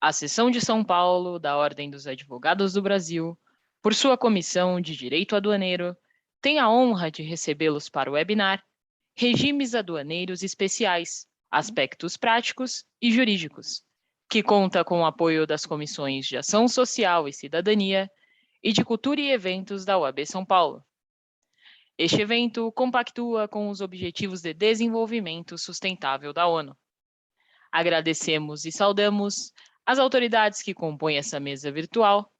A Seção de São Paulo da Ordem dos Advogados do Brasil, por sua Comissão de Direito Aduaneiro, tem a honra de recebê-los para o webinar Regimes Aduaneiros Especiais, Aspectos Práticos e Jurídicos, que conta com o apoio das Comissões de Ação Social e Cidadania e de Cultura e Eventos da OAB São Paulo. Este evento compactua com os Objetivos de Desenvolvimento Sustentável da ONU. Agradecemos e saudamos as autoridades que compõem essa mesa virtual,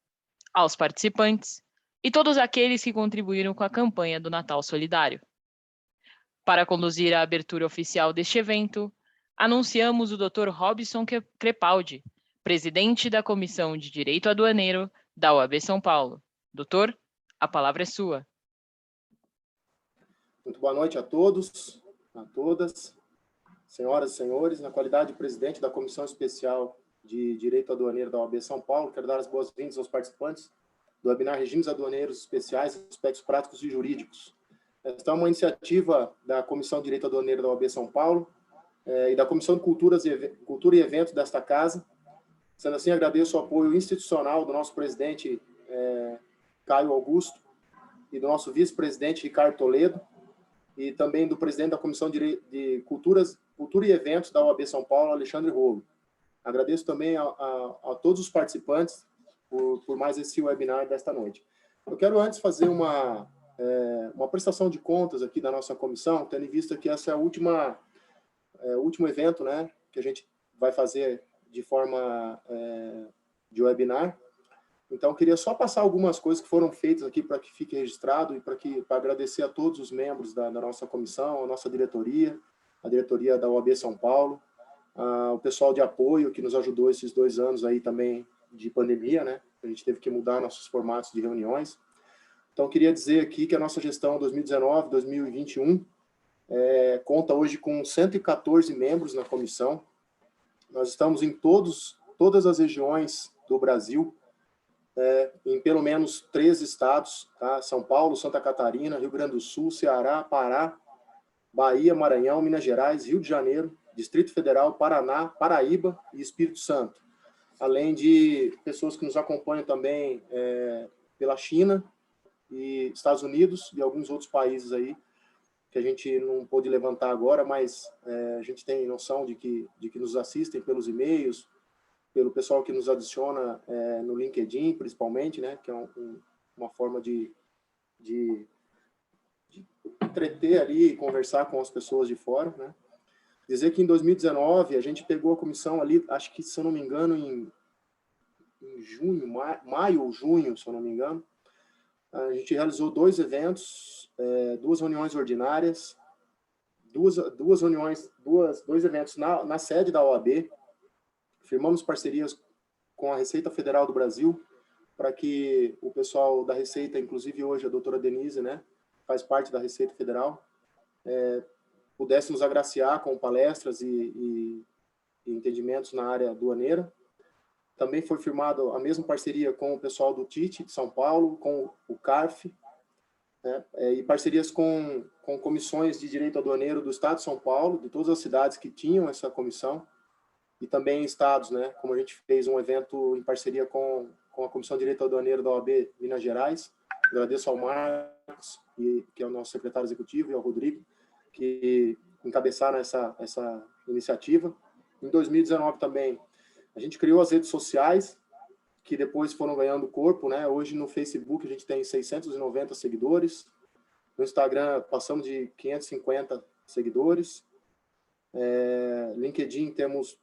aos participantes e todos aqueles que contribuíram com a campanha do Natal Solidário. Para conduzir a abertura oficial deste evento, anunciamos o Dr. Robson Crepaldi, presidente da Comissão de Direito Aduaneiro da OAB São Paulo. Doutor, a palavra é sua. Muito boa noite a todos, a todas, senhoras e senhores. Na qualidade de presidente da Comissão Especial de Direito Aduaneiro da OAB São Paulo, quero dar as boas-vindas aos participantes do webinar Regimes Aduaneiros Especiais, Aspectos Práticos e Jurídicos. Esta é uma iniciativa da Comissão de Direito Aduaneiro da OAB São Paulo e da Comissão de Cultura e Eventos desta casa. Sendo assim, agradeço o apoio institucional do nosso presidente Caio Augusto e do nosso vice-presidente Ricardo Toledo, e também do presidente da Comissão de Cultura e Eventos da OAB São Paulo, Alexandre Rolo. Agradeço também a todos os participantes por mais esse webinar desta noite. Eu quero antes fazer uma prestação de contas aqui da nossa comissão, tendo em vista que esse é o último evento, né, que a gente vai fazer de forma de webinar. Então, eu queria só passar algumas coisas que foram feitas aqui para que fique registrado e para agradecer a todos os membros da nossa comissão, a nossa diretoria, a diretoria da OAB São Paulo, o pessoal de apoio que nos ajudou esses 2 anos aí também de pandemia, né? A gente teve que mudar nossos formatos de reuniões. Então, queria dizer aqui que a nossa gestão 2019-2021 conta hoje com 114 membros na comissão. Nós estamos em todas as regiões do Brasil, em pelo menos 3 estados, tá? São Paulo, Santa Catarina, Rio Grande do Sul, Ceará, Pará, Bahia, Maranhão, Minas Gerais, Rio de Janeiro, Distrito Federal, Paraná, Paraíba e Espírito Santo. Além de pessoas que nos acompanham também pela China e Estados Unidos e alguns outros países aí, que a gente não pôde levantar agora, mas a gente tem noção de que nos assistem pelos e-mails, pelo pessoal que nos adiciona no LinkedIn, principalmente, né, que é uma forma de entreter ali e conversar com as pessoas de fora, né. Dizer que em 2019 a gente pegou a comissão ali, acho que, se eu não me engano, em junho, maio ou junho, se eu não me engano, a gente realizou 2 eventos, 2 reuniões ordinárias, 2 eventos na sede da OAB. Firmamos parcerias com a Receita Federal do Brasil, para que o pessoal da Receita, inclusive hoje a doutora Denise, né, faz parte da Receita Federal, pudesse nos agraciar com palestras e entendimentos na área aduaneira. Também foi firmada a mesma parceria com o pessoal do TIT de São Paulo, com o CARF, né, e parcerias com comissões de direito aduaneiro do Estado de São Paulo, de todas as cidades que tinham essa comissão, e também estados, né, como a gente fez um evento em parceria com a Comissão de Direito Aduaneiro da OAB Minas Gerais. Agradeço ao Marcos, que é o nosso secretário executivo, e ao Rodrigo, que encabeçaram essa iniciativa. Em 2019 também, a gente criou as redes sociais, que depois foram ganhando corpo, né? Hoje no Facebook a gente tem 690 seguidores, no Instagram passamos de 550 seguidores, LinkedIn temos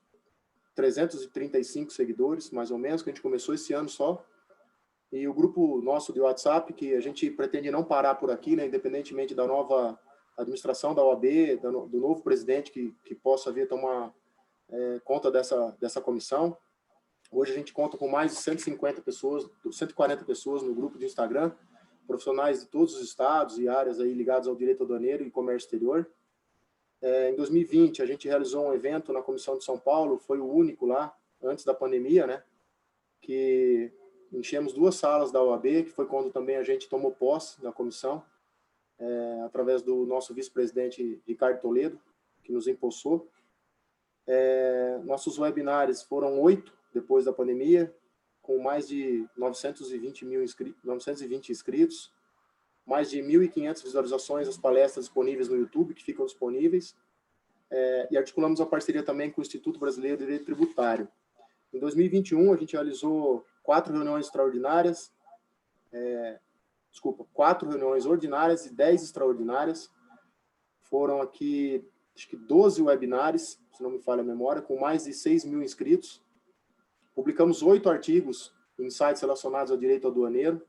335 seguidores, mais ou menos, que a gente começou esse ano só, e o grupo nosso de WhatsApp, que a gente pretende não parar por aqui, né? Independentemente da nova administração da OAB, do novo presidente que possa vir tomar conta dessa comissão. Hoje a gente conta com mais de 150 pessoas, 140 pessoas no grupo de Instagram, profissionais de todos os estados e áreas aí ligados ao direito aduaneiro e comércio exterior. Em 2020, a gente realizou um evento na Comissão de São Paulo, foi o único lá, antes da pandemia, né, que enchemos 2 salas da OAB, que foi quando também a gente tomou posse da comissão, através do nosso vice-presidente Ricardo Toledo, que nos impulsou. Nossos webinários foram 8 depois da pandemia, com mais de 920 inscritos, mais de 1.500 visualizações das palestras disponíveis no YouTube, que ficam disponíveis, e articulamos a parceria também com o Instituto Brasileiro de Direito Tributário. Em 2021, a gente realizou 4 reuniões ordinárias e 10 extraordinárias. Foram aqui, acho que 12 webinários, se não me falha a memória, com mais de 6.000 inscritos. Publicamos 8 artigos em sites relacionados ao direito aduaneiro.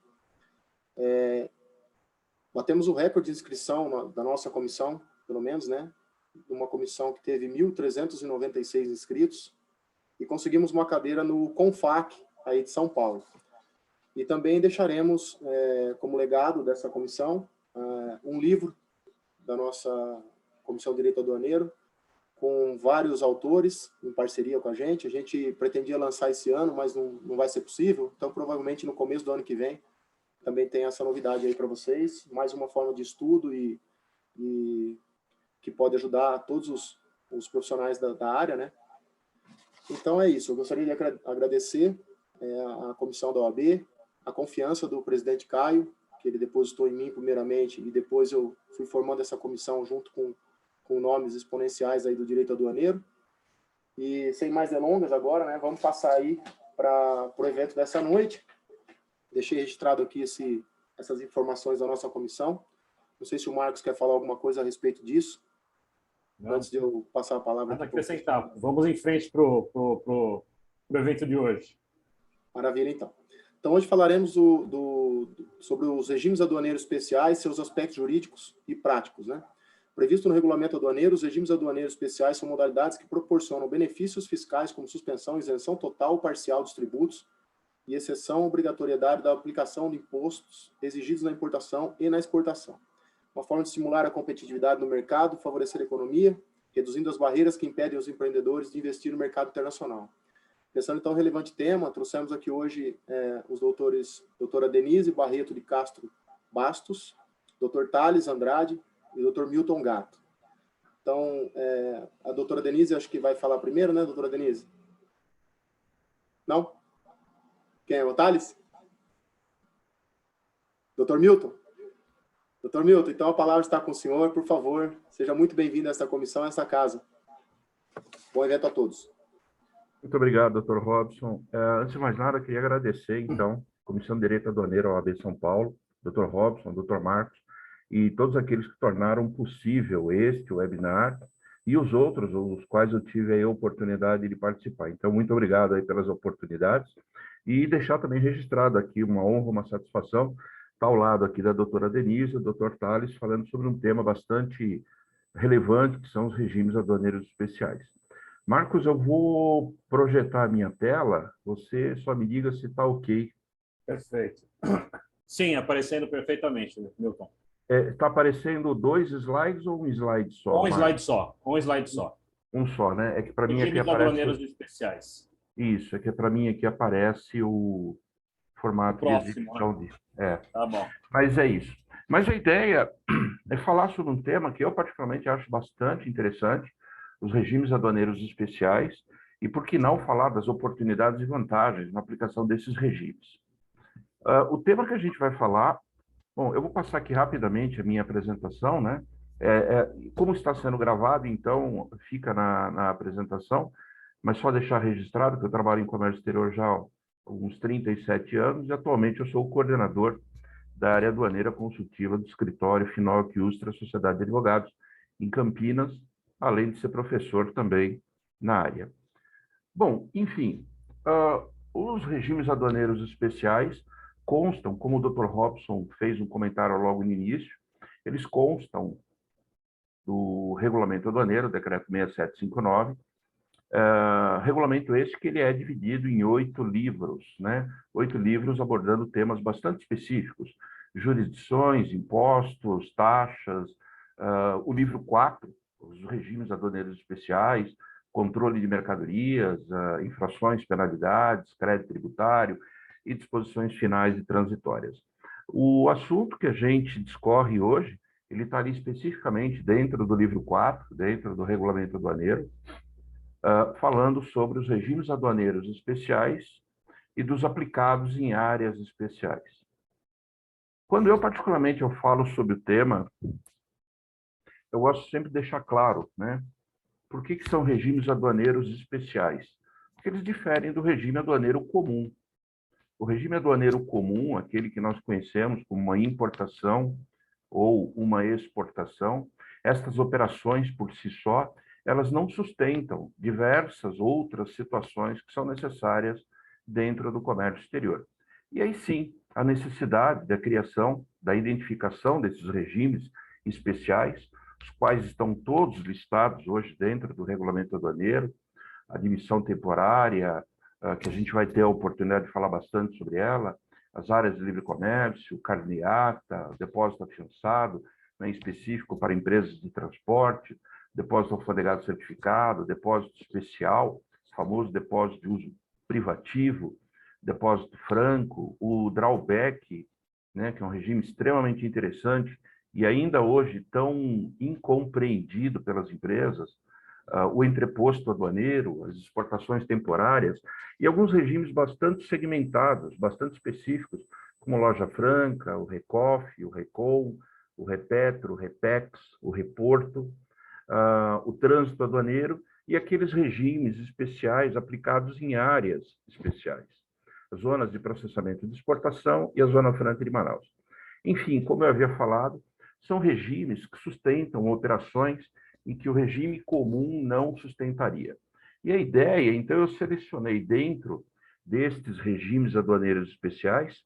Batemos o recorde de inscrição da nossa comissão, pelo menos, né? Uma comissão que teve 1.396 inscritos. E conseguimos uma cadeira no CONFAC, aí de São Paulo. E também deixaremos, como legado dessa comissão, um livro da nossa Comissão de Direito Aduaneiro, com vários autores em parceria com a gente. A gente pretendia lançar esse ano, mas não vai ser possível. Então, provavelmente, no começo do ano que vem, também tem essa novidade aí para vocês. Mais uma forma de estudo e que pode ajudar todos os profissionais da área, né? Então, é isso. Eu gostaria de agradecer a comissão da OAB, a confiança do presidente Caio, que ele depositou em mim primeiramente, e depois eu fui formando essa comissão junto com nomes exponenciais aí do direito aduaneiro. E sem mais delongas agora, né, vamos passar aí para o evento dessa noite. Deixei registrado aqui essas informações da nossa comissão. Não sei se o Marcos quer falar alguma coisa a respeito disso. Não. Antes de eu passar a palavra. Nada a acrescentar. Vamos em frente para o evento de hoje. Maravilha, então. Então, hoje falaremos sobre os regimes aduaneiros especiais, seus aspectos jurídicos e práticos, né? Previsto no regulamento aduaneiro, os regimes aduaneiros especiais são modalidades que proporcionam benefícios fiscais como suspensão, isenção total ou parcial dos tributos e exceção à obrigatoriedade da aplicação de impostos exigidos na importação e na exportação. Uma forma de estimular a competitividade no mercado, favorecer a economia, reduzindo as barreiras que impedem os empreendedores de investir no mercado internacional. Pensando então no relevante tema, trouxemos aqui hoje os doutora Denise Barreto de Castro Bastos, doutor Thales Andrade e doutor Milton Gatto. Então, a doutora Denise acho que vai falar primeiro, né, doutora Denise? Não? Quem é o Thales? Doutor Milton? Doutor Milton, então a palavra está com o senhor, por favor. Seja muito bem-vindo a esta comissão, a esta casa. Bom evento a todos. Muito obrigado, doutor Robson. Antes de mais nada, queria agradecer, então, a Comissão de Direito Aduaneiro da OAB São Paulo, doutor Robson, doutor Marcos, e todos aqueles que tornaram possível este webinar e os outros, os quais eu tive a oportunidade de participar. Então, muito obrigado aí pelas oportunidades e deixar também registrado aqui uma honra, uma satisfação, estar ao lado aqui da doutora Denise, do doutor Thales, falando sobre um tema bastante relevante, que são os regimes aduaneiros especiais. Marcos, eu vou projetar a minha tela, você só me diga se está ok. Perfeito. Sim, aparecendo perfeitamente, Milton. Está aparecendo 2 slides ou um slide só? Um slide só, um slide só. Um só, né? É que para mim aqui aparece... aduaneiros especiais. Isso, é que para mim aqui aparece o formato próximo, de exibição, né? Tá bom. Mas é isso. Mas a ideia é falar sobre um tema que eu particularmente acho bastante interessante, os regimes aduaneiros especiais, e por que não falar das oportunidades e vantagens na aplicação desses regimes. O tema que a gente vai falar, bom, eu vou passar aqui rapidamente a minha apresentação, né? Como está sendo gravado, então fica na apresentação, mas só deixar registrado que eu trabalho em comércio exterior já há uns 37 anos e atualmente eu sou o coordenador da área aduaneira consultiva do escritório Finocq Ustra Sociedade de Advogados em Campinas, além de ser professor também na área. Bom, enfim, os regimes aduaneiros especiais constam, como o Dr. Robson fez um comentário logo no início, eles constam do Regulamento Aduaneiro, Decreto 6759, regulamento esse que ele é dividido em 8 livros, né? 8 livros abordando temas bastante específicos, jurisdições, impostos, taxas, o livro 4, os regimes aduaneiros especiais, controle de mercadorias, infrações, penalidades, crédito tributário e disposições finais e transitórias. O assunto que a gente discorre hoje, ele está ali especificamente dentro do livro 4, dentro do regulamento aduaneiro, falando sobre os regimes aduaneiros especiais e dos aplicados em áreas especiais. Quando eu, particularmente, eu falo sobre o tema, eu gosto sempre de deixar claro, né? Por que são regimes aduaneiros especiais? Porque eles diferem do regime aduaneiro comum. O regime aduaneiro comum, aquele que nós conhecemos como uma importação ou uma exportação, estas operações por si só, elas não sustentam diversas outras situações que são necessárias dentro do comércio exterior. E aí sim, a necessidade da criação, da identificação desses regimes especiais, os quais estão todos listados hoje dentro do regulamento aduaneiro, admissão temporária, que a gente vai ter a oportunidade de falar bastante sobre ela, as áreas de livre comércio, carneata, depósito afiançado, né, em específico para empresas de transporte, depósito alfandegado certificado, depósito especial, famoso depósito de uso privativo, depósito franco, o drawback, né, que é um regime extremamente interessante e ainda hoje tão incompreendido pelas empresas, o entreposto aduaneiro, as exportações temporárias e alguns regimes bastante segmentados, bastante específicos, como loja franca, o Recof, o Recon, o Repetro, o Repex, o Reporto, o trânsito aduaneiro e aqueles regimes especiais aplicados em áreas especiais, as zonas de processamento de exportação e a Zona Franca de Manaus. Enfim, como eu havia falado, são regimes que sustentam operações em que o regime comum não sustentaria. E a ideia, então, eu selecionei dentro destes regimes aduaneiros especiais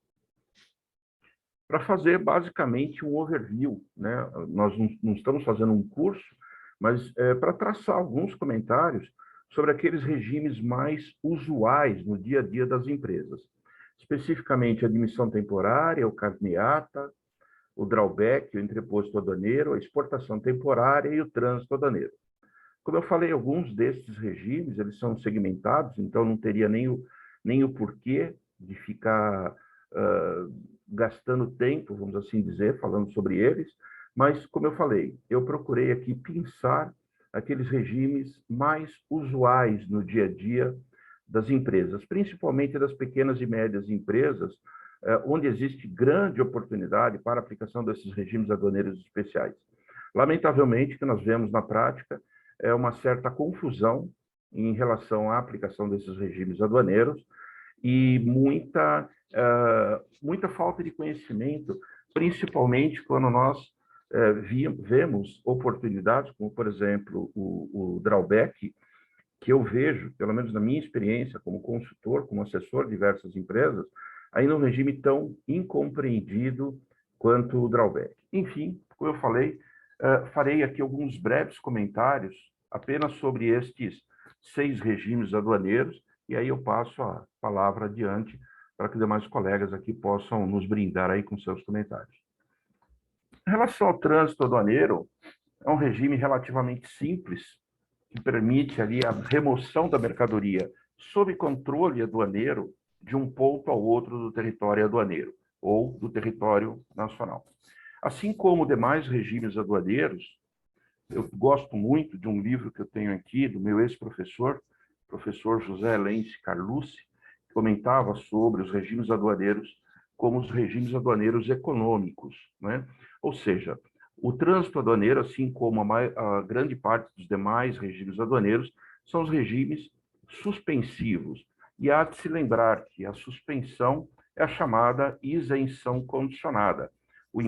para fazer basicamente um overview, né? Nós não estamos fazendo um curso, mas para traçar alguns comentários sobre aqueles regimes mais usuais no dia a dia das empresas, especificamente a admissão temporária, o carneata, o drawback, o entreposto aduaneiro, a exportação temporária e o trânsito aduaneiro. Como eu falei, alguns desses regimes, eles são segmentados, então não teria nem o porquê de ficar gastando tempo, vamos assim dizer, falando sobre eles, mas, como eu falei, eu procurei aqui pensar aqueles regimes mais usuais no dia a dia das empresas, principalmente das pequenas e médias empresas, onde existe grande oportunidade para a aplicação desses regimes aduaneiros especiais. Lamentavelmente, o que nós vemos na prática é uma certa confusão em relação à aplicação desses regimes aduaneiros e muita falta de conhecimento, principalmente quando nós vemos oportunidades, como, por exemplo, o drawback, que eu vejo, pelo menos na minha experiência como consultor, como assessor de diversas empresas, ainda um regime tão incompreendido quanto o drawback. Enfim, como eu falei, farei aqui alguns breves comentários apenas sobre estes 6 regimes aduaneiros, e aí eu passo a palavra adiante para que demais colegas aqui possam nos brindar aí com seus comentários. Em relação ao trânsito aduaneiro, é um regime relativamente simples, que permite ali a remoção da mercadoria sob controle aduaneiro de um ponto ao outro do território aduaneiro ou do território nacional. Assim como demais regimes aduaneiros, eu gosto muito de um livro que eu tenho aqui, do meu ex-professor, professor José Lenci Carlucci, que comentava sobre os regimes aduaneiros como os regimes aduaneiros econômicos, né? Ou seja, o trânsito aduaneiro, assim como a grande parte dos demais regimes aduaneiros, são os regimes suspensivos. E há de se lembrar que a suspensão é a chamada isenção condicionada. Os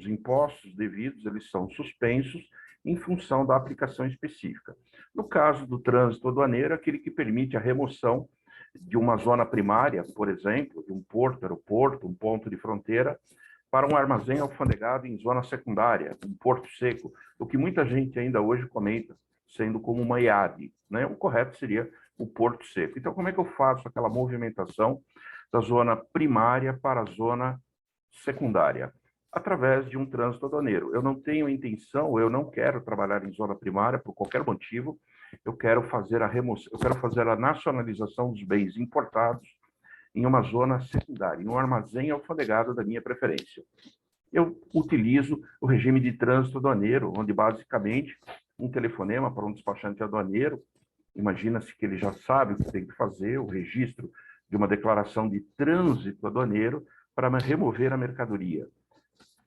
impostos devidos, eles são suspensos em função da aplicação específica. No caso do trânsito aduaneiro, aquele que permite a remoção de uma zona primária, por exemplo, de um porto, aeroporto, um ponto de fronteira, para um armazém alfandegado em zona secundária, um porto seco, o que muita gente ainda hoje comenta, sendo como uma IAD, né? O correto seria o porto seco. Então, como é que eu faço aquela movimentação da zona primária para a zona secundária? Através de um trânsito aduaneiro. Eu não tenho intenção, eu não quero trabalhar em zona primária por qualquer motivo, eu quero fazer a remoção, eu quero fazer a nacionalização dos bens importados em uma zona secundária, em um armazém alfandegado da minha preferência. Eu utilizo o regime de trânsito aduaneiro, onde basicamente um telefonema para um despachante aduaneiro imagina-se que ele já sabe o que tem que fazer, o registro de uma declaração de trânsito aduaneiro para remover a mercadoria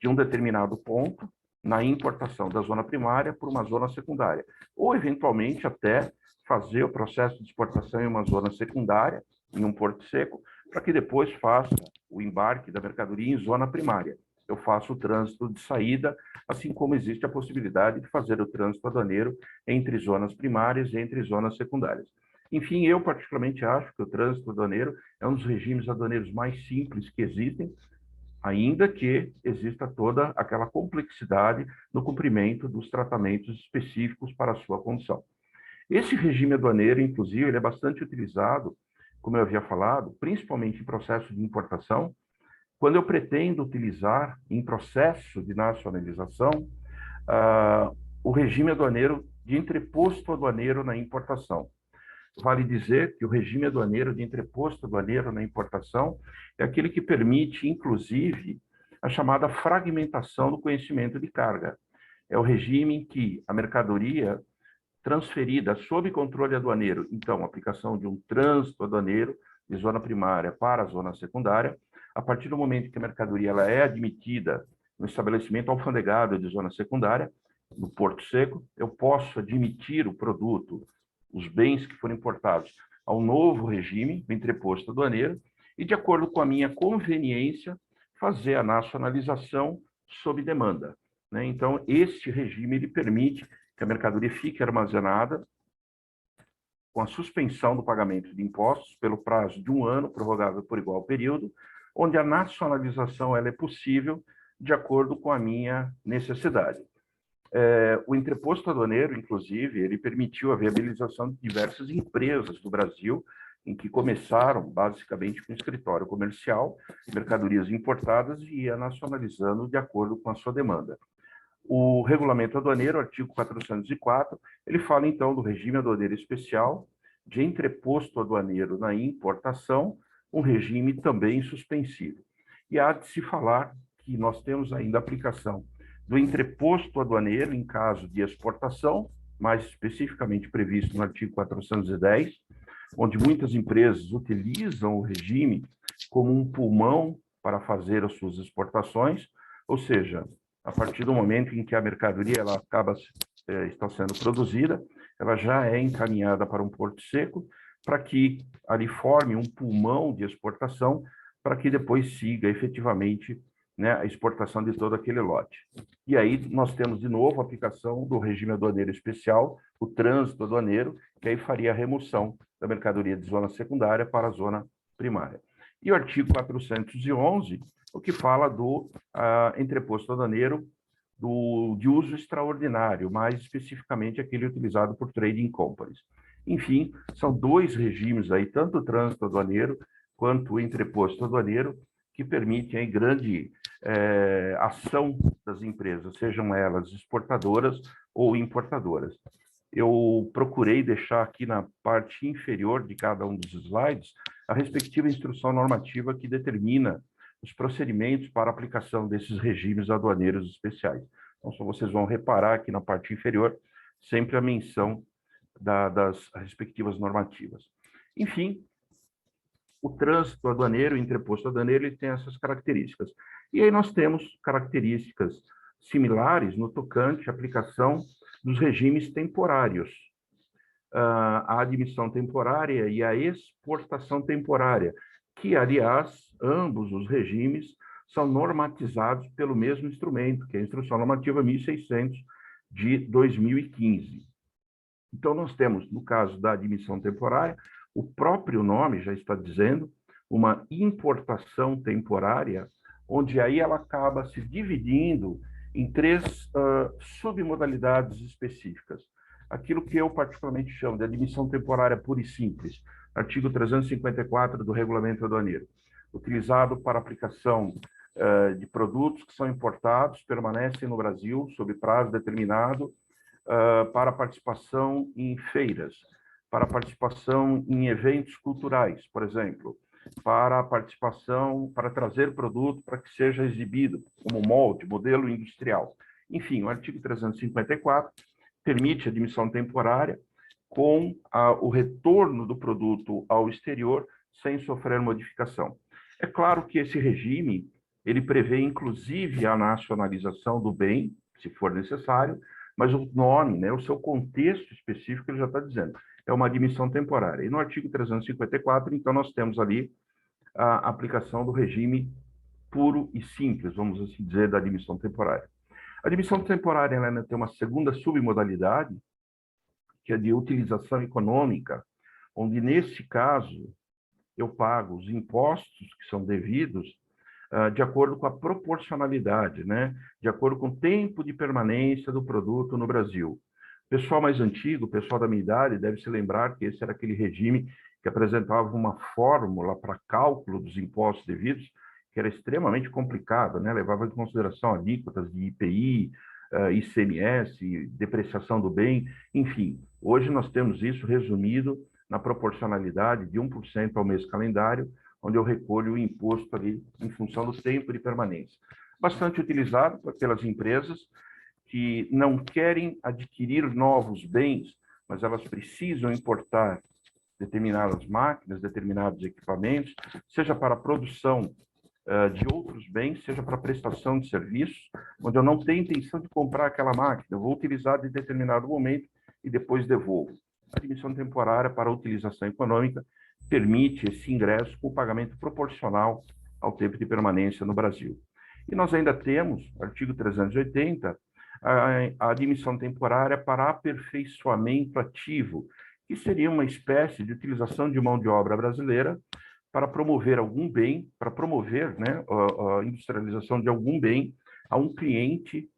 de um determinado ponto na importação da zona primária por uma zona secundária, ou eventualmente até fazer o processo de exportação em uma zona secundária, em um porto seco, para que depois faça o embarque da mercadoria em zona primária. Eu faço o trânsito de saída, assim como existe a possibilidade de fazer o trânsito aduaneiro entre zonas primárias e entre zonas secundárias. Enfim, eu particularmente acho que o trânsito aduaneiro é um dos regimes aduaneiros mais simples que existem, ainda que exista toda aquela complexidade no cumprimento dos tratamentos específicos para a sua condição. Esse regime aduaneiro, inclusive, ele é bastante utilizado, como eu havia falado, principalmente em processo de importação, quando eu pretendo utilizar em processo de nacionalização o regime aduaneiro de entreposto aduaneiro na importação. Vale dizer que o regime aduaneiro de entreposto aduaneiro na importação é aquele que permite, inclusive, a chamada fragmentação do conhecimento de carga. É o regime em que a mercadoria transferida sob controle aduaneiro, então, a aplicação de um trânsito aduaneiro de zona primária para a zona secundária, a partir do momento que a mercadoria ela é admitida no estabelecimento alfandegado de zona secundária, no Porto Seco, eu posso admitir o produto, os bens que foram importados, ao novo regime, o entreposto aduaneiro, e, de acordo com a minha conveniência, fazer a nacionalização sob demanda. Então, este regime ele permite que a mercadoria fique armazenada com a suspensão do pagamento de impostos pelo prazo de 1 ano, prorrogável por igual período, onde a nacionalização ela é possível de acordo com a minha necessidade. O entreposto aduaneiro, inclusive, ele permitiu a viabilização de diversas empresas do Brasil, em que começaram basicamente com escritório comercial, mercadorias importadas e ia nacionalizando de acordo com a sua demanda. O regulamento aduaneiro, artigo 404, ele fala então do regime aduaneiro especial de entreposto aduaneiro na importação, um regime também suspensivo. E há de se falar que nós temos ainda a aplicação do entreposto aduaneiro em caso de exportação, mais especificamente previsto no artigo 410, onde muitas empresas utilizam o regime como um pulmão para fazer as suas exportações, ou seja, a partir do momento em que a mercadoria ela está sendo produzida, ela já é encaminhada para um porto seco, para que ali forme um pulmão de exportação, para que depois siga efetivamente a exportação de todo aquele lote. E aí nós temos de novo a aplicação do regime aduaneiro especial, o trânsito aduaneiro, que aí faria a remoção da mercadoria de zona secundária para a zona primária. E o artigo 411, o que fala do entreposto aduaneiro de uso extraordinário, mais especificamente aquele utilizado por trading companies. Enfim, são 2 regimes aí, tanto o trânsito aduaneiro quanto o entreposto aduaneiro, que permitem aí grande ação das empresas, sejam elas exportadoras ou importadoras. Eu procurei deixar aqui na parte inferior de cada um dos slides a respectiva instrução normativa que determina os procedimentos para aplicação desses regimes aduaneiros especiais. Então, só vocês vão reparar aqui na parte inferior sempre a menção das respectivas normativas. Enfim, o trânsito aduaneiro, o entreposto aduaneiro, ele tem essas características. E aí nós temos características similares no tocante à aplicação dos regimes temporários. A admissão temporária e a exportação temporária, que, aliás, ambos os regimes são normatizados pelo mesmo instrumento, que é a Instrução Normativa 1600 de 2015. Então, nós temos, no caso da admissão temporária, o próprio nome já está dizendo, uma importação temporária, onde aí ela acaba se dividindo em 3 submodalidades específicas. Aquilo que eu particularmente chamo de admissão temporária pura e simples, artigo 354 do Regulamento Aduaneiro, utilizado para aplicação de produtos que são importados, permanecem no Brasil sob prazo determinado, para participação em feiras, para participação em eventos culturais, por exemplo, para participação, para trazer produto para que seja exibido como molde, modelo industrial. Enfim, o artigo 354 permite admissão temporária com o retorno do produto ao exterior sem sofrer modificação. É claro que esse regime, ele prevê inclusive a nacionalização do bem, se for necessário, mas o nome, né, o seu contexto específico, ele já está dizendo, é uma admissão temporária. E no artigo 354, então, nós temos ali a aplicação do regime puro e simples, vamos assim dizer, da admissão temporária. A admissão temporária ela tem uma segunda submodalidade, que é de utilização econômica, onde, nesse caso, eu pago os impostos que são devidos de acordo com a proporcionalidade, né? De acordo com o tempo de permanência do produto no Brasil. O pessoal mais antigo, o pessoal da minha idade, deve se lembrar que esse era aquele regime que apresentava uma fórmula para cálculo dos impostos devidos, que era extremamente complicado, né? Levava em consideração alíquotas de IPI, ICMS, depreciação do bem, enfim. Hoje nós temos isso resumido na proporcionalidade de 1% ao mês calendário, onde eu recolho o imposto ali em função do tempo de permanência. Bastante utilizado pelas empresas que não querem adquirir novos bens, mas elas precisam importar determinadas máquinas, determinados equipamentos, seja para a produção de outros bens, seja para prestação de serviços, onde eu não tenho intenção de comprar aquela máquina, eu vou utilizar de determinado momento e depois devolvo. A admissão temporária para a utilização econômica permite esse ingresso com pagamento proporcional ao tempo de permanência no Brasil. E nós ainda temos, artigo 380, a admissão temporária para aperfeiçoamento ativo, que seria uma espécie de utilização de mão de obra brasileira para promover algum bem, para promover, né, a industrialização de algum bem a um cliente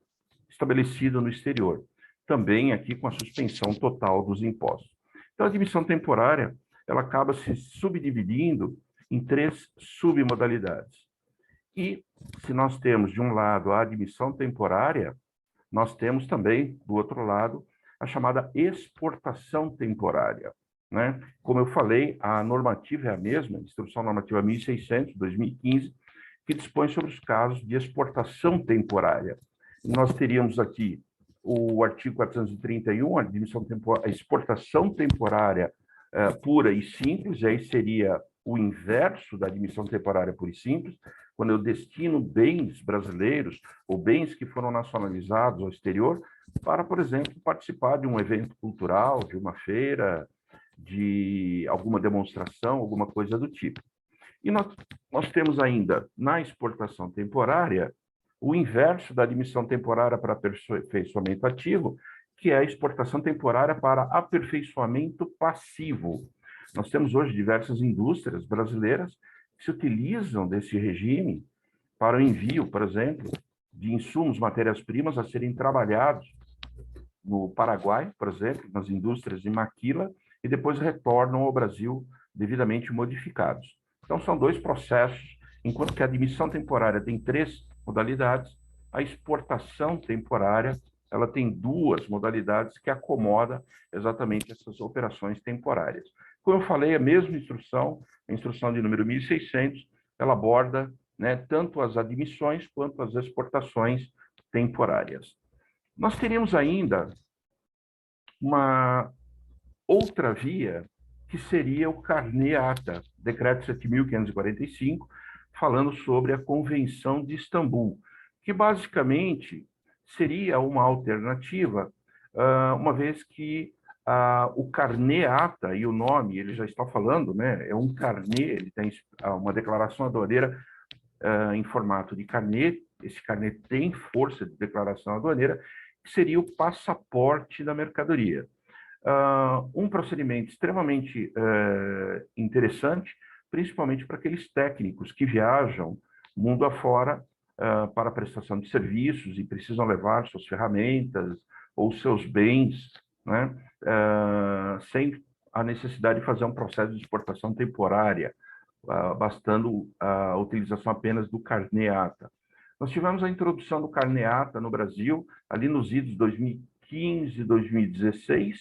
estabelecido no exterior. Também aqui com a suspensão total dos impostos. Então, a admissão temporária, ela acaba se subdividindo em 3 submodalidades. E, se nós temos, de um lado, a admissão temporária, nós temos também, do outro lado, a chamada exportação temporária, né? Como eu falei, a normativa é a mesma, a Instrução Normativa 1600, 2015, que dispõe sobre os casos de exportação temporária. Nós teríamos aqui o artigo 431, a exportação temporária pura e simples, aí seria o inverso da admissão temporária pura e simples, quando eu destino bens brasileiros ou bens que foram nacionalizados ao exterior para, por exemplo, participar de um evento cultural, de uma feira, de alguma demonstração, alguma coisa do tipo. E nós temos ainda, na exportação temporária, o inverso da admissão temporária para aperfeiçoamento ativo, que é a exportação temporária para aperfeiçoamento passivo. Nós temos hoje diversas indústrias brasileiras que se utilizam desse regime para o envio, por exemplo, de insumos, matérias-primas a serem trabalhados no Paraguai, por exemplo, nas indústrias de maquila, e depois retornam ao Brasil devidamente modificados. Então, são 2 processos, enquanto que a admissão temporária tem 3 modalidades, a exportação temporária ela tem 2 modalidades que acomoda exatamente essas operações temporárias. Como eu falei, a mesma instrução, a instrução de número 1600, ela aborda, né, tanto as admissões quanto as exportações temporárias. Nós teríamos ainda uma outra via, que seria o Carnê-Ata, Decreto 7.545, falando sobre a Convenção de Istambul, que basicamente seria uma alternativa, uma vez que o Carnê-Ata, e o nome, ele já está falando, né, é um carnê, ele tem uma declaração aduaneira em formato de carnê, esse carnê tem força de declaração aduaneira, que seria o passaporte da mercadoria. Um procedimento extremamente interessante, principalmente para aqueles técnicos que viajam mundo afora para a prestação de serviços e precisam levar suas ferramentas ou seus bens, né, sem a necessidade de fazer um processo de exportação temporária, bastando a utilização apenas do Carnê-Ata. Nós tivemos a introdução do Carnê-Ata no Brasil, ali nos idos 2015 e 2016,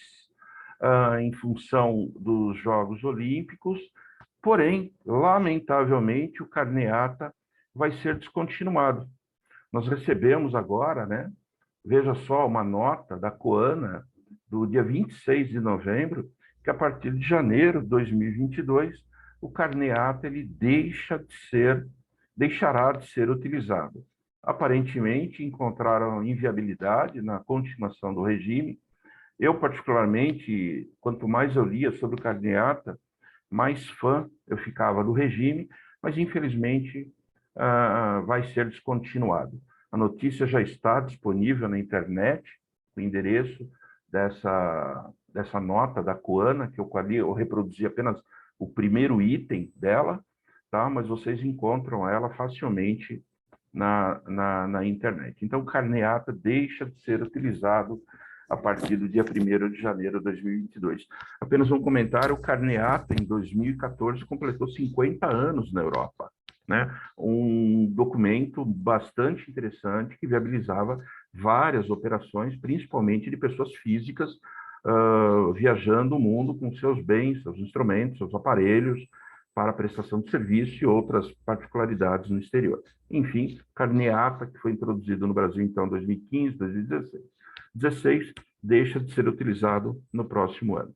em função dos Jogos Olímpicos, porém, lamentavelmente, o Carnê-Ata vai ser descontinuado. Nós recebemos agora, né, veja só, uma nota da COANA, do dia 26 de novembro, que a partir de janeiro de 2022, o carneata ele deixará de ser utilizado. Aparentemente, encontraram inviabilidade na continuação do regime. Eu, particularmente, quanto mais eu lia sobre o carneata, mais fã eu ficava do regime, mas, infelizmente, vai ser descontinuado. A notícia já está disponível na internet, o endereço dessa nota da Coana, que eu reproduzi apenas o primeiro item dela, tá? Mas vocês encontram ela facilmente na internet. Então, o carneata deixa de ser utilizado a partir do dia 1º de janeiro de 2022. Apenas um comentário, o carneata, em 2014, completou 50 anos na Europa, né? Um documento bastante interessante que viabilizava várias operações, principalmente de pessoas físicas, viajando o mundo com seus bens, seus instrumentos, seus aparelhos, para prestação de serviço e outras particularidades no exterior. Enfim, carneata, que foi introduzido no Brasil, então, em 2015, 2016. 16 deixa de ser utilizado no próximo ano.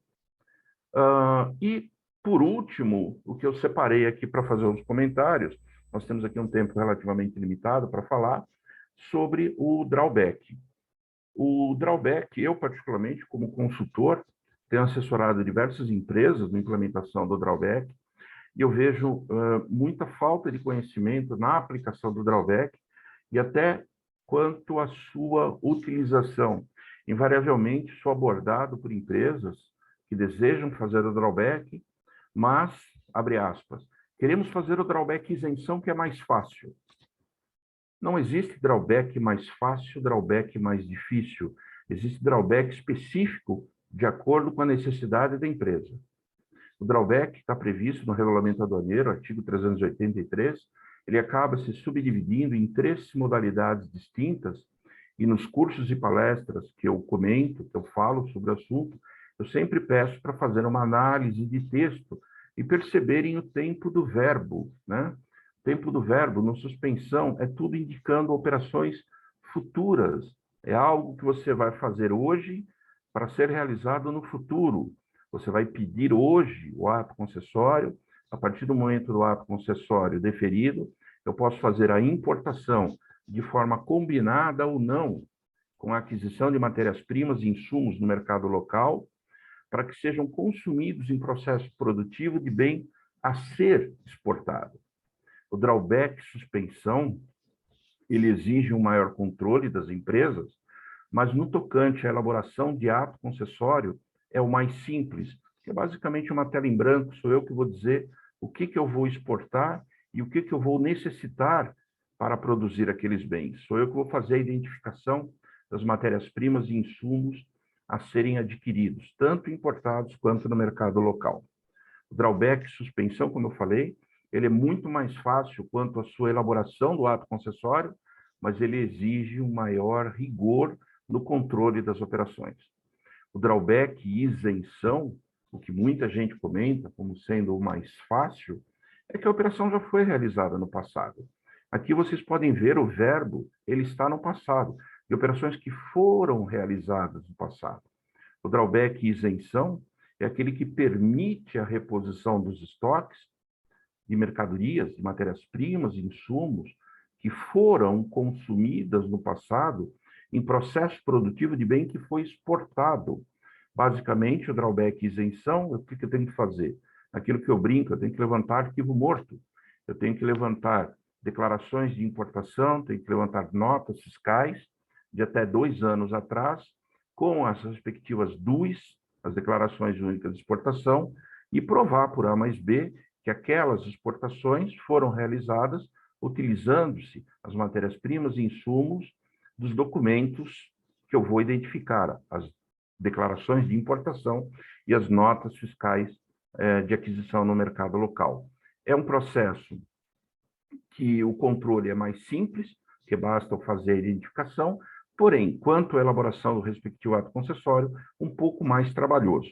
E, por último, o que eu separei aqui para fazer uns comentários, nós temos aqui um tempo relativamente limitado para falar sobre o drawback. O drawback, eu particularmente, como consultor, tenho assessorado diversas empresas na implementação do drawback, e eu vejo muita falta de conhecimento na aplicação do drawback e até quanto à sua utilização. Invariavelmente, sou abordado por empresas que desejam fazer o drawback, mas, abre aspas, queremos fazer o drawback isenção, que é mais fácil. Não existe drawback mais fácil, drawback mais difícil. Existe drawback específico de acordo com a necessidade da empresa. O drawback está previsto no Regulamento Aduaneiro, artigo 383, ele acaba se subdividindo em 3 modalidades distintas, e nos cursos e palestras que eu comento, que eu falo sobre o assunto, eu sempre peço para fazer uma análise de texto e perceberem o tempo do verbo, né? O tempo do verbo, no suspensão, é tudo indicando operações futuras. É algo que você vai fazer hoje para ser realizado no futuro. Você vai pedir hoje o ato concessório, a partir do momento do ato concessório deferido, eu posso fazer a importação de forma combinada ou não com a aquisição de matérias-primas e insumos no mercado local, para que sejam consumidos em processo produtivo de bem a ser exportado. O drawback suspensão, ele exige um maior controle das empresas, mas no tocante à elaboração de ato concessório, é o mais simples, que é basicamente uma tela em branco, sou eu que vou dizer o que eu vou exportar e o que eu vou necessitar para produzir aqueles bens. Sou eu que vou fazer a identificação das matérias-primas e insumos a serem adquiridos, tanto importados quanto no mercado local. O drawback, suspensão, como eu falei, ele é muito mais fácil quanto à sua elaboração do ato concessório, mas ele exige um maior rigor no controle das operações. O drawback e isenção, o que muita gente comenta como sendo o mais fácil, é que a operação já foi realizada no passado. Aqui vocês podem ver o verbo, ele está no passado, de operações que foram realizadas no passado. O drawback e isenção é aquele que permite a reposição dos estoques de mercadorias, de matérias-primas, insumos, que foram consumidas no passado em processo produtivo de bem que foi exportado. Basicamente, o drawback e isenção, o que eu tenho que fazer? Aquilo que eu brinco, eu tenho que levantar arquivo morto, eu tenho que levantar declarações de importação, tenho que levantar notas fiscais de até 2 anos atrás, com as respectivas DUIs, as declarações únicas de exportação, e provar por A mais B que aquelas exportações foram realizadas utilizando-se as matérias-primas e insumos dos documentos que eu vou identificar, as declarações de importação e as notas fiscais de aquisição no mercado local. É um processo que o controle é mais simples, que basta fazer a identificação, porém, quanto à elaboração do respectivo ato concessório, um pouco mais trabalhoso.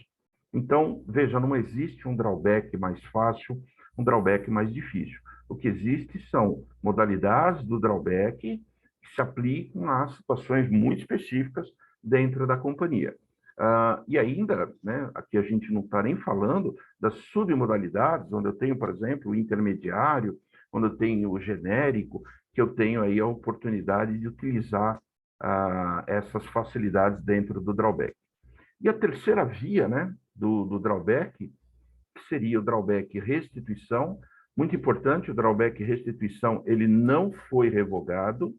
Então, veja, não existe um drawback mais fácil, um drawback mais difícil. O que existe são modalidades do drawback que se aplicam a situações muito específicas dentro da companhia. E ainda, né, aqui a gente não está nem falando das submodalidades, onde eu tenho, por exemplo, o intermediário, onde eu tenho o genérico, que eu tenho aí a oportunidade de utilizar essas facilidades dentro do drawback. E a terceira via, né, do drawback, que seria o drawback restituição. Muito importante, o drawback restituição, ele não foi revogado,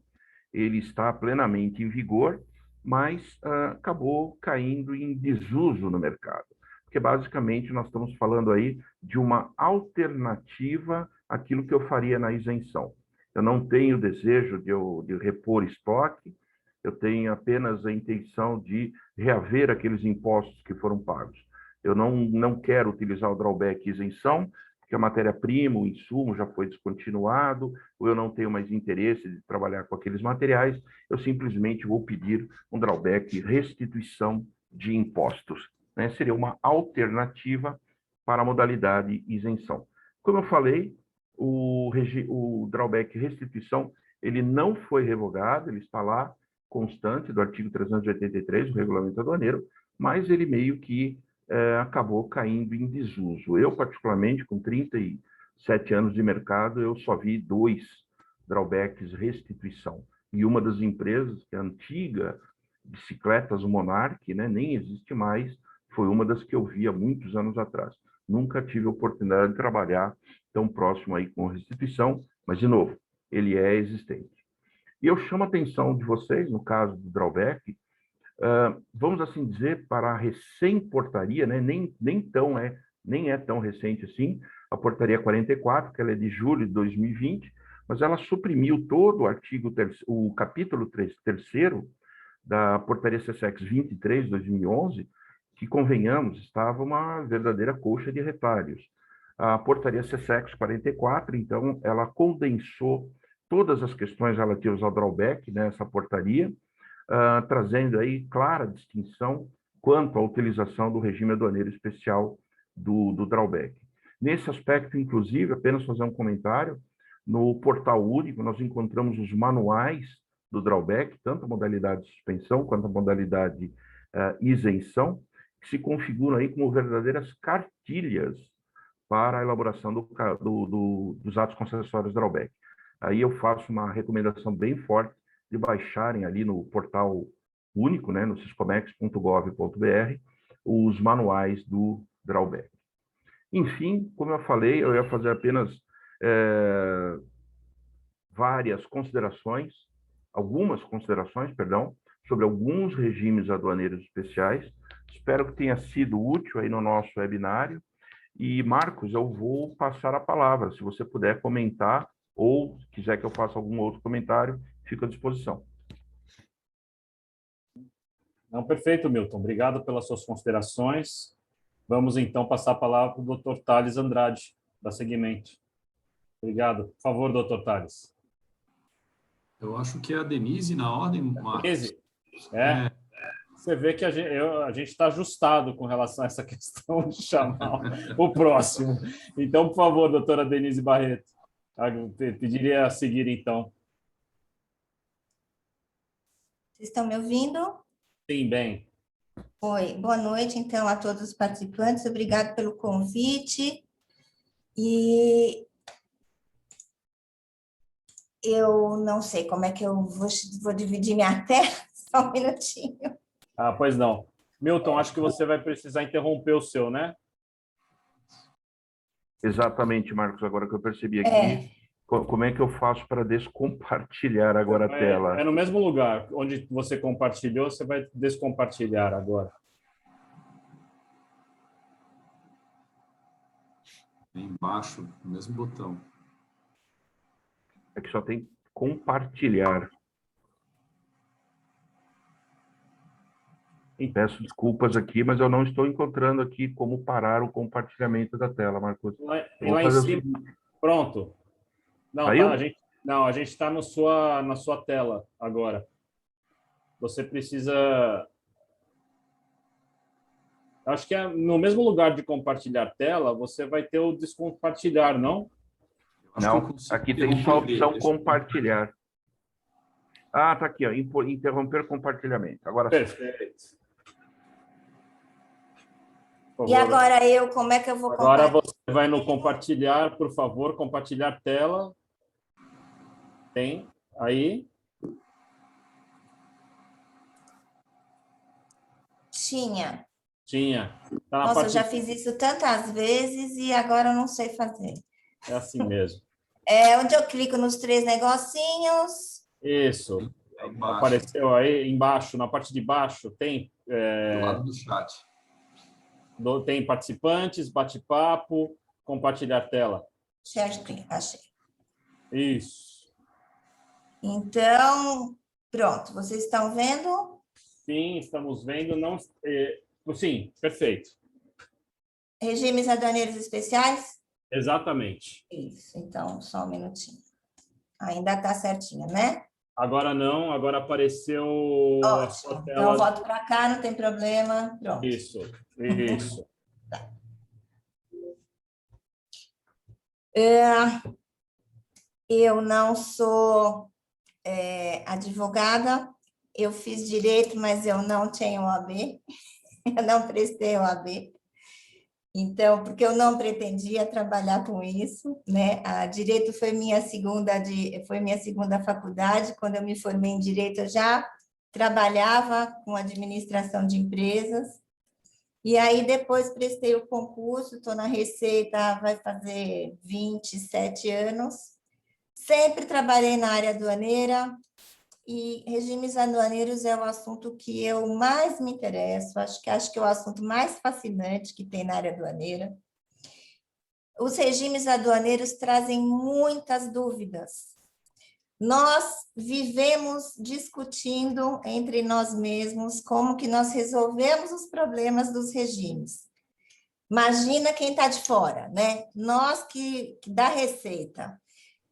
ele está plenamente em vigor, mas acabou caindo em desuso no mercado. Porque, basicamente, nós estamos falando aí de uma alternativa àquilo que eu faria na isenção. Eu não tenho desejo de repor estoque, eu tenho apenas a intenção de reaver aqueles impostos que foram pagos. Eu não quero utilizar o drawback isenção, porque a matéria-prima, o insumo já foi descontinuado, ou eu não tenho mais interesse de trabalhar com aqueles materiais, eu simplesmente vou pedir um drawback restituição de impostos, né? Seria uma alternativa para a modalidade isenção. Como eu falei, o drawback restituição, ele não foi revogado, ele está lá, constante, do artigo 383 do Regulamento Aduaneiro, mas ele meio que acabou caindo em desuso. Eu, particularmente, com 37 anos de mercado, eu só vi 2 drawbacks restituição. E uma das empresas, que é a antiga Bicicletas Monarch, né, nem existe mais, foi uma das que eu vi há muitos anos atrás. Nunca tive a oportunidade de trabalhar tão próximo aí com restituição, mas, de novo, ele é existente. E eu chamo a atenção de vocês, no caso do drawback, vamos assim dizer, para a recém-portaria, né? Nem é tão recente assim, a portaria 44, que ela é de julho de 2020, mas ela suprimiu todo o artigo, o capítulo 3º da portaria CSEX 23 de 2011, que, convenhamos, estava uma verdadeira colcha de retalhos. A portaria CSEX 44, então, ela condensou todas as questões relativas ao drawback nessa portaria, trazendo aí clara distinção quanto à utilização do regime aduaneiro especial do drawback. Nesse aspecto, inclusive, apenas fazer um comentário, no portal único nós encontramos os manuais do drawback, tanto a modalidade suspensão quanto a modalidade isenção, que se configuram aí como verdadeiras cartilhas para a elaboração dos atos concessórios drawback. Aí eu faço uma recomendação bem forte de baixarem ali no portal único, né, no siscomex.gov.br, os manuais do drawback. Enfim, como eu falei, eu ia fazer apenas algumas considerações, sobre alguns regimes aduaneiros especiais. Espero que tenha sido útil aí no nosso webinário. E, Marcos, eu vou passar a palavra. Se você puder comentar ou quiser que eu faça algum outro comentário, fico à disposição. Não, perfeito, Milton. Obrigado pelas suas considerações. Vamos, então, passar a palavra para o Dr. Thales Andrade, da Segmento. Obrigado. Por favor, Dr. Thales. Eu acho que é a Denise na ordem, Marcos. Denise? Você vê que a gente está ajustado com relação a essa questão de chamar o próximo. Então, por favor, doutora Denise Barreto, eu pediria a seguir, então. Vocês estão me ouvindo? Sim, bem. Oi, boa noite, então, a todos os participantes. Obrigado pelo convite. E eu não sei como é que eu vou dividir minha tela, só um minutinho. Pois não. Milton, acho que você vai precisar interromper o seu, né? Exatamente, Marcos, agora que eu percebi aqui, como é que eu faço para descompartilhar agora a tela? É no mesmo lugar, onde você compartilhou, você vai descompartilhar agora. Embaixo, no mesmo botão. É que só tem compartilhar. Peço desculpas aqui, mas eu não estou encontrando aqui como parar o compartilhamento da tela, Marcos. Lá em cima. Pronto. Não, a gente está na sua tela agora. Você precisa... Acho que no mesmo lugar de compartilhar tela, você vai ter o descompartilhar, não? Não, aqui tem só a opção compartilhar. Tá aqui, ó, interromper compartilhamento. Agora perfeito. Por E favor. agora como é que eu vou Agora compartilhar? você vai no compartilhar, por favor, compartilhar tela. Tem aí? Tinha. Tinha. Tá na Nossa, eu parte... já fiz isso tantas vezes e agora eu não sei fazer. É assim mesmo. É onde eu clico nos 3 negocinhos. Isso. Aí embaixo, Apareceu aí embaixo, na parte de baixo, tem, do lado do chat. tem participantes, bate-papo, compartilhar tela. Certo, achei. Isso. Então, pronto, vocês estão vendo? Sim, estamos vendo. Não, sim, perfeito. Regimes aduaneiros especiais? Exatamente. Isso, então, só um minutinho. Ainda está certinho, né? Agora não, agora apareceu a sua Ótimo. Então, eu tela. volto para cá, não tem problema. Pronto. Isso, isso. Eu não sou advogada, eu fiz direito, mas eu não tenho OAB, eu não prestei OAB. Então, porque eu não pretendia trabalhar com isso, né? A direito foi minha segunda faculdade. Quando eu me formei em direito, eu já trabalhava com administração de empresas. E aí depois prestei o concurso, estou na Receita, vai fazer 27 anos. Sempre trabalhei na área aduaneira, e regimes aduaneiros é o assunto que eu mais me interesso, acho que é o assunto mais fascinante que tem na área aduaneira. Os regimes aduaneiros trazem muitas dúvidas. Nós vivemos discutindo entre nós mesmos como que nós resolvemos os problemas dos regimes. Imagina quem está de fora, né? Nós que da Receita,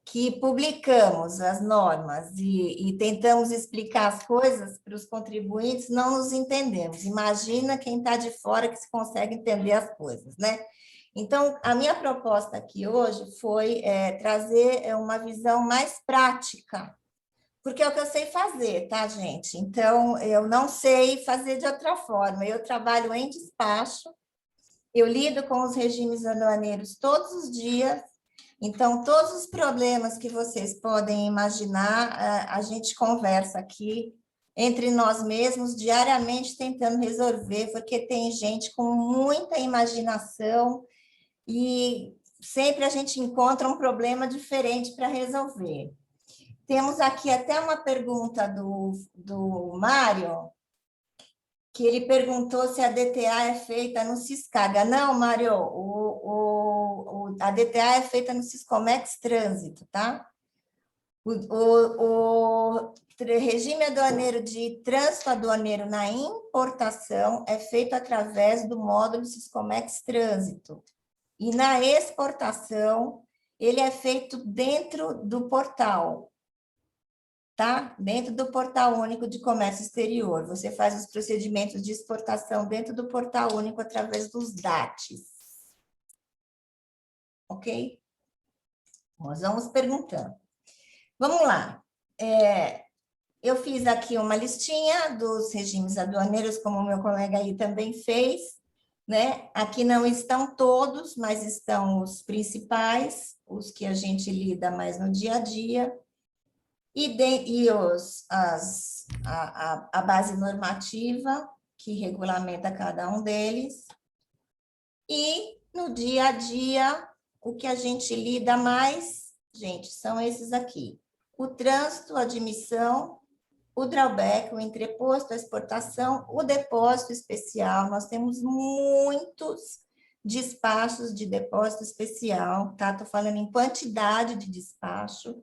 que publicamos as normas e tentamos explicar as coisas para os contribuintes, não nos entendemos. Imagina quem está de fora que se consegue entender as coisas, né? Então, a minha proposta aqui hoje foi trazer uma visão mais prática, porque é o que eu sei fazer, tá, gente? Então, eu não sei fazer de outra forma. Eu trabalho em despacho, eu lido com os regimes aduaneiros todos os dias. Então, todos os problemas que vocês podem imaginar, a gente conversa aqui entre nós mesmos, diariamente tentando resolver, porque tem gente com muita imaginação e sempre a gente encontra um problema diferente para resolver. Temos aqui até uma pergunta do Mário, que ele perguntou se a DTA é feita no Siscaga. Não, Mário, a DTA é feita no Siscomex Trânsito, tá? O regime aduaneiro de trânsito aduaneiro na importação é feito através do módulo Siscomex Trânsito. E na exportação, ele é feito dentro do portal, tá? Dentro do Portal Único de Comércio Exterior. Você faz os procedimentos de exportação dentro do Portal Único através dos DATs. Ok? Nós vamos perguntando. Vamos lá. Eu fiz aqui uma listinha dos regimes aduaneiros, como o meu colega aí também fez, né? Aqui não estão todos, mas estão os principais, os que a gente lida mais no dia a dia. A base normativa, que regulamenta cada um deles. E, no dia a dia, o que a gente lida mais, gente, são esses aqui. O trânsito, a admissão, o drawback, o entreposto, a exportação, o depósito especial. Nós temos muitos despachos de depósito especial, tá? Estou falando em quantidade de despacho.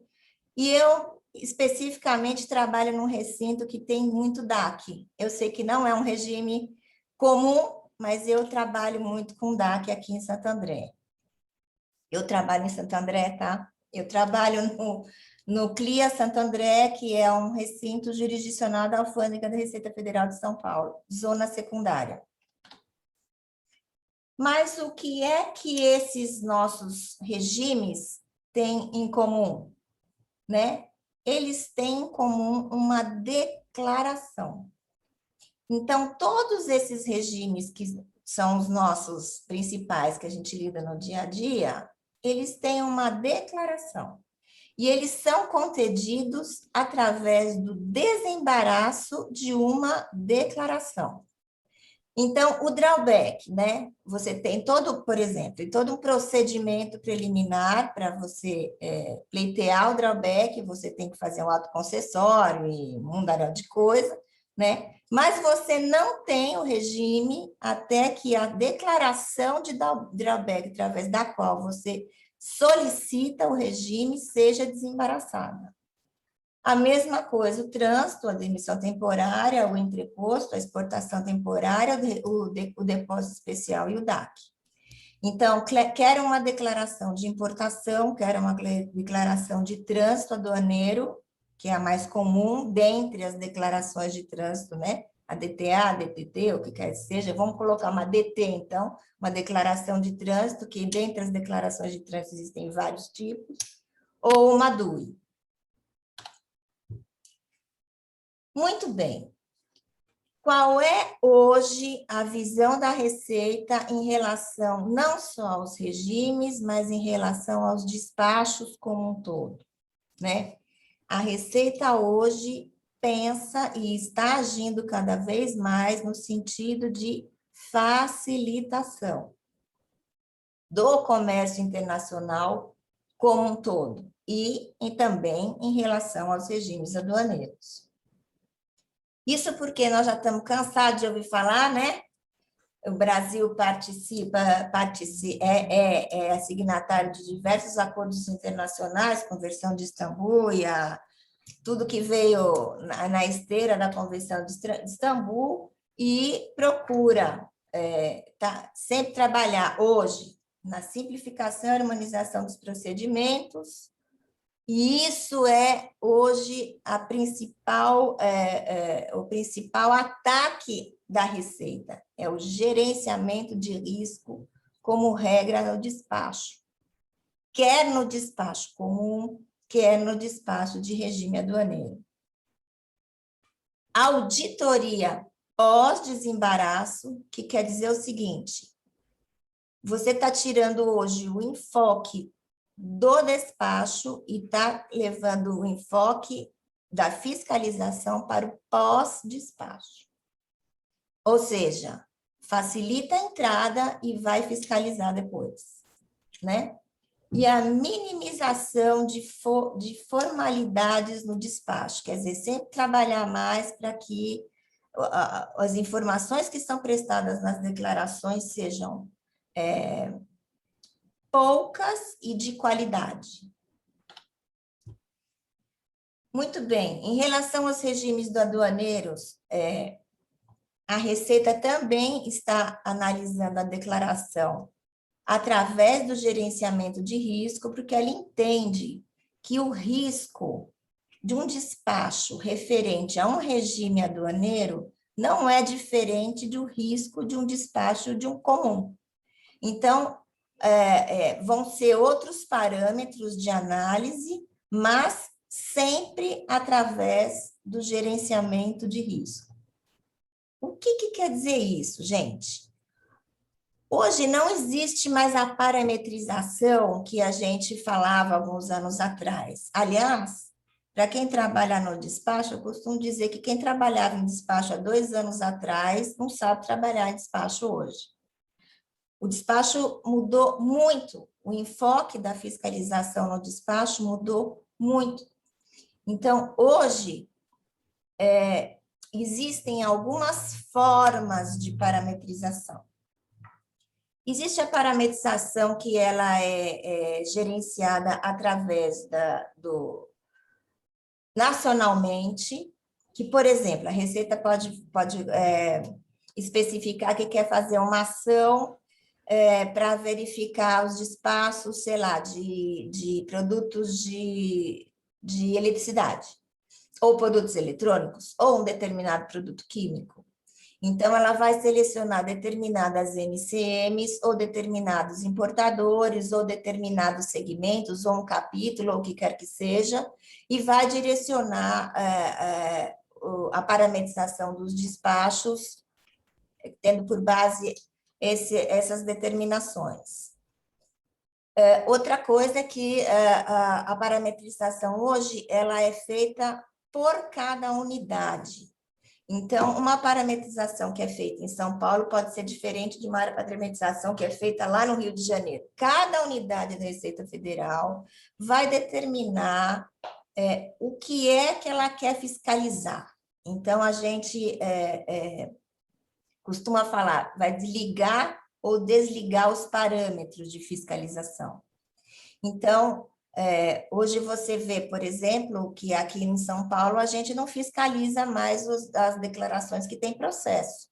E eu, especificamente, trabalho num recinto que tem muito DAC. Eu sei que não é um regime comum, mas eu trabalho muito com DAC aqui em Santo André. Eu trabalho em Santo André, tá? Eu trabalho no CLIA Santo André, que é um recinto jurisdicional da Alfândega da Receita Federal de São Paulo, zona secundária. Mas o que é que esses nossos regimes têm em comum, né? Eles têm em comum uma declaração. Então, todos esses regimes que são os nossos principais que a gente lida no dia a dia, eles têm uma declaração. E eles são concedidos através do desembaraço de uma declaração. Então, o drawback, né? Você tem todo, por exemplo, tem todo um procedimento preliminar para você pleitear o drawback, você tem que fazer um ato concessório e um mundaréu de coisa, né? Mas você não tem o regime até que a declaração de drawback, através da qual você solicita o regime, seja desembaraçada. A mesma coisa, o trânsito, a demissão temporária, o entreposto, a exportação temporária, o depósito especial e o DAC. Então, quer uma declaração de importação, quer uma declaração de trânsito aduaneiro, que é a mais comum dentre as declarações de trânsito, né? A DTA, a DTT, o que quer que seja, vamos colocar uma DT, então, uma declaração de trânsito, que dentre as declarações de trânsito existem vários tipos, ou uma DUI. Muito bem. Qual é hoje a visão da Receita em relação não só aos regimes, mas em relação aos despachos como um todo, né? A Receita hoje pensa e está agindo cada vez mais no sentido de facilitação do comércio internacional como um todo e também em relação aos regimes aduaneiros. Isso porque nós já estamos cansados de ouvir falar, né? O Brasil é signatário de diversos acordos internacionais, Convenção de Istambul e tudo que veio na esteira da Convenção de Istambul, e procura sempre trabalhar hoje na simplificação e harmonização dos procedimentos. E isso é, hoje, o principal ataque da Receita, é o gerenciamento de risco como regra no despacho, quer no despacho comum, quer no despacho de regime aduaneiro. Auditoria pós-desembaraço, que quer dizer o seguinte, você está tirando hoje o enfoque do despacho e está levando o enfoque da fiscalização para o pós-despacho. Ou seja, facilita a entrada e vai fiscalizar depois, né? E a minimização de formalidades no despacho, quer dizer, sempre trabalhar mais para que as informações que são prestadas nas declarações sejam poucas e de qualidade. Muito bem, em relação aos regimes aduaneiros, a Receita também está analisando a declaração através do gerenciamento de risco, porque ela entende que o risco de um despacho referente a um regime aduaneiro não é diferente do risco de um despacho de um comum. Então, vão ser outros parâmetros de análise, mas sempre através do gerenciamento de risco. O que quer dizer isso, gente? Hoje não existe mais a parametrização que a gente falava alguns anos atrás. Aliás, para quem trabalha no despacho, eu costumo dizer que quem trabalhava em despacho há 2 anos atrás não sabe trabalhar em despacho hoje. O despacho mudou muito, o enfoque da fiscalização no despacho mudou muito. Então, hoje, existem algumas formas de parametrização. Existe a parametrização que ela é gerenciada através nacionalmente, que, por exemplo, a Receita pode especificar que quer fazer uma ação para verificar os despachos, sei lá, de produtos de eletricidade, ou produtos eletrônicos, ou um determinado produto químico. Então, ela vai selecionar determinadas MCMs, ou determinados importadores, ou determinados segmentos, ou um capítulo, ou o que quer que seja, e vai direcionar a parametrização dos despachos, tendo por base essas determinações. Outra coisa é que a parametrização hoje ela é feita por cada unidade. Então, uma parametrização que é feita em São Paulo pode ser diferente de uma parametrização que é feita lá no Rio de Janeiro. Cada unidade da Receita Federal vai determinar o que é que ela quer fiscalizar. Então, a gente costuma falar, vai desligar ou desligar os parâmetros de fiscalização. Então, hoje você vê, por exemplo, que aqui em São Paulo a gente não fiscaliza mais as declarações que têm processo.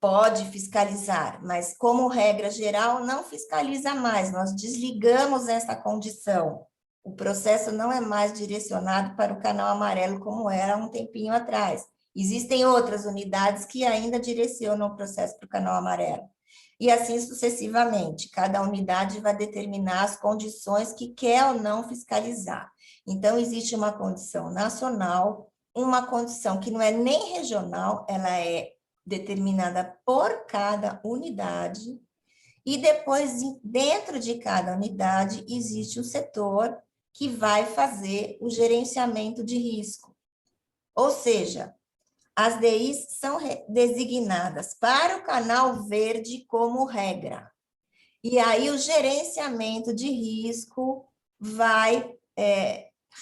Pode fiscalizar, mas como regra geral não fiscaliza mais, nós desligamos essa condição. O processo não é mais direcionado para o canal amarelo como era um tempinho atrás. Existem outras unidades que ainda direcionam o processo para o canal amarelo. E assim sucessivamente, cada unidade vai determinar as condições que quer ou não fiscalizar. Então, existe uma condição nacional, uma condição que não é nem regional, ela é determinada por cada unidade, e depois, dentro de cada unidade, existe o setor que vai fazer o gerenciamento de risco. Ou seja, as DIs são designadas para o canal verde como regra. E aí o gerenciamento de risco vai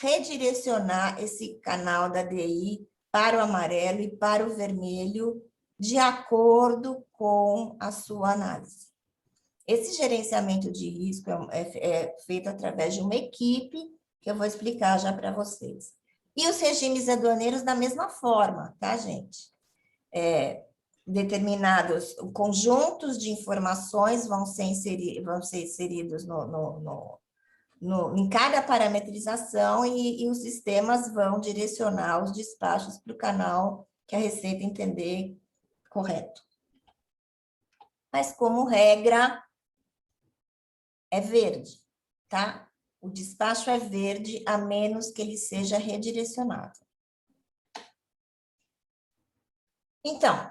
redirecionar esse canal da DI para o amarelo e para o vermelho, de acordo com a sua análise. Esse gerenciamento de risco é feito através de uma equipe, que eu vou explicar já para vocês. E os regimes aduaneiros da mesma forma, tá, gente? Determinados conjuntos de informações vão ser inseridos em cada parametrização e os sistemas vão direcionar os despachos para o canal que a Receita entender correto. Mas, como regra, é verde, tá? O despacho é verde, a menos que ele seja redirecionado. Então,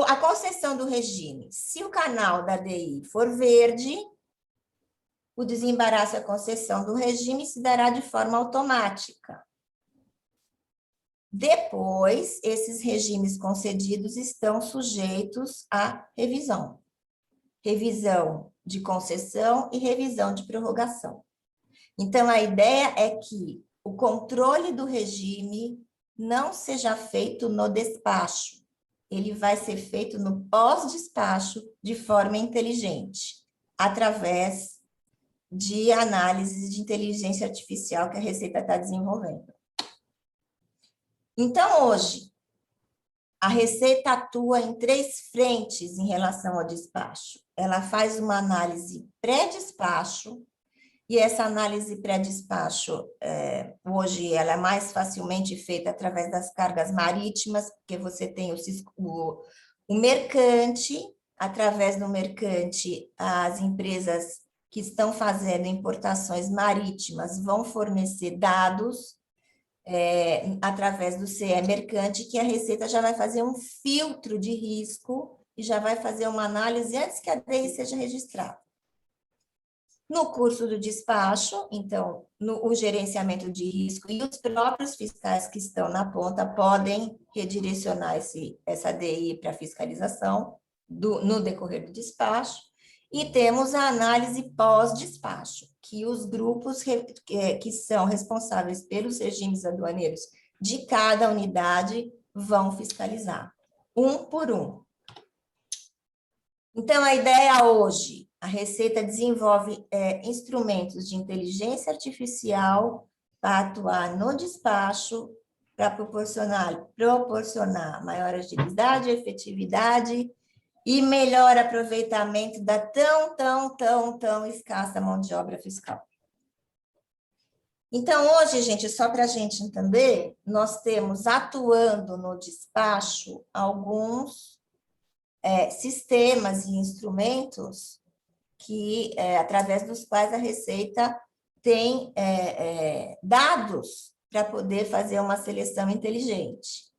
a concessão do regime. Se o canal da DI for verde, o desembaraço e a concessão do regime se dará de forma automática. Depois, esses regimes concedidos estão sujeitos à revisão. Revisão de concessão e revisão de prorrogação. Então, a ideia é que o controle do regime não seja feito no despacho, ele vai ser feito no pós-despacho de forma inteligente, através de análises de inteligência artificial que a Receita está desenvolvendo. Então, hoje, a Receita atua em 3 frentes em relação ao despacho. Ela faz uma análise pré-despacho, e essa análise pré-despacho, hoje, ela é mais facilmente feita através das cargas marítimas, porque você tem o mercante, através do mercante, as empresas que estão fazendo importações marítimas vão fornecer dados, através do CE Mercante, que a Receita já vai fazer um filtro de risco e já vai fazer uma análise antes que a DI seja registrada. No curso do despacho, então, o gerenciamento de risco e os próprios fiscais que estão na ponta podem redirecionar essa DI para fiscalização no decorrer do despacho. E temos a análise pós-despacho, que os grupos que são responsáveis pelos regimes aduaneiros de cada unidade vão fiscalizar, um por um. Então, a ideia hoje, a Receita desenvolve instrumentos de inteligência artificial para atuar no despacho, para proporcionar maior agilidade, efetividade e melhor aproveitamento da tão escassa mão de obra fiscal. Então, hoje, gente, só para a gente entender, nós temos atuando no despacho alguns sistemas e instrumentos que, através dos quais a Receita tem dados para poder fazer uma seleção inteligente.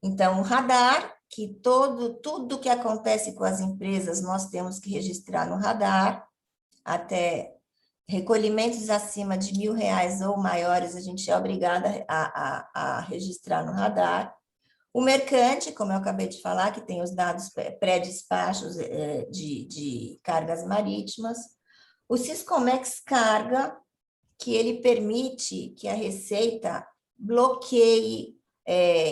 Então, o radar, que tudo que acontece com as empresas, nós temos que registrar no radar, até recolhimentos acima de R$ 1.000 ou maiores, a gente é obrigada a registrar no radar. O mercante, como eu acabei de falar, que tem os dados pré-despachos de cargas marítimas. O Siscomex Carga, que ele permite que a Receita bloqueie,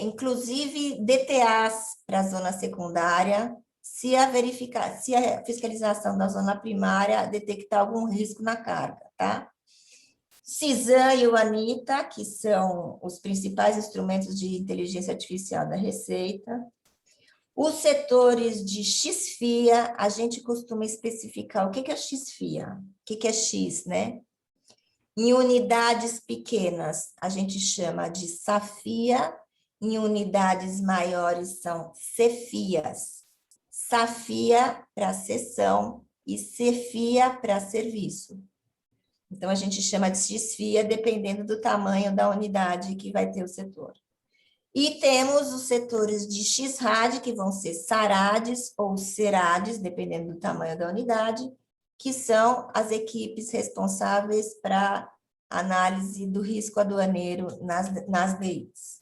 inclusive DTAs para a zona secundária, se a fiscalização da zona primária detectar algum risco na carga, tá? CISAM e o ANITA, que são os principais instrumentos de inteligência artificial da Receita. Os setores de XFIA, a gente costuma especificar o que é XFIA, o que é X, né? Em unidades pequenas, a gente chama de SAFIA, em unidades maiores são CEFIAs. SAFIA para seção e CEFIA para serviço. Então, a gente chama de XFIA, dependendo do tamanho da unidade que vai ter o setor. E temos os setores de XRAD, que vão ser SARADs ou SERADs, dependendo do tamanho da unidade, que são as equipes responsáveis para análise do risco aduaneiro nas DIs.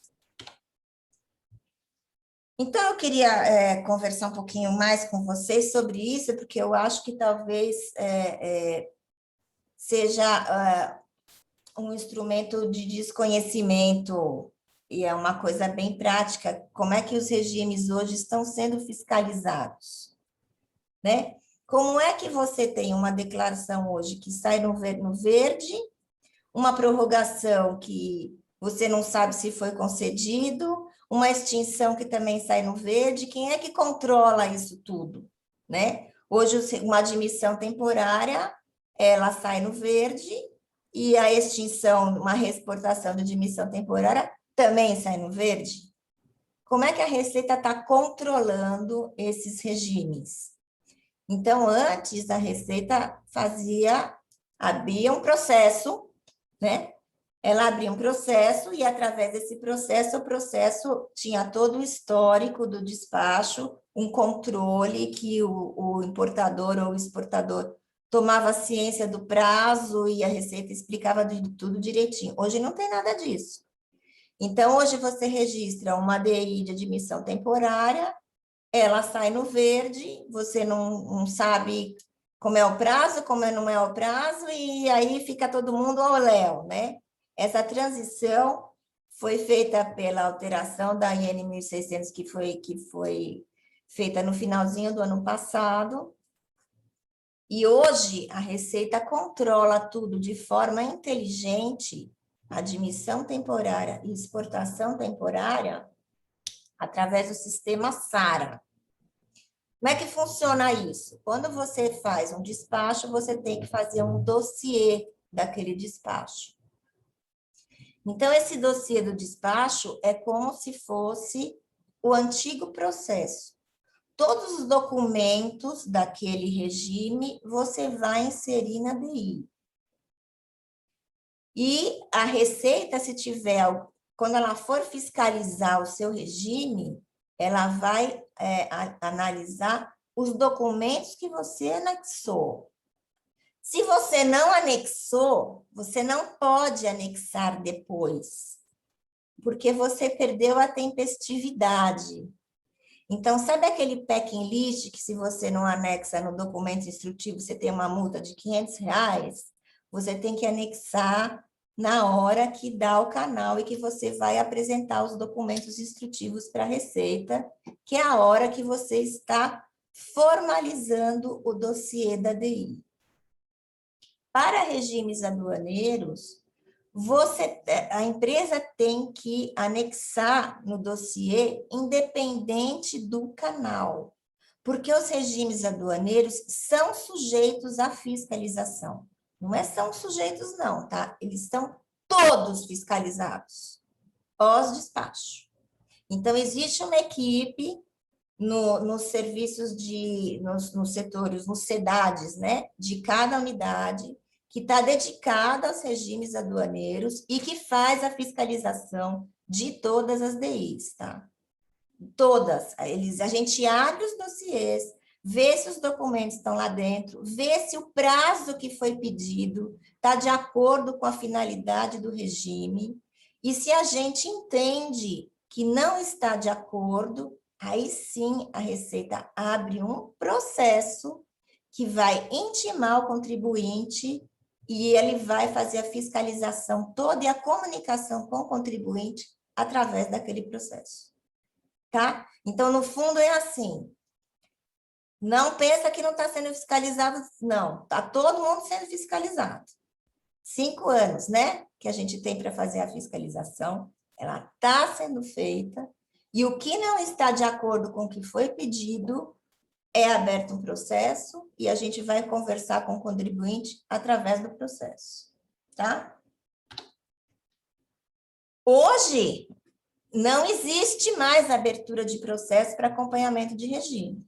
Então, eu queria conversar um pouquinho mais com vocês sobre isso, porque eu acho que talvez seja um instrumento de desconhecimento, e é uma coisa bem prática, como é que os regimes hoje estão sendo fiscalizados, né? Como é que você tem uma declaração hoje que sai no verde, uma prorrogação que você não sabe se foi concedido, uma extinção que também sai no verde, quem é que controla isso tudo, né? Hoje, uma admissão temporária, ela sai no verde, e a extinção, uma reexportação de admissão temporária, também sai no verde. Como é que a Receita está controlando esses regimes? Então, antes, a Receita abria um processo, né? Ela abria um processo e, através desse processo, o processo tinha todo o histórico do despacho, um controle que o importador ou o exportador tomava ciência do prazo e a Receita explicava tudo direitinho. Hoje não tem nada disso. Então, hoje você registra uma DI de admissão temporária, ela sai no verde, você não sabe como é o prazo, como não é o prazo, e aí fica todo mundo ao léu, né? Essa transição foi feita pela alteração da IN 1600, que foi feita no finalzinho do ano passado, e hoje a Receita controla tudo de forma inteligente, admissão temporária e exportação temporária, através do sistema SARA. Como é que funciona isso? Quando você faz um despacho, você tem que fazer um dossiê daquele despacho. Então, esse dossiê do despacho é como se fosse o antigo processo. Todos os documentos daquele regime você vai inserir na DI. E a Receita, se tiver, quando ela for fiscalizar o seu regime, ela vai analisar os documentos que você anexou. Se você não anexou, você não pode anexar depois, porque você perdeu a tempestividade. Então, sabe aquele packing list que, se você não anexa no documento instrutivo, você tem uma multa de R$500? Você tem que anexar na hora que dá o canal e que você vai apresentar os documentos instrutivos para a Receita, que é a hora que você está formalizando o dossiê da DI. Para regimes aduaneiros, a empresa tem que anexar no dossiê independente do canal, porque os regimes aduaneiros são sujeitos à fiscalização. Não são sujeitos não, tá? Eles são todos fiscalizados, pós-despacho. Então, existe uma equipe nos serviços nos setores, nos SEDADs, né? De cada unidade, que está dedicada aos regimes aduaneiros e que faz a fiscalização de todas as DIs, tá? todas. A gente abre os dossiês, vê se os documentos estão lá dentro, vê se o prazo que foi pedido está de acordo com a finalidade do regime, e se a gente entende que não está de acordo, aí sim a Receita abre um processo que vai intimar o contribuinte e ele vai fazer a fiscalização toda e a comunicação com o contribuinte através daquele processo. Tá? Então, no fundo, é assim. Não pensa que não está sendo fiscalizado, não. Está todo mundo sendo fiscalizado. 5 anos, né? Que a gente tem para fazer a fiscalização. Ela está sendo feita. E o que não está de acordo com o que foi pedido, é aberto um processo e a gente vai conversar com o contribuinte através do processo. Tá? Hoje, não existe mais abertura de processo para acompanhamento de regime,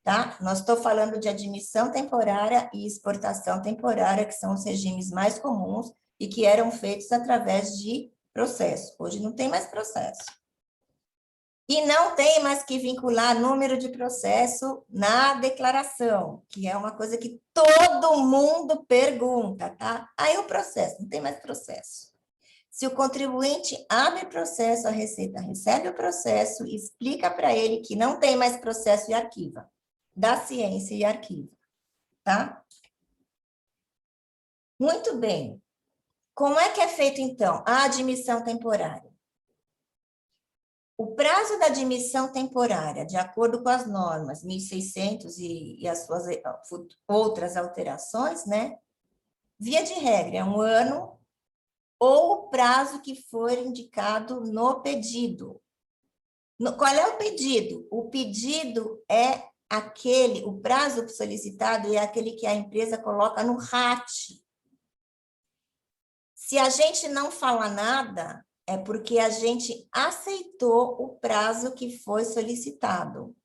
tá? Nós estou falando de admissão temporária e exportação temporária, que são os regimes mais comuns e que eram feitos através de processo. Hoje não tem mais processo. E não tem mais que vincular número de processo na declaração, que é uma coisa que todo mundo pergunta, tá? Aí o processo, não tem mais processo. Se o contribuinte abre processo, a Receita recebe o processo, explica para ele que não tem mais processo e arquiva. Dá ciência e arquiva. Tá? Muito bem. Como é que é feito, então, a admissão temporária? O prazo da admissão temporária, de acordo com as normas 1.600 e as suas outras alterações, né? Via de regra, é 1 ano ou o prazo que for indicado no pedido. Qual é o pedido? O pedido é o prazo solicitado é aquele que a empresa coloca no RAT. Se a gente não fala nada, é porque a gente aceitou o prazo que foi solicitado.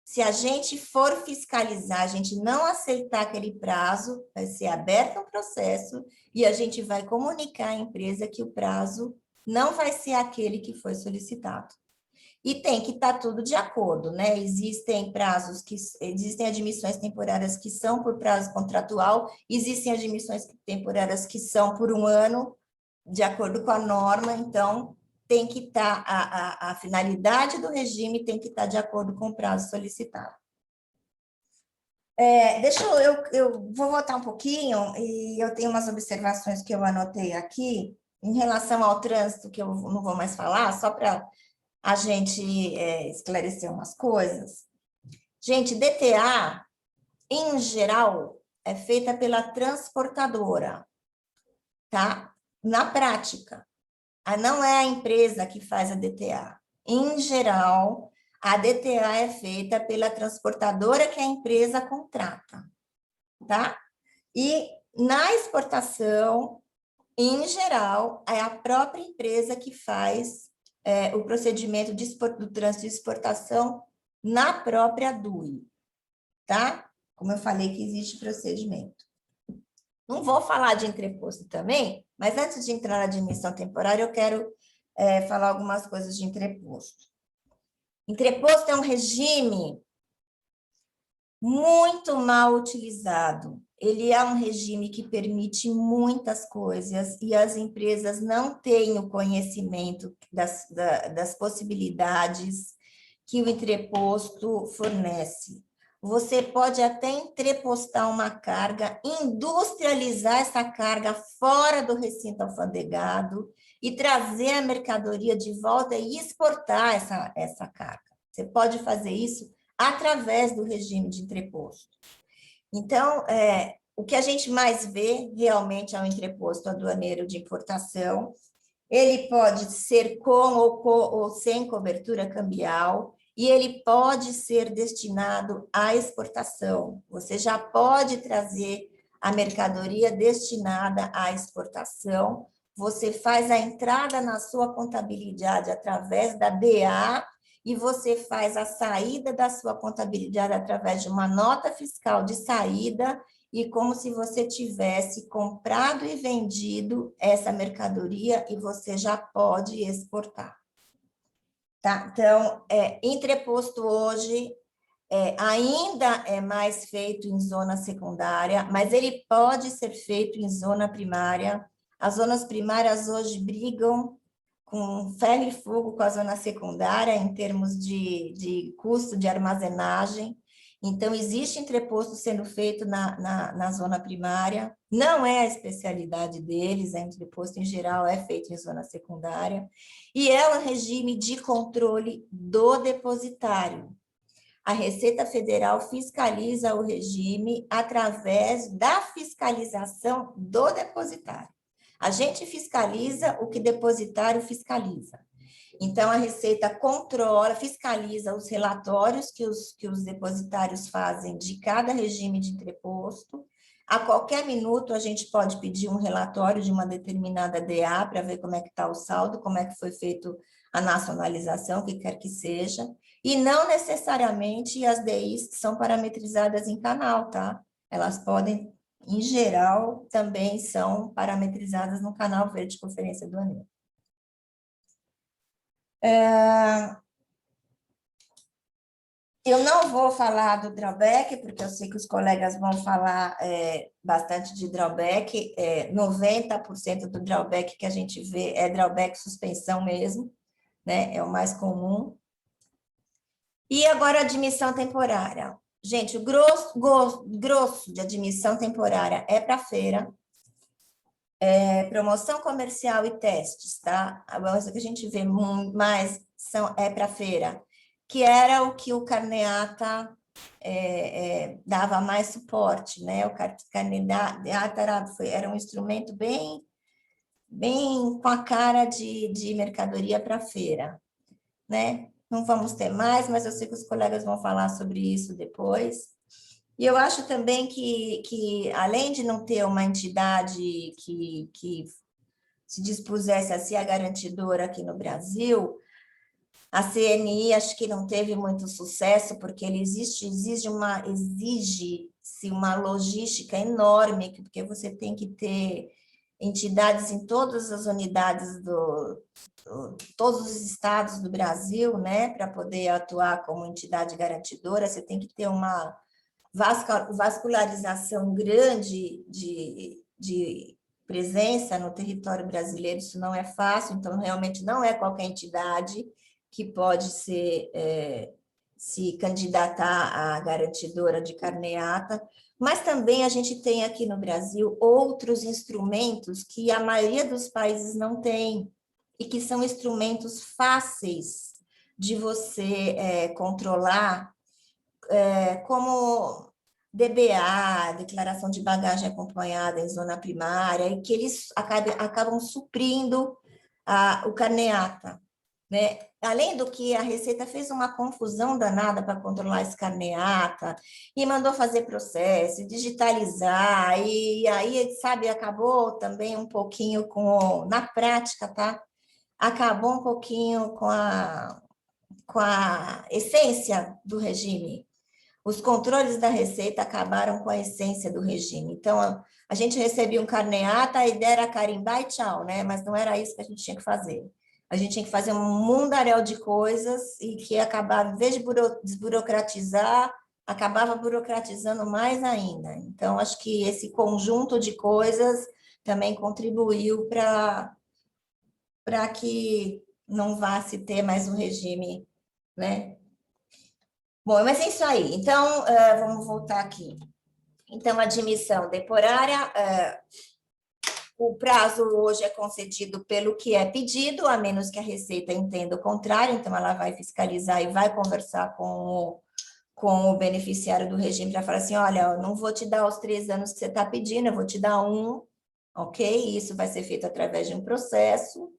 Se a gente for fiscalizar, a gente não aceitar aquele prazo, vai ser aberto um processo e a gente vai comunicar à empresa que o prazo não vai ser aquele que foi solicitado. E tem que estar tudo de acordo, né? Existem admissões temporárias que são por prazo contratual, existem admissões temporárias que são por 1 ano, de acordo com a norma, então tem que estar, a finalidade do regime tem que estar de acordo com o prazo solicitado. Eu vou voltar um pouquinho, e eu tenho umas observações que eu anotei aqui, em relação ao trânsito, que eu não vou mais falar, só para a gente esclarecer umas coisas. Gente, DTA, em geral, é feita pela transportadora, tá? Na prática. Não é a empresa que faz a DTA. Em geral, a DTA é feita pela transportadora que a empresa contrata, tá? E na exportação, em geral, é a própria empresa que faz o procedimento do trânsito de exportação na própria DUI, tá? Como eu falei que existe procedimento. Não vou falar de entreposto também, mas antes de entrar na admissão temporária, eu quero falar algumas coisas de entreposto. Entreposto é um regime muito mal utilizado. Ele é um regime que permite muitas coisas e as empresas não têm o conhecimento das possibilidades que o entreposto fornece. Você pode até entrepostar uma carga, industrializar essa carga fora do recinto alfandegado e trazer a mercadoria de volta e exportar essa carga. Você pode fazer isso através do regime de entreposto. Então, o que a gente mais vê realmente é o entreposto aduaneiro de importação. Ele pode ser com ou sem cobertura cambial, e ele pode ser destinado à exportação. Você já pode trazer a mercadoria destinada à exportação, você faz a entrada na sua contabilidade através da DA e você faz a saída da sua contabilidade através de uma nota fiscal de saída e como se você tivesse comprado e vendido essa mercadoria e você já pode exportar. Tá? Então, entreposto hoje ainda é mais feito em zona secundária, mas ele pode ser feito em zona primária. As zonas primárias hoje brigam com ferro e fogo com a zona secundária em termos de custo de armazenagem. Então, existe entreposto sendo feito na zona primária, não é a especialidade deles, entreposto em geral é feito em zona secundária, e é um regime de controle do depositário. A Receita Federal fiscaliza o regime através da fiscalização do depositário. A gente fiscaliza o que o depositário fiscaliza. Então, a Receita controla, fiscaliza os relatórios que os depositários fazem de cada regime de entreposto. A qualquer minuto, a gente pode pedir um relatório de uma determinada DA para ver como é que está o saldo, como é que foi feito a nacionalização, o que quer que seja. E não necessariamente as DIs são parametrizadas em canal, tá? Elas podem, em geral, também são parametrizadas no canal verde de conferência aduaneira. Eu não vou falar do drawback, porque eu sei que os colegas vão falar bastante de drawback. 90% do drawback que a gente vê é drawback suspensão mesmo, né? É o mais comum. E agora, admissão temporária. Gente, o grosso de admissão temporária é para feira, promoção comercial e testes, tá? Agora, o que a gente vê mais é para feira, que era o que o Carneata dava mais suporte, né? O Carneata era um instrumento bem com a cara de mercadoria para feira, né? Não vamos ter mais, mas eu sei que os colegas vão falar sobre isso depois. E eu acho também que além de não ter uma entidade que se dispusesse a ser a garantidora aqui no Brasil, a CNI acho que não teve muito sucesso, porque ele exige-se uma logística enorme, porque você tem que ter entidades em todas as unidades todos os estados do Brasil, né, para poder atuar como entidade garantidora. Você tem que ter uma vascularização grande de presença no território brasileiro. Isso não é fácil, então realmente não é qualquer entidade que pode se candidatar à garantidora de Carneata. Mas também a gente tem aqui no Brasil outros instrumentos que a maioria dos países não tem, e que são instrumentos fáceis de você controlar, como DBA, Declaração de Bagagem Acompanhada em Zona Primária, e que eles acabam suprindo o Carneata, né? Além do que, a Receita fez uma confusão danada para controlar esse Carneata, e mandou fazer processo, digitalizar, e aí, sabe, acabou também um pouquinho na prática, tá? Acabou um pouquinho com a essência do regime. Os controles da Receita acabaram com a essência do regime. Então, a gente recebia um Carneata, a ideia era carimbar e tchau, né? Mas não era isso que a gente tinha que fazer. A gente tinha que fazer um mundaréu de coisas e que acabava, em vez de desburocratizar, acabava burocratizando mais ainda. Então, acho que esse conjunto de coisas também contribuiu para que não vá se ter mais um regime, né? Bom, mas é isso aí. Então, vamos voltar aqui. Então, admissão temporária, o prazo hoje é concedido pelo que é pedido, a menos que a Receita entenda o contrário, então ela vai fiscalizar e vai conversar com o beneficiário do regime para falar assim, olha, eu não vou te dar os 3 anos que você está pedindo, eu vou te dar 1, ok? Isso vai ser feito através de um processo.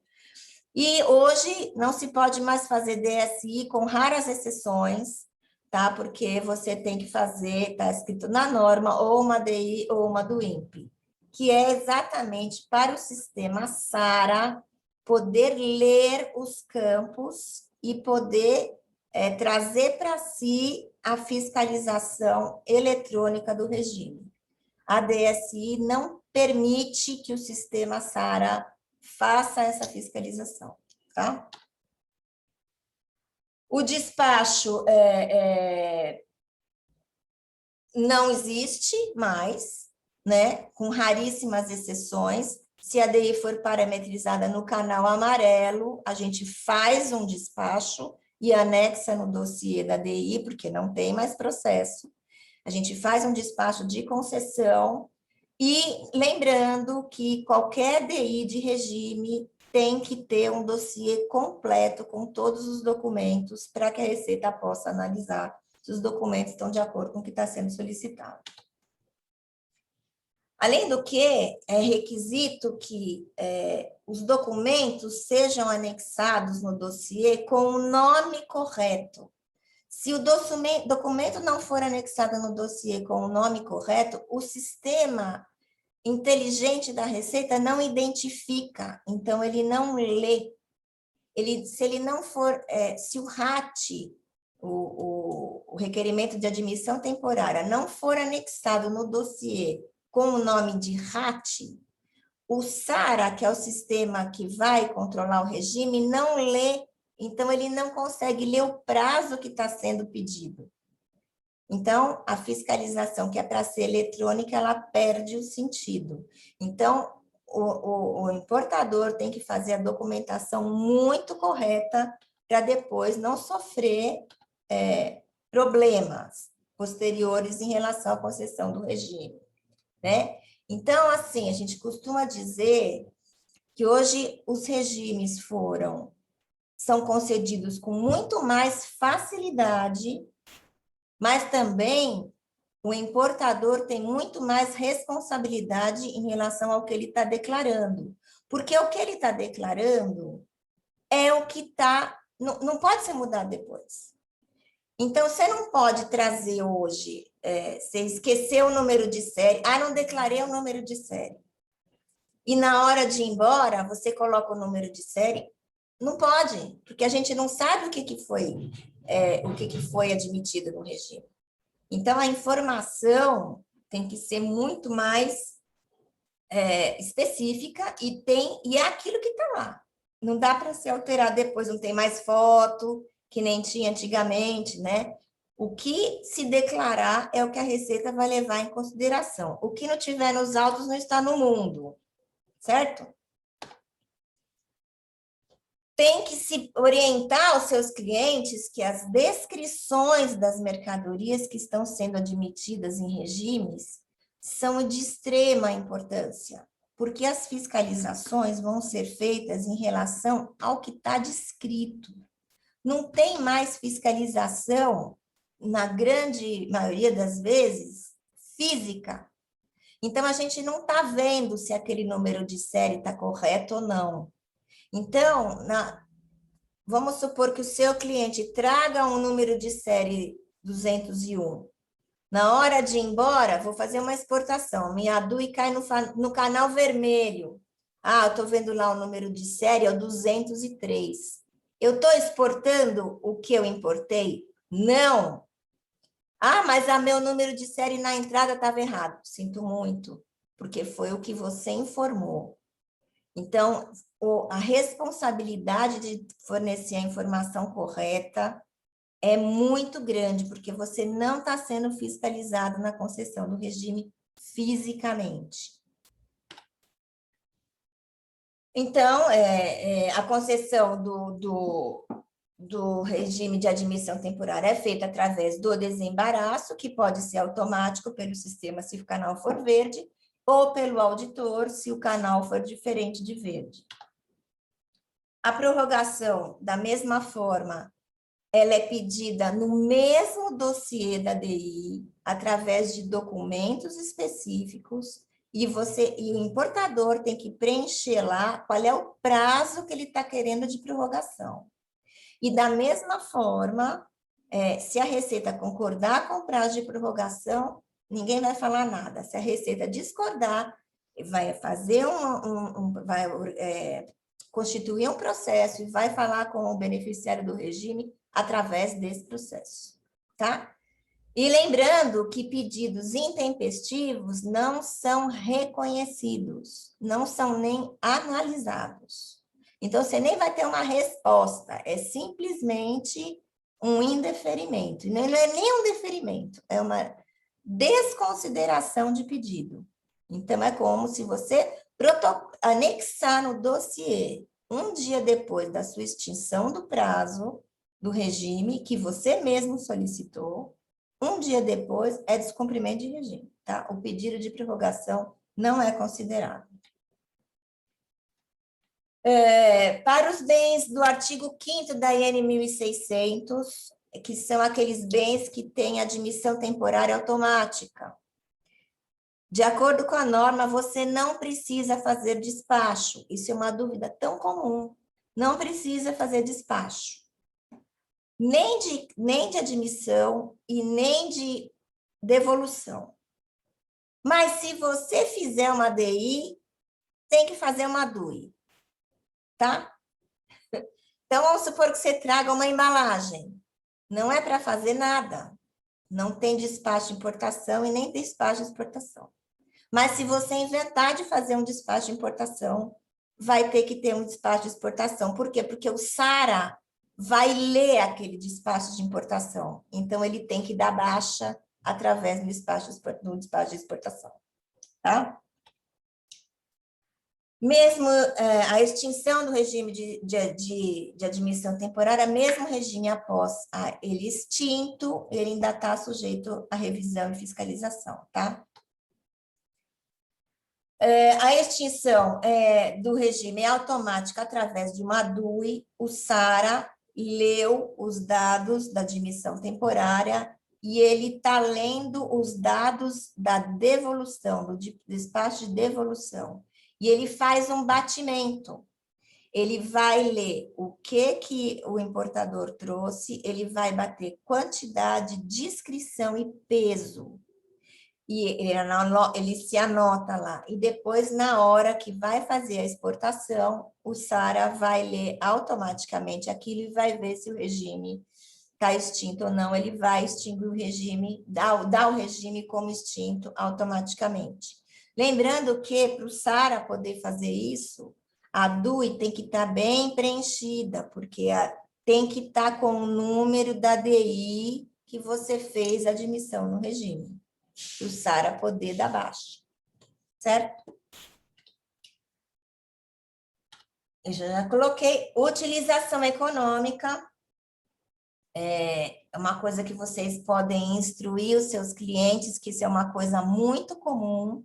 E hoje não se pode mais fazer DSI, com raras exceções, tá? Porque você tem que fazer, está escrito na norma, ou uma DI ou uma do INPE, que é exatamente para o sistema SARA poder ler os campos e poder trazer para si a fiscalização eletrônica do regime. A DSI não permite que o sistema SARA faça essa fiscalização, tá? O despacho não existe mais, né? Com raríssimas exceções. Se a DI for parametrizada no canal amarelo, a gente faz um despacho e anexa no dossiê da DI, porque não tem mais processo. A gente faz um despacho de concessão e lembrando que qualquer DI de regime tem que ter um dossiê completo com todos os documentos para que a Receita possa analisar se os documentos estão de acordo com o que está sendo solicitado. Além do que, é requisito que os documentos sejam anexados no dossiê com o nome correto. Se o documento não for anexado no dossiê com o nome correto, o sistema inteligente da Receita não identifica, então ele não lê. Se ele não for, se o RAT, o requerimento de admissão temporária, não for anexado no dossiê com o nome de RAT, o SARA, que é o sistema que vai controlar o regime, não lê, então ele não consegue ler o prazo que está sendo pedido. Então, a fiscalização, que é para ser eletrônica, ela perde o sentido. Então, o importador tem que fazer a documentação muito correta para depois não sofrer problemas posteriores em relação à concessão do regime, né? Então, assim, a gente costuma dizer que hoje os regimes são concedidos com muito mais facilidade, mas também o importador tem muito mais responsabilidade em relação ao que ele está declarando. Porque o que ele está declarando é o que está... Não pode ser mudado depois. Então, você não pode trazer hoje... você esqueceu o número de série. Ah, não declarei o número de série. E na hora de ir embora, você coloca o número de série. Não pode, porque a gente não sabe o que foi admitido no regime. Então, a informação tem que ser muito mais específica e é aquilo que está lá. Não dá para se alterar depois, não tem mais foto, que nem tinha antigamente, né? O que se declarar é o que a Receita vai levar em consideração. O que não tiver nos autos não está no mundo, certo? Tem que se orientar aos seus clientes que as descrições das mercadorias que estão sendo admitidas em regimes são de extrema importância, porque as fiscalizações vão ser feitas em relação ao que está descrito. Não tem mais fiscalização, na grande maioria das vezes, física. Então, a gente não está vendo se aquele número de série está correto ou não. Então, vamos supor que o seu cliente traga um número de série 201. Na hora de ir embora, vou fazer uma exportação. Minha DUI cai no canal vermelho. Ah, eu estou vendo lá o número de série, é o 203. Eu estou exportando o que eu importei? Não. Ah, mas meu número de série na entrada estava errado. Sinto muito, porque foi o que você informou. Então, a responsabilidade de fornecer a informação correta é muito grande, porque você não está sendo fiscalizado na concessão do regime fisicamente. Então, a concessão do regime de admissão temporária é feita através do desembaraço, que pode ser automático pelo sistema se o canal for verde, ou pelo auditor, se o canal for diferente de verde. A prorrogação, da mesma forma, ela é pedida no mesmo dossiê da DI, através de documentos específicos, e o importador tem que preencher lá qual é o prazo que ele está querendo de prorrogação. E da mesma forma, se a Receita concordar com o prazo de prorrogação, ninguém vai falar nada. Se a Receita discordar, vai fazer vai constituir um processo e vai falar com o beneficiário do regime através desse processo, tá? E lembrando que pedidos intempestivos não são reconhecidos, não são nem analisados. Então, você nem vai ter uma resposta, é simplesmente um indeferimento. Não é nem um deferimento, é uma desconsideração de pedido. Então, é como se você anexar no dossiê, um dia depois da sua extinção do prazo do regime que você mesmo solicitou, um dia depois é descumprimento de regime, tá? O pedido de prorrogação não é considerado. Para os bens do artigo 5º da IN 1600, que são aqueles bens que têm admissão temporária automática. De acordo com a norma, você não precisa fazer despacho. Isso é uma dúvida tão comum. Não precisa fazer despacho. Nem de admissão e nem de devolução. Mas se você fizer uma DI, tem que fazer uma DUI. Tá? Então, vamos supor que você traga uma embalagem. Não é para fazer nada. Não tem despacho de importação e nem despacho de exportação. Mas se você inventar de fazer um despacho de importação, vai ter que ter um despacho de exportação. Por quê? Porque o SARA vai ler aquele despacho de importação. Então, ele tem que dar baixa através do despacho de exportação. Tá? Mesmo a extinção do regime de admissão temporária, mesmo regime após ele extinto, ele ainda está sujeito à revisão e fiscalização, tá? A extinção do regime é automática através de uma DUI, o SARA leu os dados da admissão temporária e ele está lendo os dados da devolução, do despacho de devolução. E ele faz um batimento. Ele vai ler o que o importador trouxe, ele vai bater quantidade, descrição e peso. E ele se anota lá. E depois, na hora que vai fazer a exportação, o SARA vai ler automaticamente aquilo e vai ver se o regime está extinto ou não. Ele vai extinguir o regime, dá o regime como extinto automaticamente. Lembrando que, para o SARA poder fazer isso, a DUI tem que estar bem preenchida, porque tem que estar com o número da DI que você fez a admissão no regime, para o SARA poder dar baixa, certo? Eu já coloquei utilização econômica, é uma coisa que vocês podem instruir os seus clientes, que isso é uma coisa muito comum.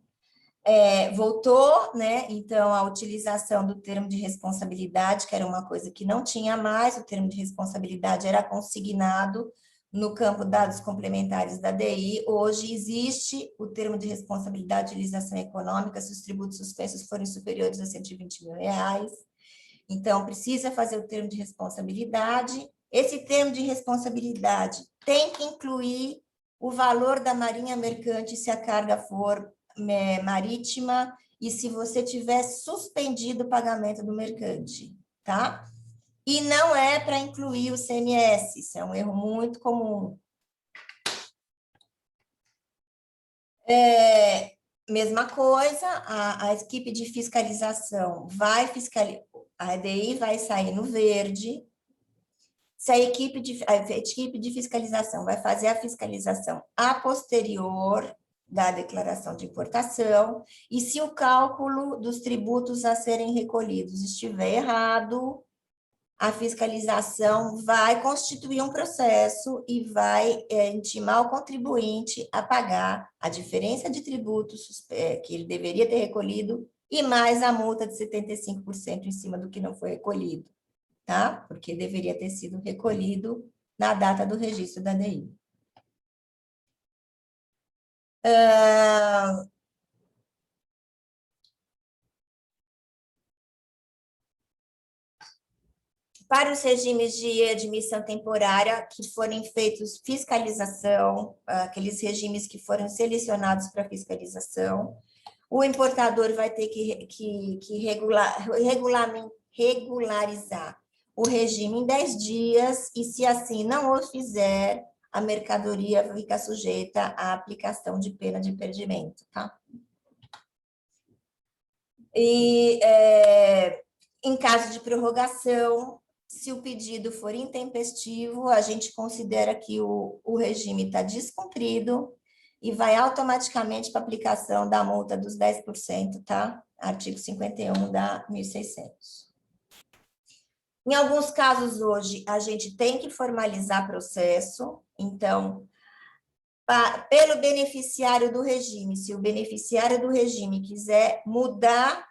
Voltou, né? Então, a utilização do termo de responsabilidade, que era uma coisa que não tinha mais, o termo de responsabilidade era consignado no campo dados complementares da DI. Hoje existe o termo de responsabilidade de utilização econômica se os tributos suspensos forem superiores a R$120 mil. Então, precisa fazer o termo de responsabilidade. Esse termo de responsabilidade tem que incluir o valor da marinha mercante se a carga for marítima e se você tiver suspendido o pagamento do mercante, tá? E não é para incluir o CMS, isso é um erro muito comum. Mesma coisa, a equipe de fiscalização vai fiscalizar, a EDI vai sair no verde. Se a equipe de fiscalização vai fazer a fiscalização a posterior da declaração de importação, e se o cálculo dos tributos a serem recolhidos estiver errado, a fiscalização vai constituir um processo e vai intimar o contribuinte a pagar a diferença de tributos que ele deveria ter recolhido e mais a multa de 75% em cima do que não foi recolhido, tá? Porque deveria ter sido recolhido na data do registro da DI. Para os regimes de admissão temporária que forem feitos fiscalização, aqueles regimes que foram selecionados para fiscalização, o importador vai ter que regularizar o regime em 10 dias e, se assim não o fizer, a mercadoria fica sujeita à aplicação de pena de perdimento, tá? E, em caso de prorrogação, Se o pedido for intempestivo, a gente considera que o regime está descumprido e vai automaticamente para a aplicação da multa dos 10%, tá? Artigo 51 da 1.600. Em alguns casos, hoje, a gente tem que formalizar processo, então, pelo beneficiário do regime, se o beneficiário do regime quiser mudar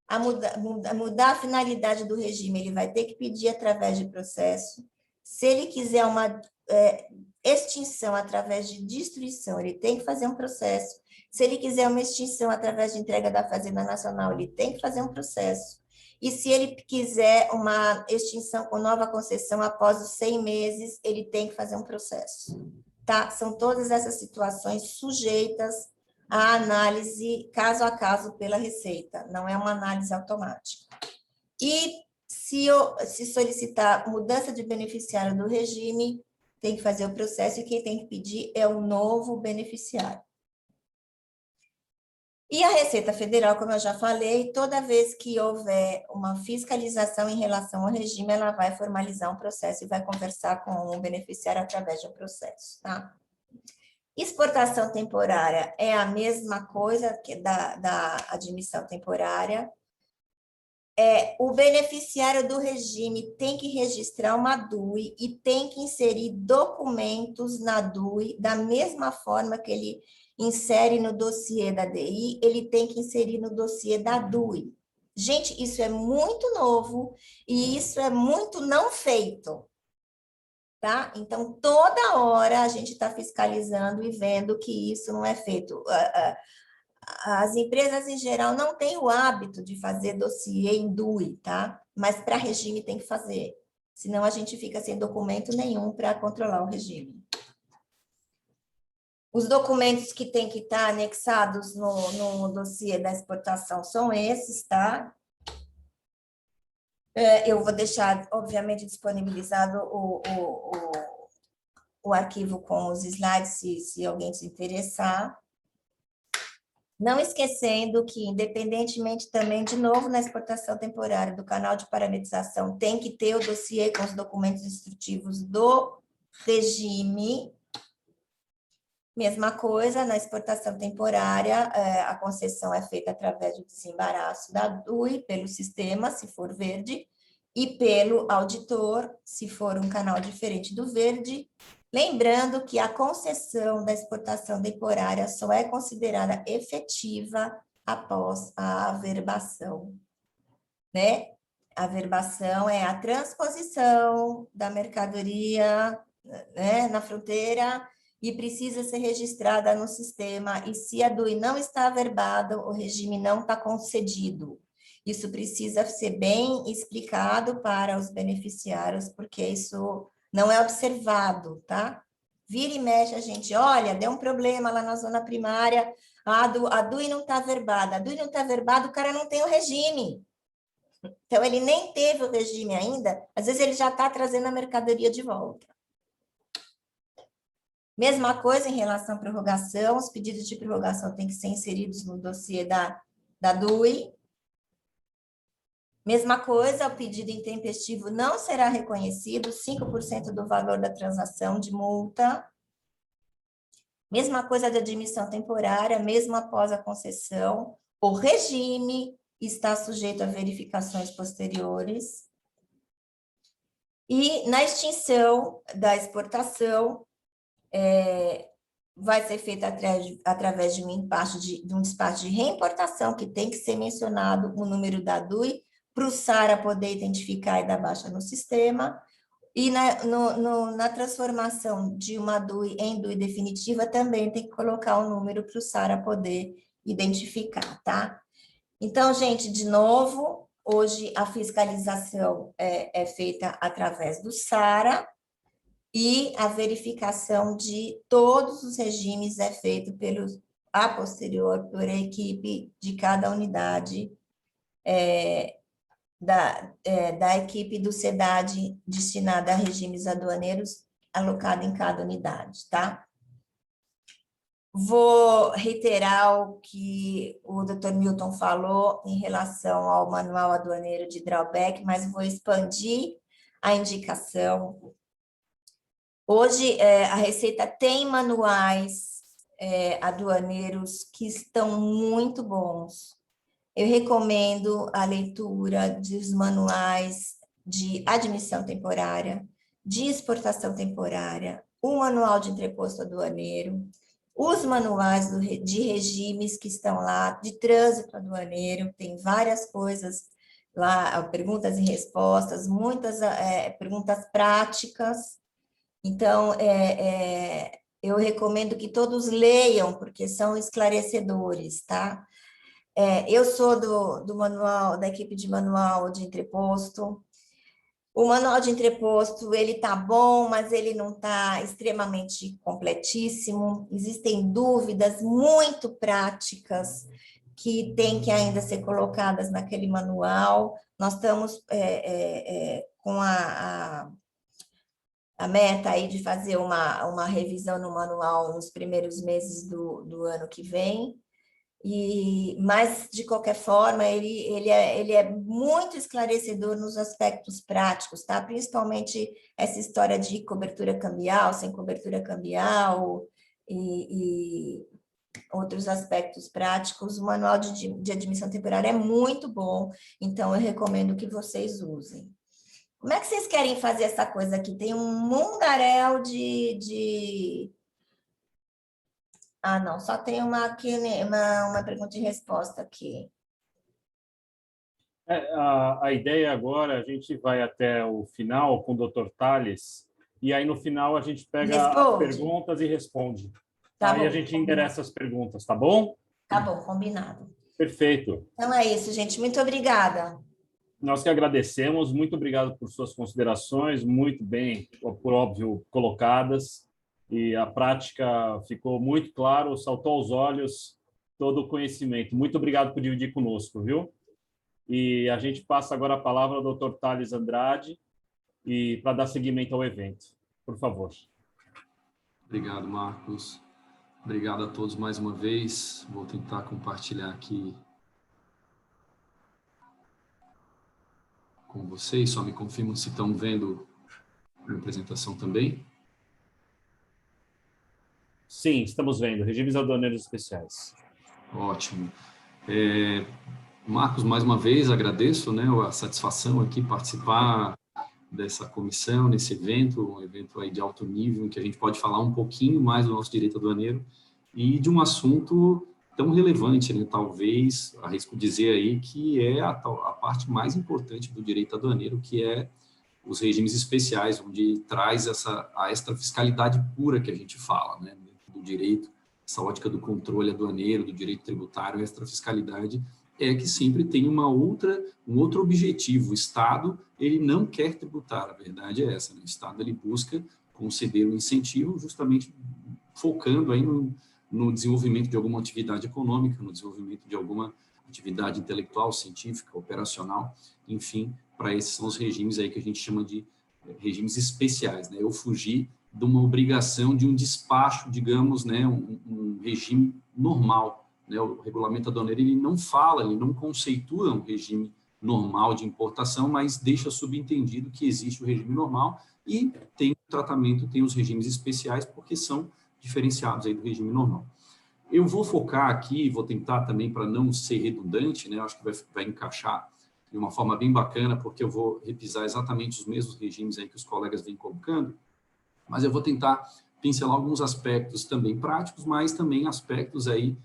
a finalidade do regime, ele vai ter que pedir através de processo. Se ele quiser uma extinção através de destruição, ele tem que fazer um processo. Se ele quiser uma extinção através de entrega da Fazenda Nacional, ele tem que fazer um processo. E se ele quiser uma extinção com nova concessão após os 100 meses, ele tem que fazer um processo. Tá? São todas essas situações sujeitas à análise caso a caso pela Receita, não é uma análise automática. E se solicitar mudança de beneficiário do regime, tem que fazer o processo e quem tem que pedir é o novo beneficiário. E a Receita Federal, como eu já falei, toda vez que houver uma fiscalização em relação ao regime, ela vai formalizar um processo e vai conversar com o beneficiário através de um processo, tá? Exportação temporária é a mesma coisa que da admissão temporária. O beneficiário do regime tem que registrar uma DUI e tem que inserir documentos na DUI, da mesma forma que ele insere no dossiê da DI, ele tem que inserir no dossiê da DUI. Gente, isso é muito novo e isso é muito não feito. Tá? Então, toda hora a gente está fiscalizando e vendo que isso não é feito. As empresas, em geral, não têm o hábito de fazer dossiê em DUI, tá? Mas para regime tem que fazer, senão a gente fica sem documento nenhum para controlar o regime. Os documentos que tem que estar anexados no dossiê da exportação são esses, tá? Eu vou deixar, obviamente, disponibilizado o arquivo com os slides, se alguém se interessar. Não esquecendo que, independentemente também, de novo, na exportação temporária do canal de parametrização, tem que ter o dossiê com os documentos instrutivos do regime. Mesma coisa, na exportação temporária, a concessão é feita através do desembaraço da DUI, pelo sistema, se for verde, e pelo auditor, se for um canal diferente do verde. Lembrando que a concessão da exportação temporária só é considerada efetiva após a averbação, né? A averbação é a transposição da mercadoria, né, na fronteira e precisa ser registrada no sistema, e se a DUI não está averbada, o regime não está concedido. Isso precisa ser bem explicado para os beneficiários, porque isso não é observado, tá? Vira e mexe a gente, olha, deu um problema lá na zona primária, a DUI não está averbada. A DUI não está averbada, o cara não tem o regime. Então, ele nem teve o regime ainda, às vezes ele já está trazendo a mercadoria de volta. Mesma coisa em relação à prorrogação, os pedidos de prorrogação têm que ser inseridos no dossiê da DUI. Mesma coisa, o pedido intempestivo não será reconhecido, 5% do valor da transação de multa. Mesma coisa da admissão temporária, mesmo após a concessão, o regime está sujeito a verificações posteriores. E na extinção da exportação, vai ser feita através de um despacho de reimportação, que tem que ser mencionado o número da DUI, para o SARA poder identificar e dar baixa no sistema, e na transformação de uma DUI em DUI definitiva, também tem que colocar o número para o SARA poder identificar, tá? Então, gente, de novo, hoje a fiscalização é feita através do SARA, e a verificação de todos os regimes é feita a posterior por a equipe de cada unidade da equipe do SEDAD destinada a regimes aduaneiros alocada em cada unidade, tá? Vou reiterar o que o Dr. Milton falou em relação ao Manual Aduaneiro de Drawback, mas vou expandir a indicação. Hoje, a Receita tem manuais aduaneiros que estão muito bons. Eu recomendo a leitura dos manuais de admissão temporária, de exportação temporária, o manual de entreposto aduaneiro, os manuais de regimes que estão lá, de trânsito aduaneiro, tem várias coisas lá, perguntas e respostas, muitas perguntas práticas. Então, eu recomendo que todos leiam, porque são esclarecedores, tá? Eu sou do manual, da equipe de manual de entreposto. O manual de entreposto, ele tá bom, mas ele não tá extremamente completíssimo. Existem dúvidas muito práticas que têm que ainda ser colocadas naquele manual. Nós estamos com a meta aí de fazer uma revisão no manual nos primeiros meses do ano que vem. Mas, de qualquer forma, ele é muito esclarecedor nos aspectos práticos, tá? Principalmente essa história de cobertura cambial, sem cobertura cambial e outros aspectos práticos. O manual de admissão temporária é muito bom, então eu recomendo que vocês usem. Como é que vocês querem fazer essa coisa aqui? Tem um mundaréu de... Ah, não, só tem uma pergunta e resposta aqui. A ideia agora, a gente vai até o final com o Dr. Tales, e aí no final a gente pega as perguntas e responde. Tá aí bom, a gente endereça as perguntas, tá bom? Tá bom, combinado. Perfeito. Então é isso, gente. Muito obrigada. Nós que agradecemos, muito obrigado por suas considerações, muito bem, por óbvio, colocadas. E a prática ficou muito claro, saltou aos olhos todo o conhecimento. Muito obrigado por dividir conosco, viu? E a gente passa agora a palavra ao Dr. Tales Andrade e para dar seguimento ao evento. Por favor. Obrigado, Marcos. Obrigado a todos mais uma vez. Vou tentar compartilhar aqui com vocês. Só me confirmam se estão vendo a apresentação também. Sim, estamos vendo. Regimes aduaneiros especiais. Ótimo. Marcos, mais uma vez, agradeço, né, a satisfação aqui participar dessa comissão, nesse evento, um evento aí de alto nível, em que a gente pode falar um pouquinho mais do nosso direito aduaneiro e de um assunto tão relevante, né, talvez, arrisco dizer aí, que é a parte mais importante do direito aduaneiro, que é os regimes especiais, onde traz a extrafiscalidade pura que a gente fala, né, do direito, essa ótica do controle aduaneiro, do direito tributário, a extrafiscalidade é que sempre tem um outro objetivo. O Estado, ele não quer tributar, a verdade é essa, né? O Estado, ele busca conceder um incentivo justamente focando aí no desenvolvimento de alguma atividade econômica, no desenvolvimento de alguma atividade intelectual, científica, operacional, enfim, para esses são os regimes aí que a gente chama de regimes especiais, né? Eu fugi de uma obrigação de um despacho, digamos, né, um regime normal, né? O regulamento aduaneiro, ele não fala, ele não conceitua um regime normal de importação, mas deixa subentendido que existe o regime normal e tem o tratamento, tem os regimes especiais, porque são diferenciados aí do regime normal. Eu vou focar aqui, vou tentar também, para não ser redundante, né, acho que vai encaixar de uma forma bem bacana, porque eu vou repisar exatamente os mesmos regimes aí que os colegas vêm colocando, mas eu vou tentar pincelar alguns aspectos também práticos, mas também aspectos aí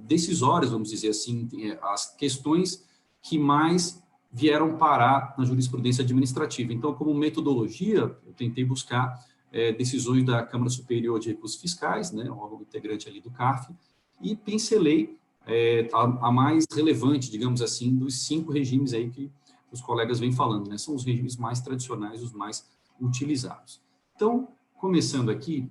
decisórios, vamos dizer assim, as questões que mais vieram parar na jurisprudência administrativa. Então, como metodologia, eu tentei buscar decisões da Câmara Superior de Recursos Fiscais, né, o órgão integrante ali do CARF, e pincelei a mais relevante, digamos assim, dos 5 regimes aí que os colegas vêm falando, né, são os regimes mais tradicionais, os mais utilizados. Então, começando aqui,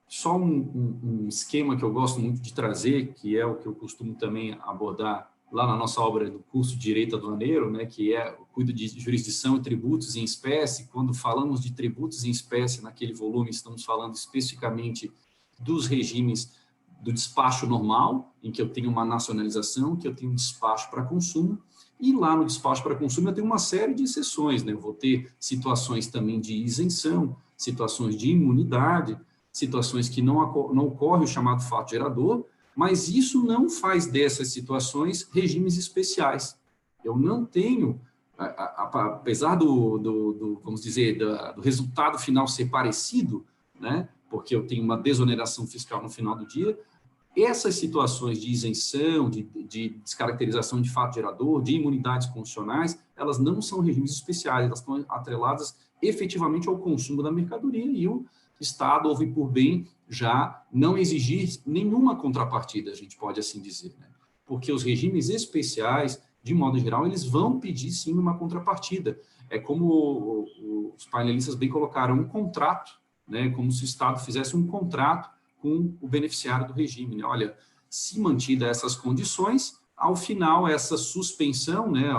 só um esquema que eu gosto muito de trazer, que é o que eu costumo também abordar lá na nossa obra do curso de Direito Aduaneiro, né, que é o cuido de jurisdição e tributos em espécie. Quando falamos de tributos em espécie, naquele volume, estamos falando especificamente dos regimes do despacho normal, em que eu tenho uma nacionalização, que eu tenho um despacho para consumo, E lá no despacho para consumo eu tenho uma série de exceções, né? Eu vou ter situações também de isenção, situações de imunidade, situações que não ocorre o chamado fato gerador, mas isso não faz dessas situações regimes especiais. Eu não tenho, apesar vamos dizer, do resultado final ser parecido, né? Porque eu tenho uma desoneração fiscal no final do dia, essas situações de isenção, de descaracterização de fato gerador, de imunidades constitucionais, elas não são regimes especiais, elas estão atreladas efetivamente ao consumo da mercadoria e o Estado, ouve por bem, já não exigir nenhuma contrapartida, a gente pode assim dizer, né? Porque os regimes especiais, de modo geral, eles vão pedir sim uma contrapartida. É como os painelistas bem colocaram, um contrato, né? Como se o Estado fizesse um contrato com o beneficiário do regime, né? Olha, se mantida essas condições, ao final, essa suspensão, né?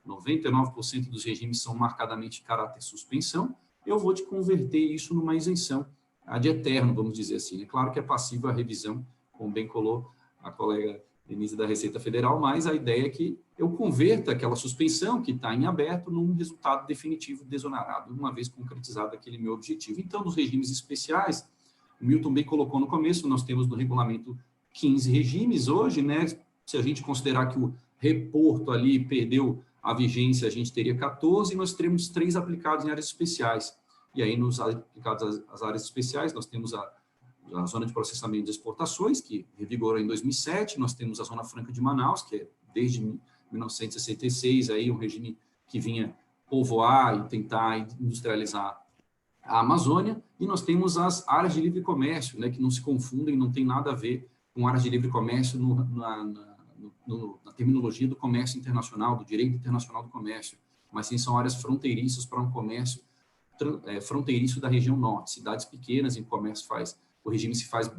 99% dos regimes são marcadamente de caráter suspensão, eu vou te converter isso numa isenção ad eterno, vamos dizer assim. É claro que é passível a revisão, como bem colocou a colega Denise da Receita Federal, mas a ideia é que eu converta aquela suspensão que está em aberto num resultado definitivo desonerado, uma vez concretizado aquele meu objetivo. Então, nos regimes especiais, o Milton bem colocou no começo, nós temos no regulamento 15 regimes hoje, né? Se a gente considerar que o reporto ali perdeu a vigência, a gente teria 14 e nós teremos 3 aplicados em áreas especiais. E aí, nos aplicados às áreas especiais, nós temos a Zona de Processamento de Exportações, que revigorou em 2007, nós temos a Zona Franca de Manaus, que é desde 1966, aí um regime que vinha povoar e tentar industrializar a Amazônia, e nós temos as áreas de livre comércio, né, que não se confundem, não tem nada a ver com áreas de livre comércio na terminologia do comércio internacional, do direito internacional do comércio, mas sim são áreas fronteiriças para um comércio fronteiriço da região norte, cidades pequenas em que o regime se faz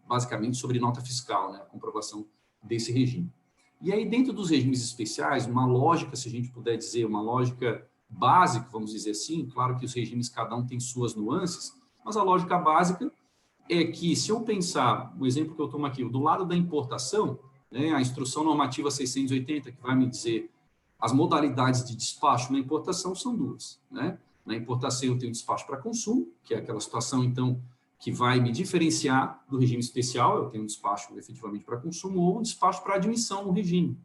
basicamente sobre nota fiscal, né, a comprovação desse regime. E aí, dentro dos regimes especiais, uma lógica, se a gente puder dizer, uma lógica básica, vamos dizer assim, claro que os regimes cada um tem suas nuances, mas a lógica básica é que, se eu pensar, o exemplo que eu tomo aqui, do lado da importação, né, a Instrução Normativa 680, que vai me dizer as modalidades de despacho na importação são 2, né? Na importação eu tenho despacho para consumo, que é aquela situação, então, que vai me diferenciar do regime especial, eu tenho um despacho efetivamente para consumo, ou um despacho para admissão no regime.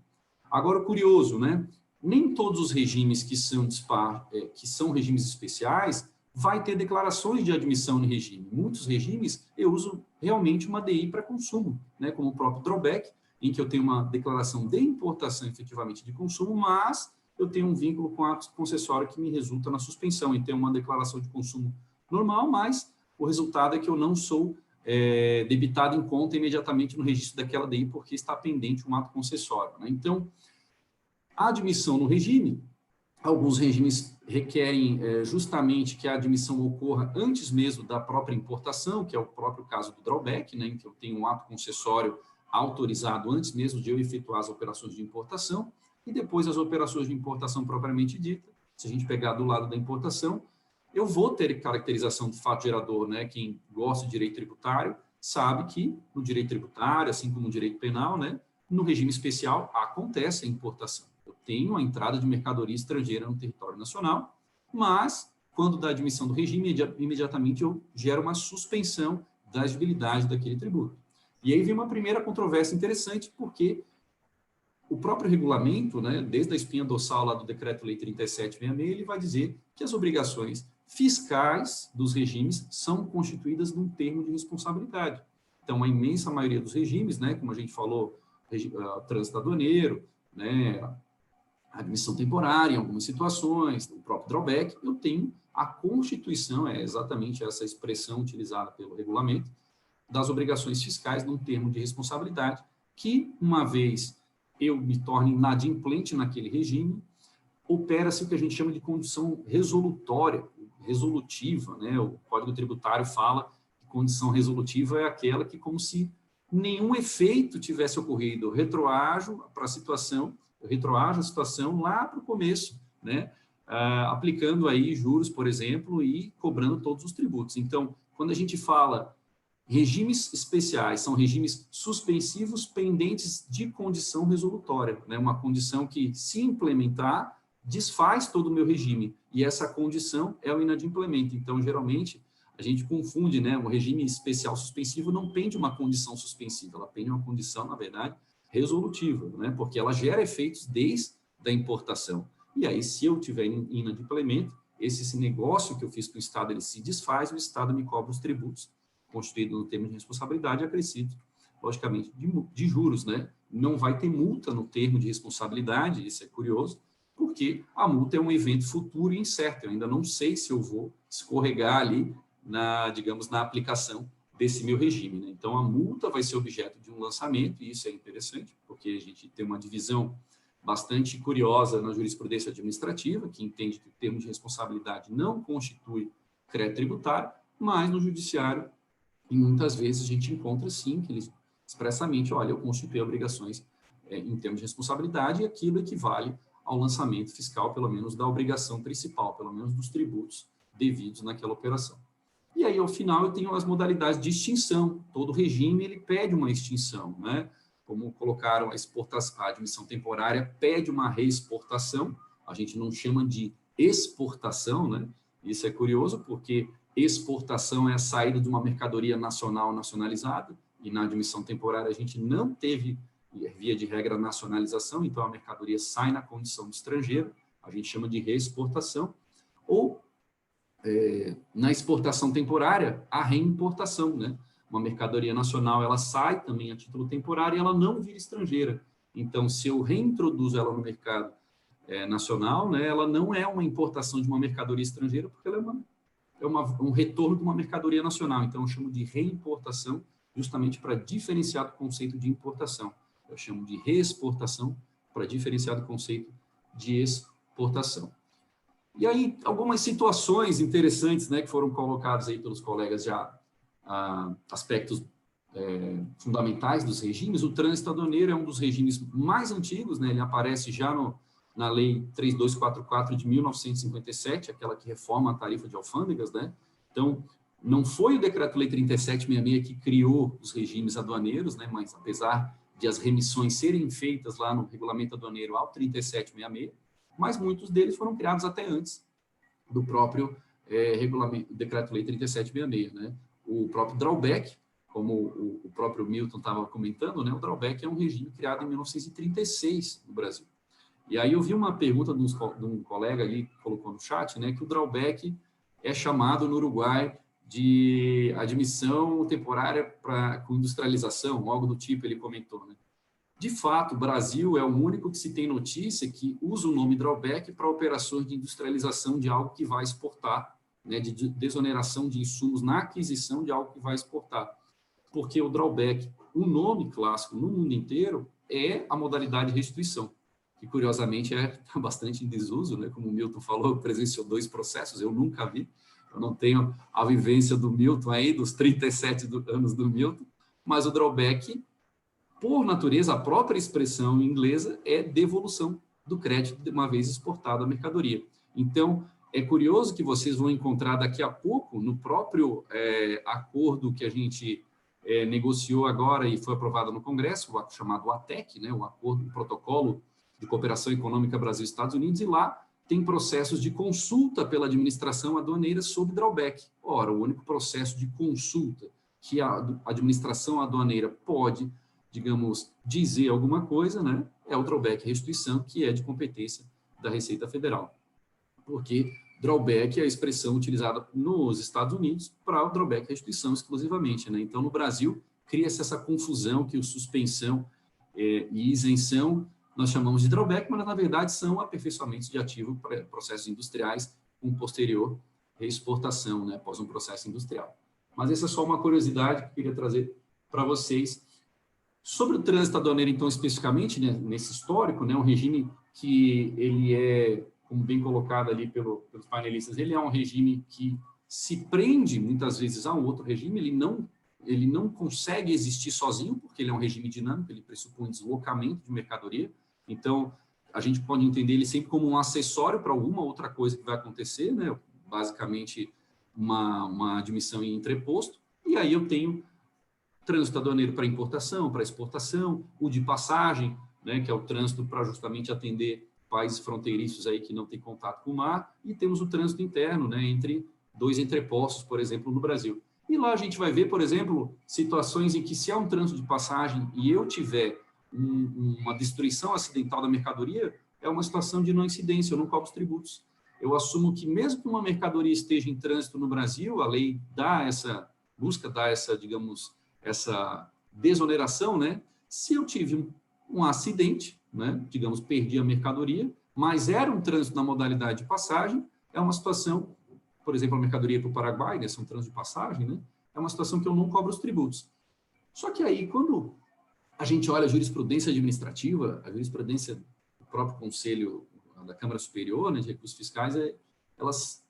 Agora, o curioso, né? Nem todos os regimes que são regimes especiais vai ter declarações de admissão no regime. Muitos regimes eu uso realmente uma DI para consumo, né? Como o próprio drawback, em que eu tenho uma declaração de importação efetivamente de consumo, mas eu tenho um vínculo com ato concessório que me resulta na suspensão, e tenho uma declaração de consumo normal, mas o resultado é que eu não sou debitado em conta imediatamente no registro daquela DI, porque está pendente um ato concessório, né? Então, a admissão no regime, alguns regimes requerem justamente que a admissão ocorra antes mesmo da própria importação, que é o próprio caso do drawback, né, em que eu tenho um ato concessório autorizado antes mesmo de eu efetuar as operações de importação, e depois as operações de importação propriamente dita. Se a gente pegar do lado da importação, eu vou ter caracterização de fato gerador, né? Quem gosta de direito tributário sabe que no direito tributário, assim como no direito penal, né, no regime especial acontece a importação. Eu tenho a entrada de mercadoria estrangeira no território nacional, mas quando dá admissão do regime, imediatamente eu gero uma suspensão da exigibilidade daquele tributo. E aí vem uma primeira controvérsia interessante, porque o próprio regulamento, né, desde a espinha dorsal lá do Decreto-Lei 3766, ele vai dizer que as obrigações fiscais dos regimes são constituídas num termo de responsabilidade. Então, a imensa maioria dos regimes, né, como a gente falou, trânsito aduaneiro, né, admissão temporária em algumas situações, o próprio drawback, eu tenho a constituição, é exatamente essa expressão utilizada pelo regulamento, das obrigações fiscais num termo de responsabilidade, que, uma vez eu me torne inadimplente naquele regime, opera-se o que a gente chama de condição resolutiva, né? O Código Tributário fala que condição resolutiva é aquela que, como se nenhum efeito tivesse ocorrido, eu retroajo a situação lá para o começo, né? Aplicando aí juros, por exemplo, e cobrando todos os tributos. Então, quando a gente fala Regimes especiais são regimes suspensivos pendentes de condição resolutória, né? Uma condição que, se implementar, desfaz todo o meu regime, e essa condição é o inadimplemento. Então, geralmente, a gente confunde, né? Um regime especial suspensivo não pende uma condição suspensiva, ela pende uma condição, na verdade, resolutiva, né? Porque ela gera efeitos desde a importação. E aí, se eu tiver inadimplemento, esse negócio que eu fiz com o Estado, ele se desfaz, o Estado me cobra os tributos constituído no termo de responsabilidade acrescido, logicamente, de juros, né? Não vai ter multa no termo de responsabilidade, isso é curioso, porque a multa é um evento futuro e incerto. Eu ainda não sei se eu vou escorregar ali digamos, na aplicação desse meu regime, né? Então, a multa vai ser objeto de um lançamento, e isso é interessante, porque a gente tem uma divisão bastante curiosa na jurisprudência administrativa, que entende que o termo de responsabilidade não constitui crédito tributário, mas no judiciário, e muitas vezes a gente encontra, sim, que eles expressamente, olha, eu constituí obrigações em termos de responsabilidade, e aquilo equivale ao lançamento fiscal, pelo menos da obrigação principal, pelo menos dos tributos devidos naquela operação. E aí, ao final, eu tenho as modalidades de extinção. Todo regime, ele pede uma extinção, né? Como colocaram a admissão temporária, pede uma reexportação, a gente não chama de exportação, né? Isso é curioso, porque exportação é a saída de uma mercadoria nacional nacionalizada, e na admissão temporária a gente não teve, via de regra, nacionalização, então a mercadoria sai na condição de estrangeiro, a gente chama de reexportação, ou na exportação temporária, a reimportação, né? Uma mercadoria nacional, ela sai também a título temporário e ela não vira estrangeira. Então, se eu reintroduzo ela no mercado nacional, né, ela não é uma importação de uma mercadoria estrangeira, porque ela é um retorno de uma mercadoria nacional. Então, eu chamo de reimportação, justamente para diferenciar do conceito de importação. Eu chamo de reexportação, para diferenciar do conceito de exportação. E aí, algumas situações interessantes, né, que foram colocadas aí pelos colegas já, aspectos fundamentais dos regimes. O trânsito aduaneiro é um dos regimes mais antigos, né, ele aparece já na Lei 3244 de 1957, aquela que reforma a tarifa de alfândegas, né? Então, não foi o Decreto-Lei 3766 que criou os regimes aduaneiros, né, mas apesar de as remissões serem feitas lá no Regulamento Aduaneiro ao 3766, mas muitos deles foram criados até antes do próprio Decreto-Lei 3766, né? O próprio drawback, como o próprio Milton estava comentando, né? O drawback é um regime criado em 1936 no Brasil. E aí eu vi uma pergunta de um colega ali que colocou no chat, né? Que o drawback é chamado no Uruguai de admissão temporária com industrialização, algo do tipo, ele comentou, né? De fato, o Brasil é o único que se tem notícia que usa o nome drawback para operações de industrialização de algo que vai exportar, né, de desoneração de insumos na aquisição de algo que vai exportar. Porque o drawback, o nome clássico no mundo inteiro, é a modalidade de restituição, que curiosamente é bastante em desuso, né? Como o Milton falou, presenciou 2 processos, eu nunca vi, eu não tenho a vivência do Milton aí, dos 37 anos do Milton, mas o drawback, por natureza, a própria expressão inglesa é devolução do crédito de uma vez exportada a mercadoria. Então, é curioso que vocês vão encontrar daqui a pouco, no próprio acordo que a gente negociou agora e foi aprovado no Congresso, o chamado ATEC, né, o Protocolo de Cooperação Econômica Brasil-Estados Unidos, e lá tem processos de consulta pela administração aduaneira sobre drawback. Ora, o único processo de consulta que a administração aduaneira pode, digamos, dizer alguma coisa, né, é o drawback restituição, que é de competência da Receita Federal. Porque drawback é a expressão utilizada nos Estados Unidos para o drawback restituição exclusivamente, né? Então, no Brasil, cria-se essa confusão que o suspensão e isenção nós chamamos de drawback, mas na verdade são aperfeiçoamentos de ativo para processos industriais com posterior reexportação, né, após um processo industrial. Mas essa é só uma curiosidade que eu queria trazer para vocês. Sobre o trânsito aduaneiro, então, especificamente, né, nesse histórico, né, um regime que ele é, como bem colocado ali pelos painelistas, ele é um regime que se prende, muitas vezes, a um outro regime, ele não consegue existir sozinho, porque ele é um regime dinâmico, ele pressupõe deslocamento de mercadoria, então, a gente pode entender ele sempre como um acessório para alguma outra coisa que vai acontecer, né, basicamente uma admissão em entreposto, e aí eu tenho trânsito aduaneiro para importação, para exportação, o de passagem, né, que é o trânsito para justamente atender países fronteiriços aí que não têm contato com o mar, e temos o trânsito interno, né, entre 2 entrepostos, por exemplo, no Brasil. E lá a gente vai ver, por exemplo, situações em que se há um trânsito de passagem e eu tiver uma destruição acidental da mercadoria, é uma situação de não incidência, eu não cobro os tributos. Eu assumo que mesmo que uma mercadoria esteja em trânsito no Brasil, a lei busca dar essa, digamos, essa desoneração, né? Se eu tive um acidente, né? Digamos, perdi a mercadoria, mas era um trânsito na modalidade de passagem, é uma situação, por exemplo, a mercadoria para o Paraguai, né? São trânsito de passagem, né? É uma situação que eu não cobro os tributos. Só que aí, quando a gente olha a jurisprudência administrativa, a jurisprudência do próprio Conselho da Câmara Superior, né, de Recursos Fiscais, elas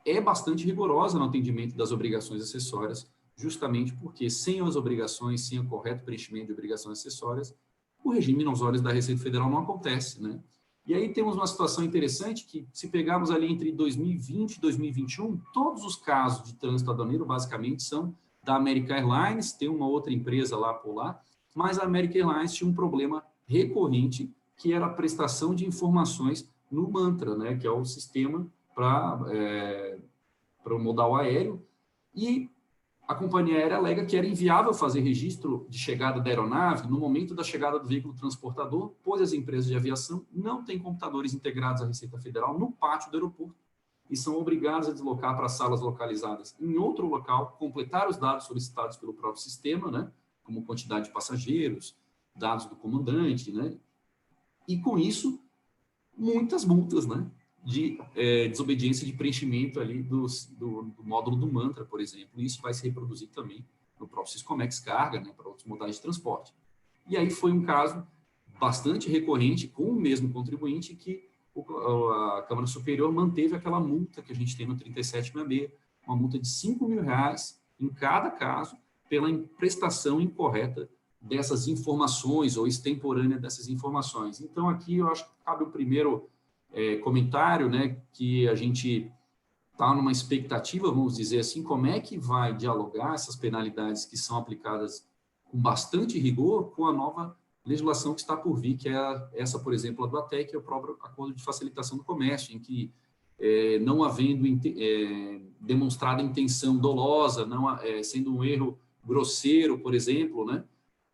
é bastante rigorosa no atendimento das obrigações acessórias, justamente porque sem as obrigações, sem o correto preenchimento de obrigações acessórias, o regime nos olhos da Receita Federal não acontece, né? E aí temos uma situação interessante que, se pegarmos ali entre 2020 e 2021, todos os casos de trânsito aduaneiro, basicamente, são da American Airlines, tem uma outra empresa lá por lá, mas a American Airlines tinha um problema recorrente, que era a prestação de informações no Mantra, né, que é o sistema para o modal aéreo, e a companhia aérea alega que era inviável fazer registro de chegada da aeronave no momento da chegada do veículo transportador, pois as empresas de aviação não têm computadores integrados à Receita Federal no pátio do aeroporto e são obrigadas a deslocar para salas localizadas em outro local, completar os dados solicitados pelo próprio sistema, né, como quantidade de passageiros, dados do comandante, né, e com isso, muitas multas, né, de desobediência de preenchimento ali do módulo do Mantra, por exemplo. E isso vai se reproduzir também no próprio Siscomex Carga, né, para outros modais de transporte. E aí foi um caso bastante recorrente com o mesmo contribuinte que a Câmara Superior manteve aquela multa que a gente tem no 3766, uma multa de R$5.000 em cada caso pela prestação incorreta dessas informações ou extemporânea dessas informações. Então, aqui eu acho que cabe o primeiro comentário, né, que a gente está numa expectativa, vamos dizer assim, como é que vai dialogar essas penalidades que são aplicadas com bastante rigor com a nova legislação que está por vir, que é essa, por exemplo, a do ATEC, que é o próprio Acordo de Facilitação do Comércio, em que, não havendo demonstrada intenção dolosa, sendo um erro grosseiro, por exemplo, né,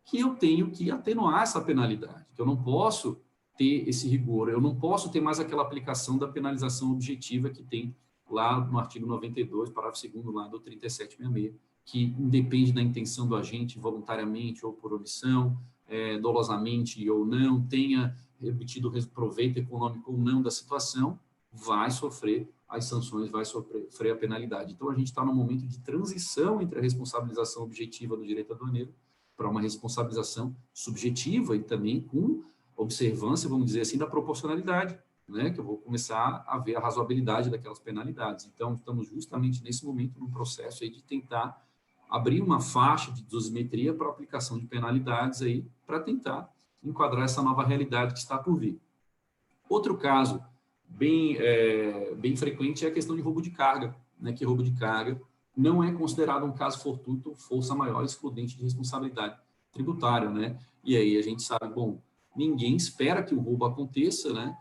que eu tenho que atenuar essa penalidade, que eu não posso ter esse rigor, eu não posso ter mais aquela aplicação da penalização objetiva que tem lá no artigo 92, parágrafo 2º lá do 3766, que independe da intenção do agente, voluntariamente ou por omissão, dolosamente ou não, tenha obtido proveito econômico ou não da situação, vai sofrer as sanções, vai sofrer a penalidade. Então, a gente está num momento de transição entre a responsabilização objetiva do direito aduaneiro para uma responsabilização subjetiva e também com observância, vamos dizer assim, da proporcionalidade, né, que eu vou começar a ver a razoabilidade daquelas penalidades. Então, estamos justamente nesse momento num processo aí de tentar abrir uma faixa de dosimetria para a aplicação de penalidades aí, para tentar enquadrar essa nova realidade que está por vir. Outro caso bem frequente é a questão de roubo de carga, né, que roubo de carga não é considerado um caso fortuito, força maior, excludente de responsabilidade tributária, né? E aí a gente sabe, bom, ninguém espera que o roubo aconteça, né?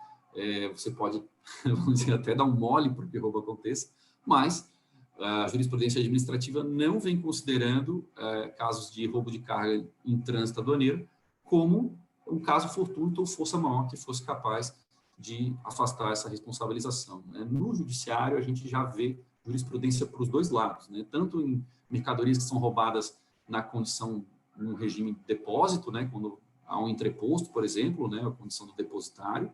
Você pode, vamos dizer, até dar um mole para que o roubo aconteça, mas a jurisprudência administrativa não vem considerando casos de roubo de carga em trânsito aduaneiro como um caso fortuito ou força maior que fosse capaz de afastar essa responsabilização, né? No judiciário, a gente já vê jurisprudência para os dois lados, né? Tanto em mercadorias que são roubadas na condição, no regime de depósito, né? Quando há um entreposto, por exemplo, né? A condição do depositário,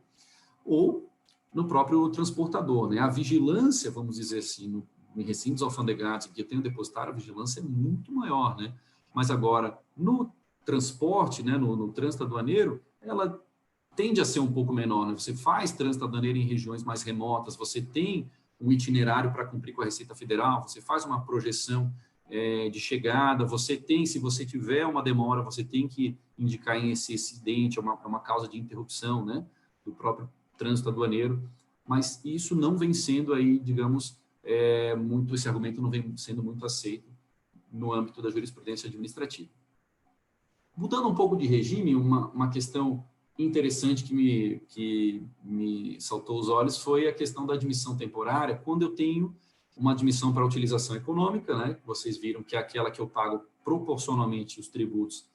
ou no próprio transportador, né? A vigilância, vamos dizer assim, em recintos alfandegados que tem o depositário, a vigilância é muito maior, né? Mas agora, no transporte, né? No trânsito aduaneiro, ela tende a ser um pouco menor, né? Você faz trânsito aduaneiro em regiões mais remotas, você tem um itinerário para cumprir com a Receita Federal, você faz uma projeção de chegada, você tem, se você tiver uma demora, você tem que indicar em esse incidente, é uma causa de interrupção, né, do próprio trânsito aduaneiro, mas isso não vem sendo aí, digamos, esse argumento não vem sendo muito aceito no âmbito da jurisprudência administrativa. Mudando um pouco de regime, uma questão interessante que me saltou os olhos foi a questão da admissão temporária, quando eu tenho uma admissão para utilização econômica, né? Vocês viram que é aquela que eu pago proporcionalmente os tributos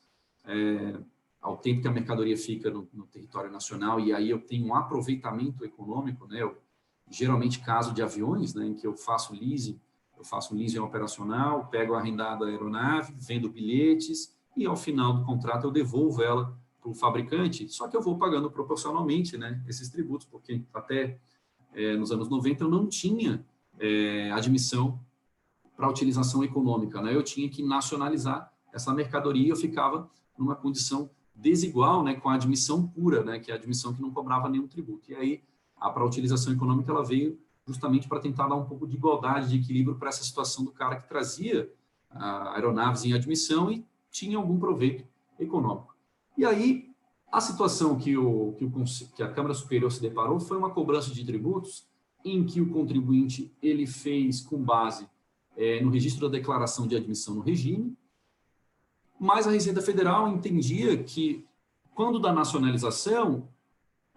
ao tempo que a mercadoria fica no território nacional, e aí eu tenho um aproveitamento econômico, né? Geralmente caso de aviões, né, em que eu faço um leasing operacional, pego a arrendada aeronave, vendo bilhetes, e ao final do contrato eu devolvo ela para o fabricante, só que eu vou pagando proporcionalmente, né, esses tributos, porque até nos anos 90 eu não tinha admissão para utilização econômica, né? Eu tinha que nacionalizar essa mercadoria e eu ficava numa condição desigual, né, com a admissão pura, né, que é a admissão que não cobrava nenhum tributo. E aí, para a utilização econômica, ela veio justamente para tentar dar um pouco de igualdade, de equilíbrio para essa situação do cara que trazia aeronaves em admissão e tinha algum proveito econômico. E aí, a situação que a Câmara Superior se deparou foi uma cobrança de tributos em que o contribuinte ele fez com base no registro da declaração de admissão no regime, mas a Receita Federal entendia que, quando da nacionalização,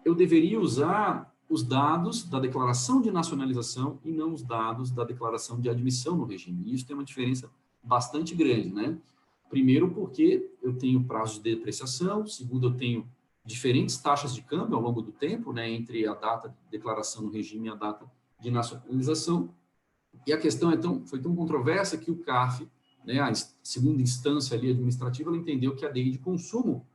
eu deveria usar os dados da declaração de nacionalização e não os dados da declaração de admissão no regime. E isso tem uma diferença bastante grande, né? Primeiro, porque eu tenho prazo de depreciação. Segundo, eu tenho diferentes taxas de câmbio ao longo do tempo, né, entre a data de declaração no regime e a data de nacionalização. E a questão foi tão controversa que o CARF, né, a segunda instância ali administrativa, ela entendeu que a DI de consumo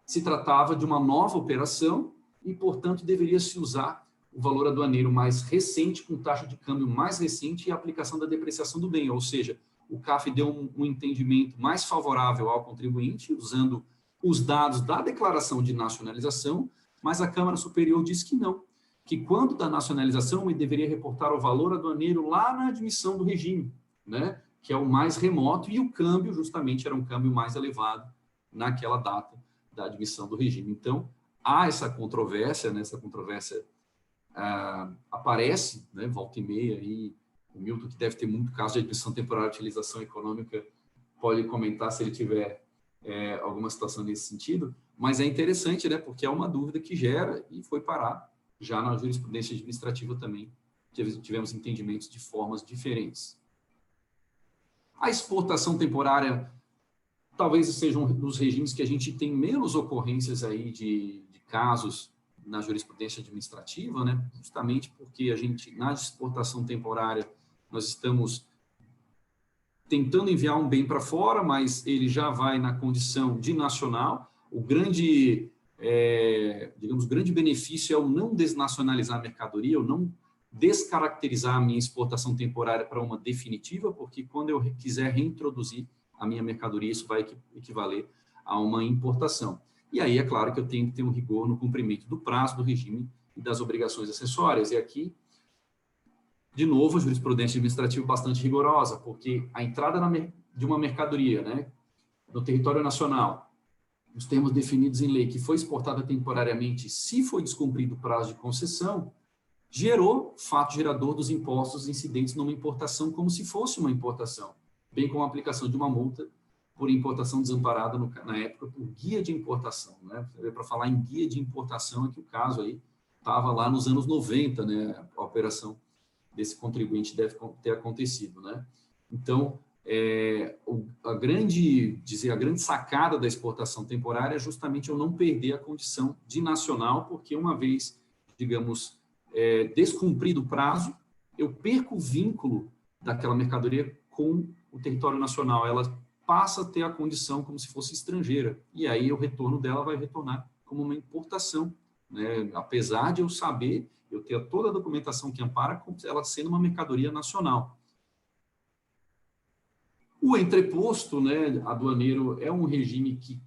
se tratava de uma nova operação e, portanto, deveria se usar o valor aduaneiro mais recente, com taxa de câmbio mais recente e a aplicação da depreciação do bem, ou seja, o CARF deu um entendimento mais favorável ao contribuinte, usando os dados da declaração de nacionalização, mas a Câmara Superior disse que não, que quando da nacionalização ele deveria reportar o valor aduaneiro lá na admissão do regime, né, que é o mais remoto, e o câmbio justamente era um câmbio mais elevado naquela data da admissão do regime. Então, há essa controvérsia, né, essa controvérsia aparece, né, volta e meia, aí o Milton, que deve ter muito caso de admissão temporária de utilização econômica, pode comentar se ele tiver alguma situação nesse sentido, mas é interessante, né, porque é uma dúvida que gera e foi parar já na jurisprudência administrativa também, tivemos entendimentos de formas diferentes. A exportação temporária talvez seja um dos regimes que a gente tem menos ocorrências aí de casos na jurisprudência administrativa, né, justamente porque a gente, na exportação temporária, nós estamos tentando enviar um bem para fora, mas ele já vai na condição de nacional. O grande, digamos, grande benefício é o não desnacionalizar a mercadoria, ou não descaracterizar a minha exportação temporária para uma definitiva, porque quando eu quiser reintroduzir a minha mercadoria, isso vai equivaler a uma importação. E aí, é claro que eu tenho que ter um rigor no cumprimento do prazo, do regime e das obrigações acessórias. E aqui, de novo, a jurisprudência administrativa bastante rigorosa, porque a entrada de uma mercadoria, né, no território nacional, os termos definidos em lei, que foi exportada temporariamente, se foi descumprido o prazo de concessão, gerou fato gerador dos impostos incidentes numa importação como se fosse uma importação, bem como a aplicação de uma multa por importação desamparada na época por guia de importação, né? Para falar em guia de importação, é que o caso aí estava lá nos anos 90, né? A operação desse contribuinte deve ter acontecido, né? Então, a grande sacada da exportação temporária é justamente eu não perder a condição de nacional, porque uma vez, digamos, descumprido o prazo, eu perco o vínculo daquela mercadoria com o território nacional. Ela passa a ter a condição como se fosse estrangeira, e aí o retorno dela vai retornar como uma importação, né? Apesar de eu saber, eu ter toda a documentação que ampara ela sendo uma mercadoria nacional. O entreposto, né, aduaneiro, é um regime que,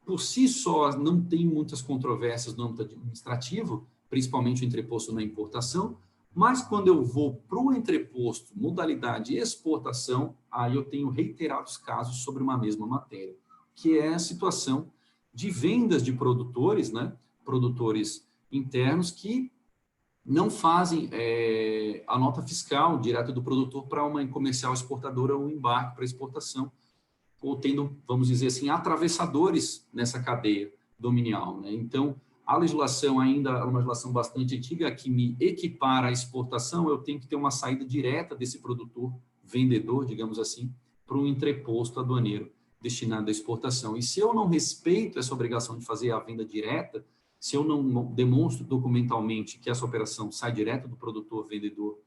por si só, não tem muitas controvérsias no âmbito administrativo, principalmente o entreposto na importação, mas quando eu vou para o entreposto, modalidade exportação, aí eu tenho reiterados casos sobre uma mesma matéria, que é a situação de vendas de produtores, né, produtores internos que não fazem a nota fiscal direto do produtor para uma comercial exportadora ou um embarque para exportação. ou tendo, vamos dizer assim, atravessadores nessa cadeia dominial, né? Então, a legislação ainda é uma legislação bastante antiga que me equipara à exportação, eu tenho que ter uma saída direta desse produtor, vendedor, digamos assim, para um entreposto aduaneiro destinado à exportação. E se eu não respeito essa obrigação de fazer a venda direta, se eu não demonstro documentalmente que essa operação sai direto do produtor vendedor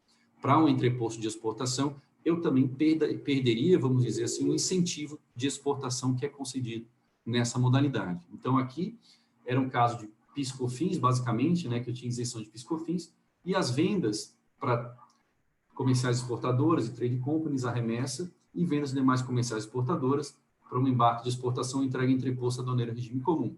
para um entreposto de exportação, eu também perderia, vamos dizer assim, um incentivo de exportação que é concedido nessa modalidade. Então, aqui era um caso de PIS/COFINS, basicamente, né, que eu tinha isenção de PIS/COFINS, e as vendas para comerciais exportadoras e trade companies, a remessa, e vendas de demais comerciais exportadoras para um embarque de exportação entregue em entreposto aduaneiro regime comum.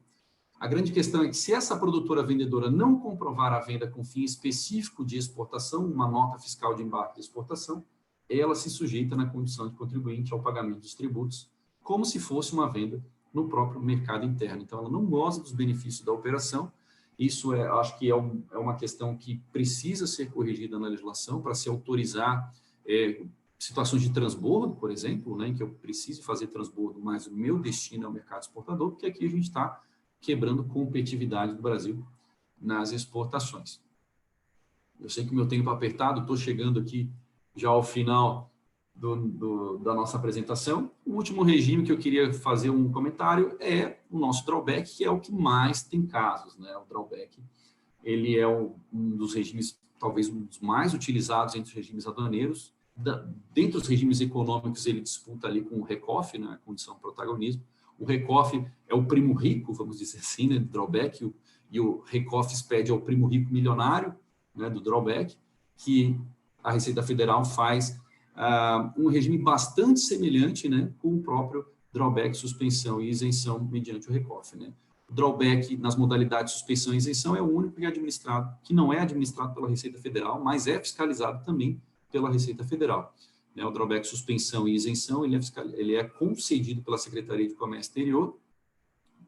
A grande questão é que se essa produtora vendedora não comprovar a venda com fim específico de exportação, uma nota fiscal de embarque de exportação, ela se sujeita na condição de contribuinte ao pagamento dos tributos, como se fosse uma venda no próprio mercado interno. Então, ela não goza dos benefícios da operação. Isso acho que é uma questão que precisa ser corrigida na legislação para se autorizar situações de transbordo, por exemplo, né, em que eu precise fazer transbordo, mas o meu destino é o mercado exportador, porque aqui a gente está quebrando competitividade do Brasil nas exportações. Eu sei que o meu tempo é apertado, estou chegando aqui já ao final da nossa apresentação. O último regime que eu queria fazer um comentário é o nosso drawback, que é o que mais tem casos, né? O drawback, ele é um dos regimes, talvez um dos mais utilizados entre os regimes aduaneiros. Dentre os regimes econômicos, ele disputa ali com o RECOF, né? A condição de protagonismo. O RECOF é o primo rico, vamos dizer assim, né, do drawback, e o RECOF SPED é o primo rico milionário, né, do drawback, que a Receita Federal faz um regime bastante semelhante, né, com o próprio drawback, suspensão e isenção mediante o RECOF, né. O drawback nas modalidades de suspensão e isenção é o único que não é administrado pela Receita Federal, mas é fiscalizado também pela Receita Federal. O drawback, suspensão e isenção, ele é concedido pela Secretaria de Comércio Exterior,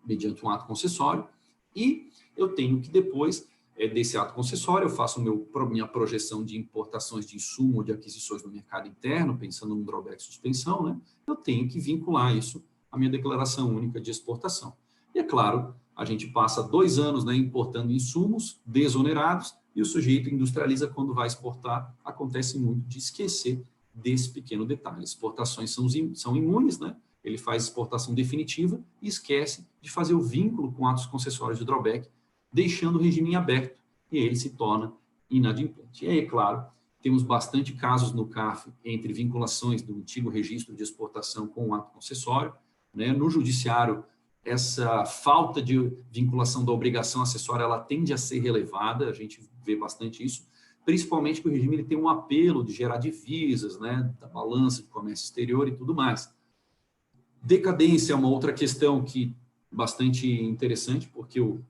mediante um ato concessório, e eu tenho que depois desse ato concessório, eu faço minha projeção de importações de insumo ou de aquisições no mercado interno, pensando no drawback suspensão, né? Eu tenho que vincular isso à minha declaração única de exportação. E é claro, a gente passa 2 anos, né, importando insumos desonerados, e o sujeito industrializa quando vai exportar. Acontece muito de esquecer desse pequeno detalhe. Exportações são imunes, né? Ele faz exportação definitiva e esquece de fazer o vínculo com atos concessórios de drawback, deixando o regime em aberto, e ele se torna inadimplente. E aí, claro, temos bastante casos no CARF entre vinculações do antigo registro de exportação com o ato concessório, né? No judiciário, essa falta de vinculação da obrigação acessória, ela tende a ser relevada, a gente vê bastante isso, principalmente que o regime ele tem um apelo de gerar divisas, né, da balança de comércio exterior e tudo mais. Decadência é uma outra questão que bastante interessante, porque o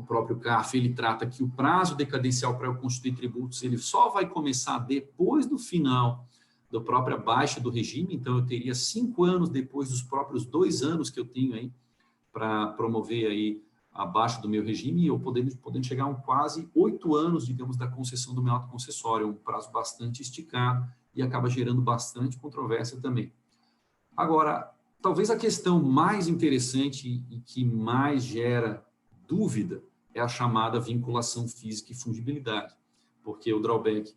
próprio CARF, ele trata que o prazo decadencial para eu constituir tributos, ele só vai começar depois do final da própria baixa do regime, então eu teria 5 anos depois dos próprios 2 anos que eu tenho aí para promover aí abaixo do meu regime, eu podendo chegar a quase 8 anos, digamos, da concessão do meu ato concessório, um prazo bastante esticado e acaba gerando bastante controvérsia também. Agora, talvez a questão mais interessante e que mais gera dúvida é a chamada vinculação física e fungibilidade, porque o drawback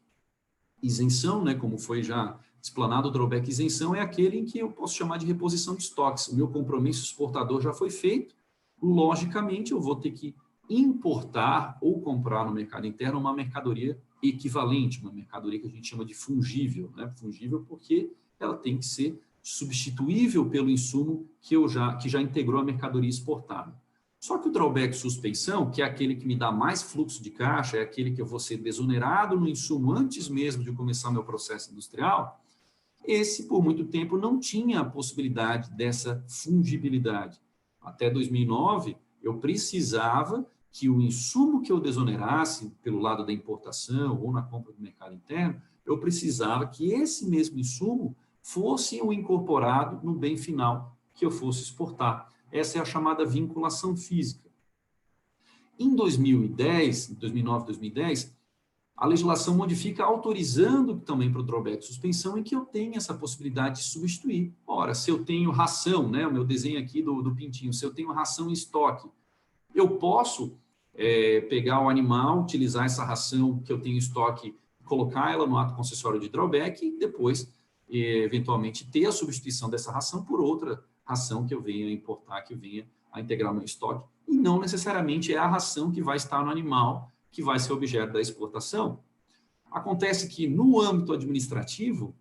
isenção, né, como foi já explanado, o drawback isenção é aquele em que eu posso chamar de reposição de estoques. O meu compromisso exportador já foi feito, logicamente eu vou ter que importar ou comprar no mercado interno uma mercadoria equivalente, uma mercadoria que a gente chama de fungível, né? Fungível porque ela tem que ser substituível pelo insumo que já integrou a mercadoria exportada. Só que o drawback suspensão, que é aquele que me dá mais fluxo de caixa, é aquele que eu vou ser desonerado no insumo antes mesmo de começar meu processo industrial, esse, por muito tempo, não tinha a possibilidade dessa fungibilidade. Até 2009, eu precisava que o insumo que eu desonerasse pelo lado da importação ou na compra do mercado interno, eu precisava que esse mesmo insumo fosse o incorporado no bem final que eu fosse exportar. Essa é a chamada vinculação física. Em 2010, 2009, 2010, a legislação modifica autorizando também para o drawback suspensão em que eu tenha essa possibilidade de substituir. Ora, se eu tenho ração, né, o meu desenho aqui do pintinho, se eu tenho ração em estoque, eu posso pegar o animal, utilizar essa ração que eu tenho em estoque, colocar ela no ato concessório de drawback e depois, eventualmente, ter a substituição dessa ração por outra ração que eu venha importar, que eu venha a integrar no estoque. E não necessariamente é a ração que vai estar no animal que vai ser objeto da exportação. Acontece que, no âmbito administrativo,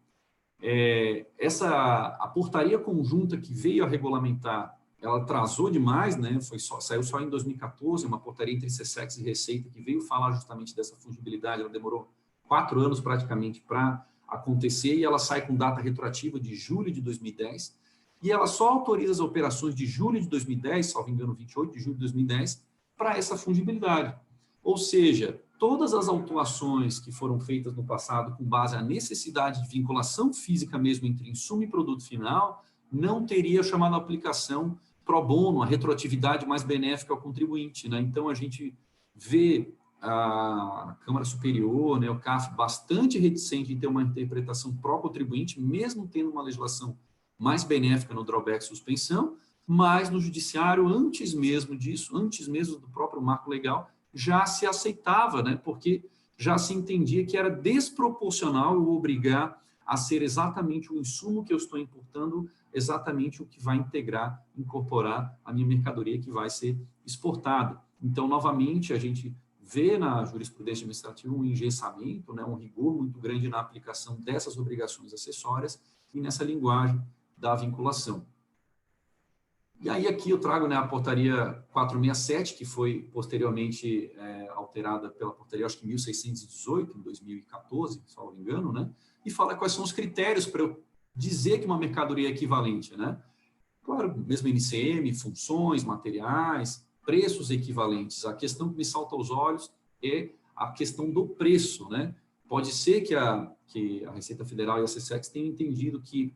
a portaria conjunta que veio a regulamentar, ela atrasou demais, né? Saiu só em 2014, uma portaria entre SESEX e Receita, que veio falar justamente dessa fungibilidade, ela demorou 4 anos praticamente para acontecer, e ela sai com data retroativa de julho de 2010, e ela só autoriza as operações de julho de 2010, salvo engano, 28 de julho de 2010, para essa fungibilidade. Ou seja, todas as autuações que foram feitas no passado com base na necessidade de vinculação física mesmo entre insumo e produto final, não teria chamado a aplicação pro bono, a retroatividade mais benéfica ao contribuinte, né? Então, a gente vê a Câmara Superior, né, o CAF, bastante reticente em ter uma interpretação pró-contribuinte, mesmo tendo uma legislação mais benéfica no drawback suspensão, mas no Judiciário, antes mesmo disso, antes mesmo do próprio marco legal, já se aceitava, né? Porque já se entendia que era desproporcional eu obrigar a ser exatamente o insumo que eu estou importando, exatamente o que vai incorporar a minha mercadoria que vai ser exportada. Então, novamente, a gente vê na jurisprudência administrativa um engessamento, né, um rigor muito grande na aplicação dessas obrigações acessórias e nessa linguagem da vinculação. E aí aqui eu trago, né, a portaria 467, que foi posteriormente alterada pela portaria, acho que 1618, em 2014, se não me engano, né, e fala quais são os critérios para eu dizer que uma mercadoria é equivalente, né? Claro, mesmo NCM, funções, materiais, preços equivalentes. A questão que me salta aos olhos é a questão do preço, né? Pode ser que a Receita Federal e a SESEX tenham entendido que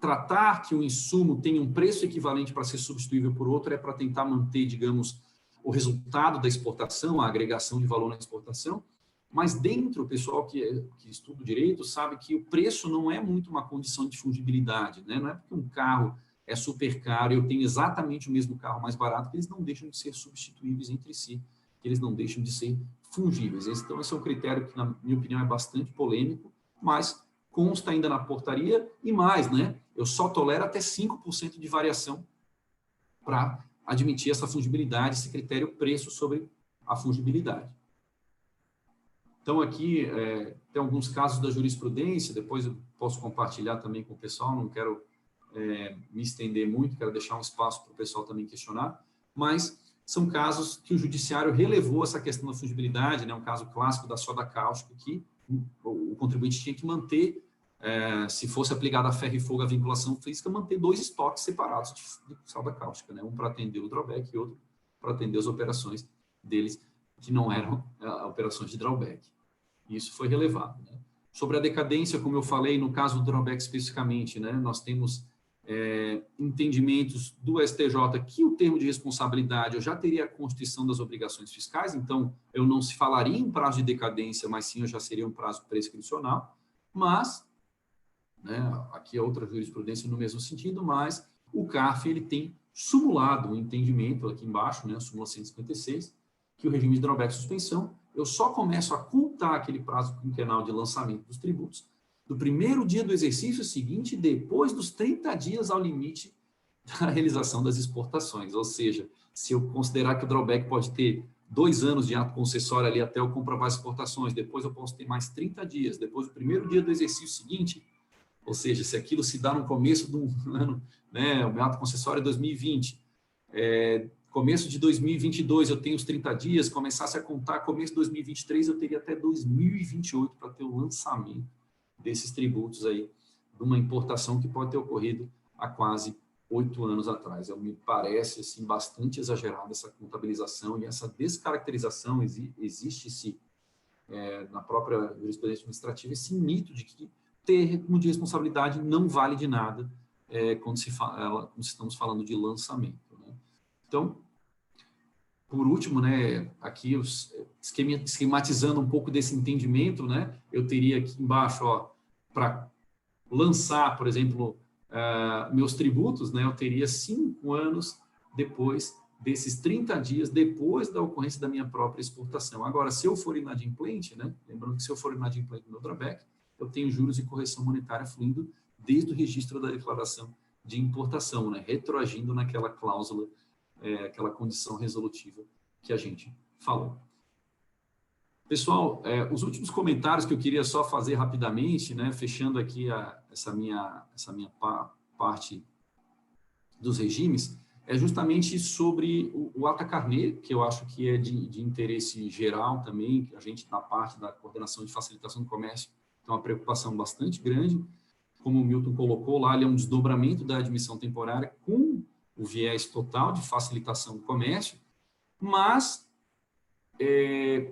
tratar que o insumo tenha um preço equivalente para ser substituível por outro é para tentar manter, digamos, o resultado da exportação, a agregação de valor na exportação, mas dentro, o pessoal que estuda o direito sabe que o preço não é muito uma condição de fungibilidade, né? Não é porque um carro é super caro e eu tenho exatamente o mesmo carro mais barato que eles não deixam de ser substituíveis entre si, que eles não deixam de ser fungíveis. Então, esse é um critério que, na minha opinião, é bastante polêmico, mas consta ainda na portaria e mais, né? Eu só tolero até 5% de variação para admitir essa fungibilidade, esse critério preço sobre a fungibilidade. Então, aqui tem alguns casos da jurisprudência, depois eu posso compartilhar também com o pessoal, não quero me estender muito, quero deixar um espaço para o pessoal também questionar, mas são casos que o judiciário relevou essa questão da fungibilidade, né? Um caso clássico da soda cáustica, que o contribuinte tinha que manter, se fosse aplicada a ferro e fogo a vinculação física, manter 2 estoques separados de soda cáustica, né? Um para atender o drawback e outro para atender as operações deles, que não eram operações de drawback. Isso foi relevado, né? Sobre a decadência, como eu falei, no caso do drawback especificamente, né, nós temos entendimentos do STJ que o termo de responsabilidade eu já teria a constituição das obrigações fiscais, então eu não se falaria em prazo de decadência, mas sim eu já seria um prazo prescricional, mas, né, aqui é outra jurisprudência no mesmo sentido, mas o CARF ele tem sumulado um entendimento aqui embaixo, né, a súmula 156, que o regime de drawback suspensão, eu só começo a contar aquele prazo quinquenal de lançamento dos tributos do primeiro dia do exercício seguinte, depois dos 30 dias ao limite da realização das exportações. Ou seja, se eu considerar que o drawback pode ter 2 anos de ato concessório ali até eu comprovar as exportações, depois eu posso ter mais 30 dias, depois do primeiro dia do exercício seguinte, ou seja, se aquilo se dá no começo do ano, né, o meu ato concessório é 2020, começo de 2022 eu tenho os 30 dias, começasse a contar começo de 2023, eu teria até 2028 para ter o lançamento desses tributos aí, de uma importação que pode ter ocorrido há quase 8 anos atrás. Me parece assim, bastante exagerada essa contabilização e essa descaracterização, existe-se na própria jurisprudência administrativa esse mito de que termo de responsabilidade não vale de nada quando estamos falando de lançamento, né? Então, por último, né, aqui esquematizando um pouco desse entendimento, né? Eu teria aqui embaixo, para lançar, por exemplo, meus tributos, né? Eu teria 5 anos depois desses 30 dias depois da ocorrência da minha própria exportação. Agora, se eu for inadimplente, né? Lembrando que se eu for inadimplente no drawback, eu tenho juros e correção monetária fluindo desde o registro da declaração de importação, né? Retroagindo naquela cláusula, aquela condição resolutiva que a gente falou. Pessoal, os últimos comentários que eu queria só fazer rapidamente, né? Fechando aqui essa minha parte dos regimes, é justamente sobre o ata carnê, que eu acho que é de interesse geral também, que a gente, na parte da coordenação de facilitação do comércio, tem uma preocupação bastante grande. Como o Milton colocou lá, ele é um desdobramento da admissão temporária com o viés total de facilitação do comércio, mas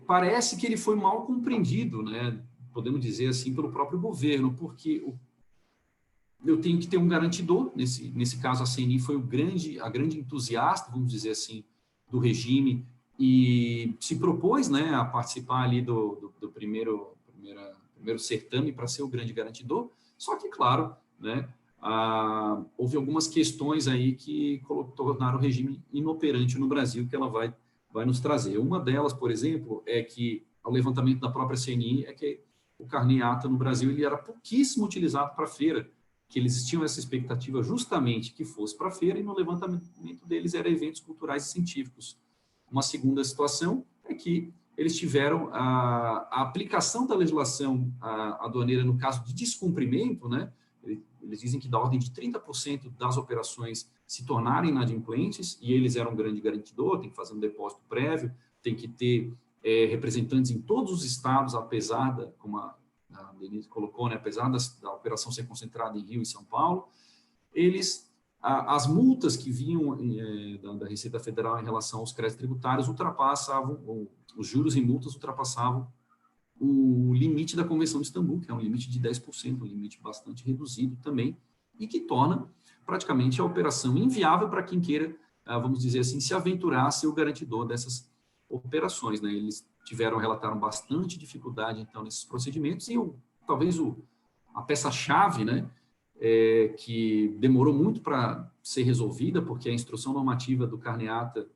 parece que ele foi mal compreendido, né? Podemos dizer assim, pelo próprio governo, porque eu tenho que ter um garantidor, nesse caso a CNI foi a grande entusiasta, vamos dizer assim, do regime, e se propôs, né, a participar ali do primeiro certame para ser o grande garantidor, só que, claro, né, houve algumas questões aí que tornaram o regime inoperante no Brasil, que ela vai nos trazer. Uma delas, por exemplo, é que o levantamento da própria CNI é que o carnê ata no Brasil ele era pouquíssimo utilizado para feira, que eles tinham essa expectativa justamente que fosse para feira, e no levantamento deles era eventos culturais e científicos. Uma segunda situação é que eles tiveram a aplicação da legislação aduaneira no caso de descumprimento, né? Eles dizem que da ordem de 30% das operações se tornarem inadimplentes, e eles eram um grande garantidor, tem que fazer um depósito prévio, tem que ter representantes em todos os estados, apesar como a Denise colocou, né, apesar da operação ser concentrada em Rio e São Paulo, as multas que vinham da Receita Federal em relação aos créditos tributários ultrapassavam, os juros e multas ultrapassavam o limite da Convenção de Istambul, que é um limite de 10%, um limite bastante reduzido também, e que torna praticamente a operação inviável para quem queira, vamos dizer assim, se aventurar a ser o garantidor dessas operações, né? Eles relataram bastante dificuldade, então, nesses procedimentos, e talvez a peça-chave, né, que demorou muito para ser resolvida, porque a instrução normativa do carneata,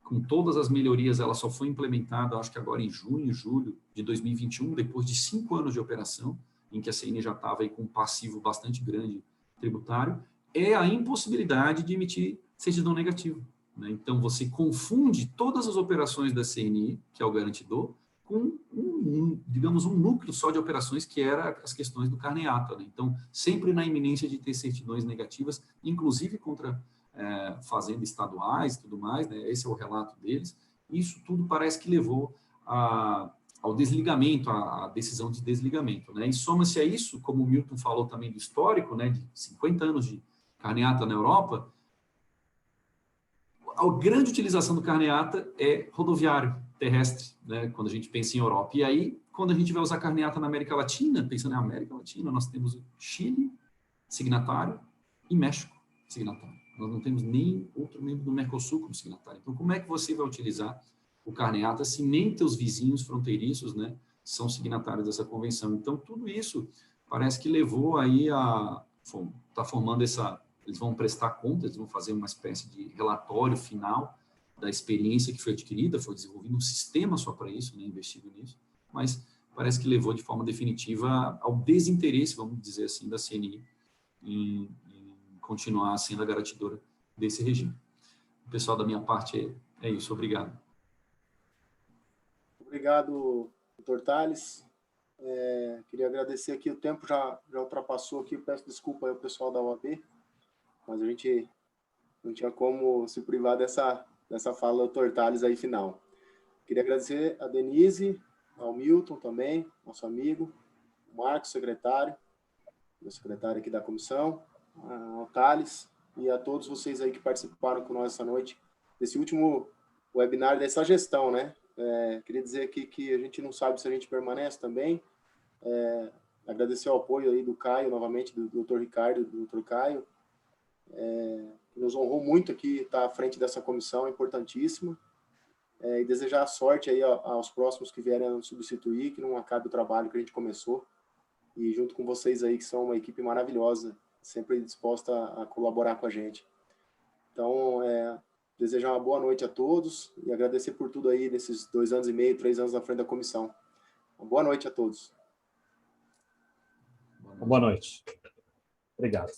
com todas as melhorias, ela só foi implementada, acho que agora em junho, julho de 2021, depois de 5 anos de operação, em que a CNI já estava aí com um passivo bastante grande tributário, é a impossibilidade de emitir certidão negativa, né? Então, você confunde todas as operações da CNI, que é o garantidor, com digamos, um núcleo só de operações, que era as questões do carneata, né? Então, sempre na iminência de ter certidões negativas, inclusive contra fazendas estaduais e tudo mais, né? Esse é o relato deles. Isso tudo parece que levou ao desligamento, à decisão de desligamento, né? E soma-se a isso, como o Milton falou também do histórico, né, de 50 anos de carneata na Europa, a grande utilização do carneata é rodoviário, terrestre, né, quando a gente pensa em Europa. E aí, quando a gente vai usar carneata na América Latina, pensando em América Latina, nós temos o Chile, signatário, e México, signatário. Nós não temos nem outro membro do Mercosul como signatário. Então, como é que você vai utilizar o carneata se nem teus vizinhos fronteiriços, né, são signatários dessa convenção? Então, tudo isso parece que levou aí está formando eles vão prestar contas, eles vão fazer uma espécie de relatório final da experiência que foi adquirida, foi desenvolvido um sistema só para isso, né, investido nisso, mas parece que levou de forma definitiva ao desinteresse, vamos dizer assim, da CNI em continuar sendo a garantidora desse regime. O pessoal, da minha parte é isso. Obrigado. Obrigado, doutor Tales. Queria agradecer aqui, o tempo já ultrapassou aqui, eu peço desculpa aí ao pessoal da OAB, mas a gente não tinha como se privar dessa fala do doutor Tales aí final. Queria agradecer a Denise, ao Milton também, nosso amigo, o Marcos, secretário, meu secretário aqui da comissão, ao Tales, e a todos vocês aí que participaram com nós essa noite, desse último webinar dessa gestão, né? Queria dizer aqui que a gente não sabe se a gente permanece também. Agradecer o apoio aí do Caio, novamente, do doutor Ricardo e do doutor Caio, que nos honrou muito aqui estar à frente dessa comissão importantíssima. e desejar sorte aí aos próximos que vierem a nos substituir, que não acabe o trabalho que a gente começou, e junto com vocês aí, que são uma equipe maravilhosa, sempre disposta a colaborar com a gente. Então, desejar uma boa noite a todos e agradecer por tudo aí nesses 2 anos e meio, 3 anos na frente da comissão. Uma boa noite a todos. Boa noite. Obrigado.